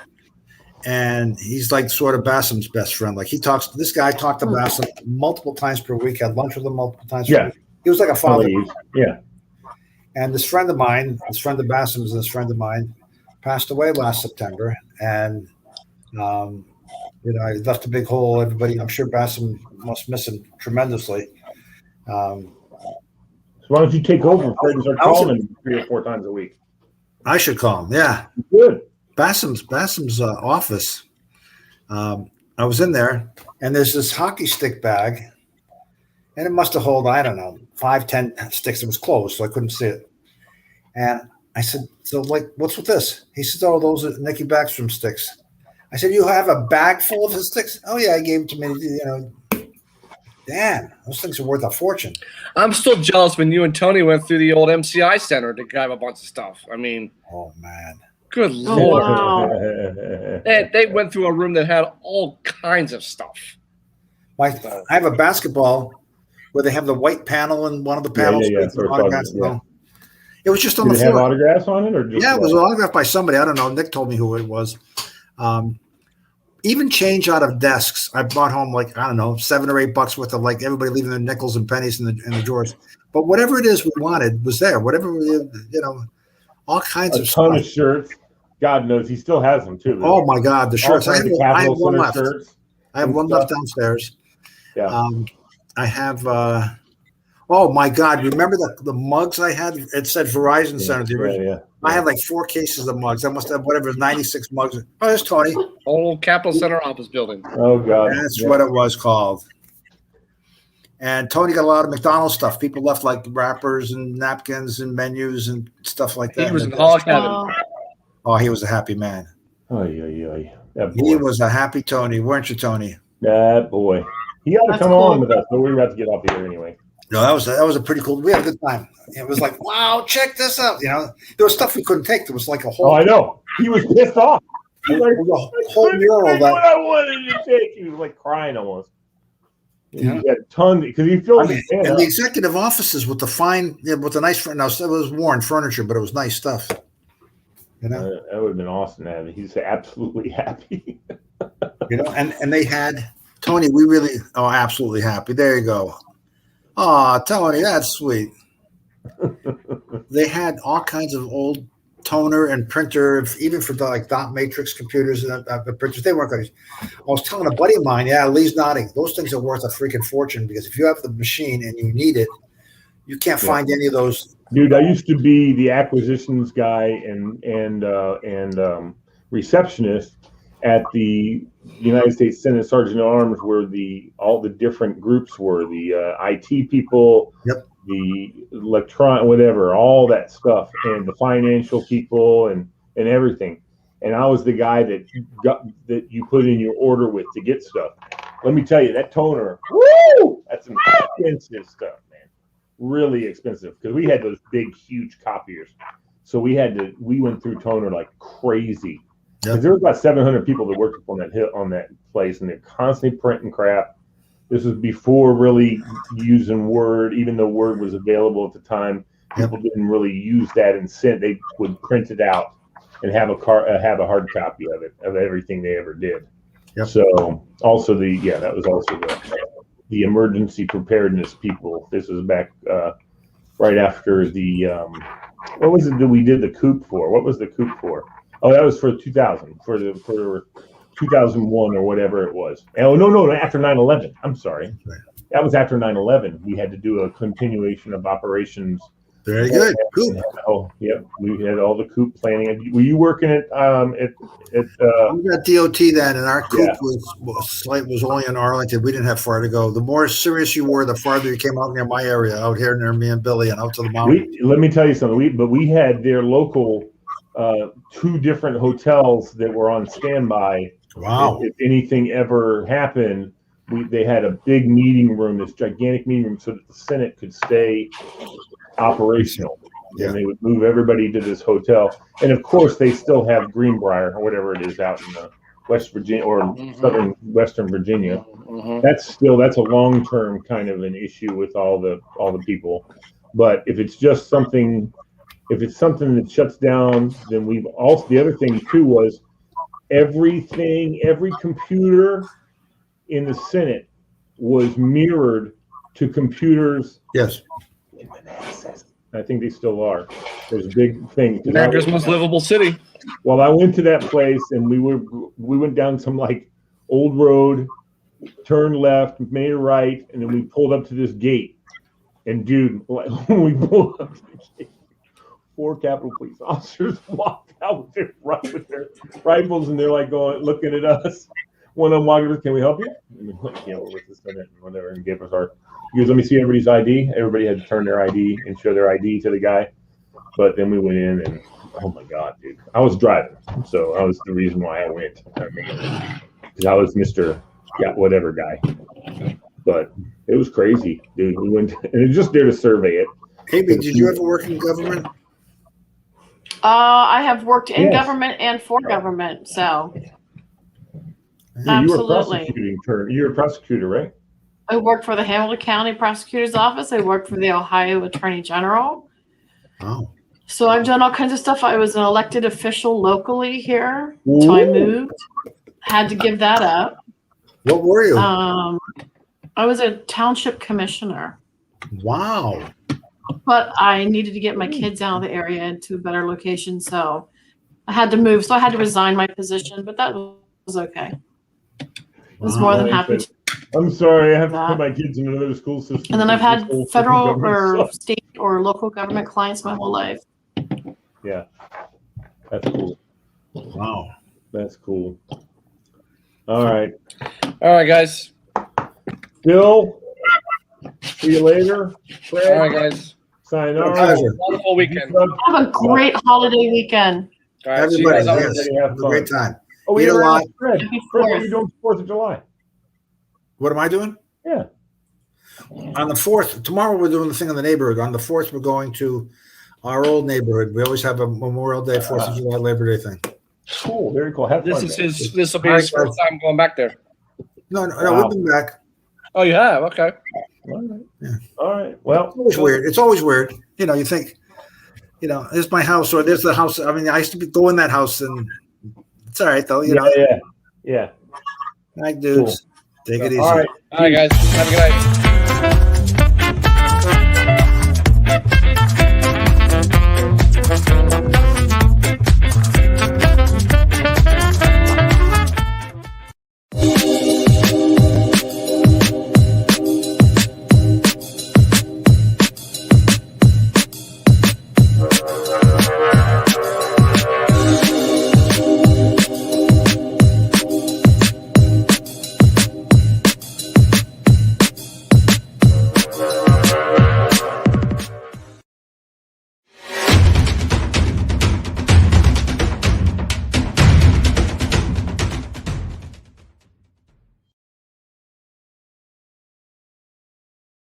and he's like sort of Bassam's best friend. Like this guy talked to Bassam multiple times per week, had lunch with him multiple times per week. He was like a father. Yeah. And this friend of mine, this friend of Bassam's, this friend of mine, passed away last September, and I left a big hole. Everybody, I'm sure Bassam must miss him tremendously. So why don't you take over, Fred, and start calling him 3 or 4 times a week? I should call him. Yeah, good. Bassam's office. I was in there, and there's this hockey stick bag, and it must have held, I don't know, 5-10 sticks. It was closed, so I couldn't see it. And I said, "So, like, what's with this?" He said, "Oh, those are Nicky Backstrom sticks." I said, "You have a bag full of his sticks?" "Oh yeah, I gave it to me." Damn, those things are worth a fortune. I'm still jealous when you and Tony went through the old MCI center to grab a bunch of stuff. I mean, oh man, good Lord. Wow. They went through a room that had all kinds of stuff. I have a basketball where they have the white panel in one of the panels. It was just on the floor. Did it have autographs on it, or just it was autographed by somebody. I don't know. Nick told me who it was. Even change out of desks, I brought home like, I don't know, $7 or $8 worth of like everybody leaving their nickels and pennies in the drawers. But whatever it is we wanted was there. Whatever, all kinds of stuff. A ton of shirts. God knows he still has them too. Oh my God, the shirts. I have one left. Shirts I have one left downstairs. Yeah. I have. Oh my God! Remember the mugs I had? It said Verizon Center. Yeah. I had like 4 cases of mugs. I must have 96 mugs. Oh, there's Tony. Old Capitol Center office building. Oh God, that's what it was called. And Tony got a lot of McDonald's stuff. People left like wrappers and napkins and menus and stuff like that. He was in hog heaven. Oh, he was a happy man. He was a happy Tony, weren't you, Tony? That boy. He ought to come on with us, but we're about to get off here anyway. No, that was a pretty cool. We had a good time. It was like, wow, check this out. There was stuff we couldn't take. There was like a whole. Oh, I know. He was pissed off. He was like, a whole mural that what I wanted to take. He was like crying almost. Yeah. He had a ton because he filled his hand and up. the executive offices with the nice. Now it was worn furniture, but it was nice stuff. That would have been awesome. He's absolutely happy. And they had Tony. We really absolutely happy. There you go. Oh, Tony, that's sweet. They had all kinds of old toner and printer, even for like dot matrix computers and printers. They weren't good. I was telling a buddy of mine, Lee's nodding. Those things are worth a freaking fortune because if you have the machine and you need it, you can't find any of those. Dude, I used to be the acquisitions guy and receptionist at the United States Senate Sergeant at Arms, where all the different groups were, the IT people, the electronic, whatever, all that stuff, and the financial people and everything. And I was the guy that you put in your order with to get stuff. Let me tell you, that toner, woo, that's some expensive stuff, man. Really expensive, because we had those big, huge copiers. So we went through toner like crazy. Because there was about 700 people that worked on that place, and they're constantly printing crap. This was before really using Word, even though Word was available at the time. People didn't really use that and they would print it out and have a hard copy of it, of everything they ever did. So also that was also the emergency preparedness people. This was back right after the what was it that we did the coup for? What was the coup for? Oh, that was for 2000, for 2001 or whatever it was. Oh, no, after 9/11. I'm sorry. That was after 9/11. We had to do a continuation of operations. Very good. Coop. Oh, yep. We had all the coop planning. Were you working at We got DOT then, and our coop was only in Arlington. We didn't have far to go. The more serious you were, the farther you came out near my area, out here near me and Billy, and out to the mountains. Let me tell you something. We had their local 2 different hotels that were on standby. Wow. If anything ever happened, they had a big meeting room, this gigantic meeting room, so that the Senate could stay operational. Yeah. And they would move everybody to this hotel. And of course, they still have Greenbrier or whatever it is out in West Virginia or southern Western Virginia. That's a long-term kind of an issue with all the people. But if it's just something that shuts down, then the other thing too was every computer in the Senate was mirrored to computers. Yes. I think they still are. There's a big thing. America's most livable city. Well, I went to that place and we went down some like old road, turned left, made a right, and then we pulled up to this gate. And dude, when we pulled up to the gate, 4 Capitol Police officers walked out with their rifles, and they're like looking at us. One of them walked up, "Can we help you?" And we're like, "Yeah, we're with the Senate," and whatever, and gave us our. He goes, "Let me see everybody's ID." Everybody had to turn their ID and show their ID to the guy. But then we went in, and oh my God, dude, I was driving, so I was the reason why I went. Because I was Mr. Whatever guy. But it was crazy, dude. We went, and it was just there to survey it. Hey, did you ever work in government? I have worked in government and for government, so absolutely. You're a prosecutor, right? I worked for the Hamilton County Prosecutor's Office. I worked for the Ohio Attorney General. Oh. So I've done all kinds of stuff. I was an elected official locally here until I moved. Had to give that up. What were you? I was a township commissioner. Wow. But I needed to get my kids out of the area into a better location, so I had to move. So I had to resign my position, but that was okay. I was more than happy to. I'm sorry, I have to put my kids in another school system. And then I've had federal or state or local government clients my whole life. Yeah, that's cool. Wow, that's cool. All right, guys. Bill, see you later. Fred, all right, guys. Sign off. Wonderful weekend. Have a great holiday weekend. All right, everybody, yes, have a great time. Oh, eat a lot. Fred, what are you doing 4th of July? What am I doing? Yeah. On the 4th, tomorrow we're doing the thing in the neighborhood. On the 4th, we're going to our old neighborhood. We always have a Memorial Day, 4th of July, Labor Day thing. Cool, very cool. Have fun. This will be his first time going back there. No, wow. We've been back. Oh, you have? Okay. All right. Yeah. All right. Well, it's always weird. It's always weird. You think, there's my house or there's the house. I mean, I used to go in that house, and it's all right though. Yeah. All right, dudes. Cool. Take it easy. All right, guys. Have a good night.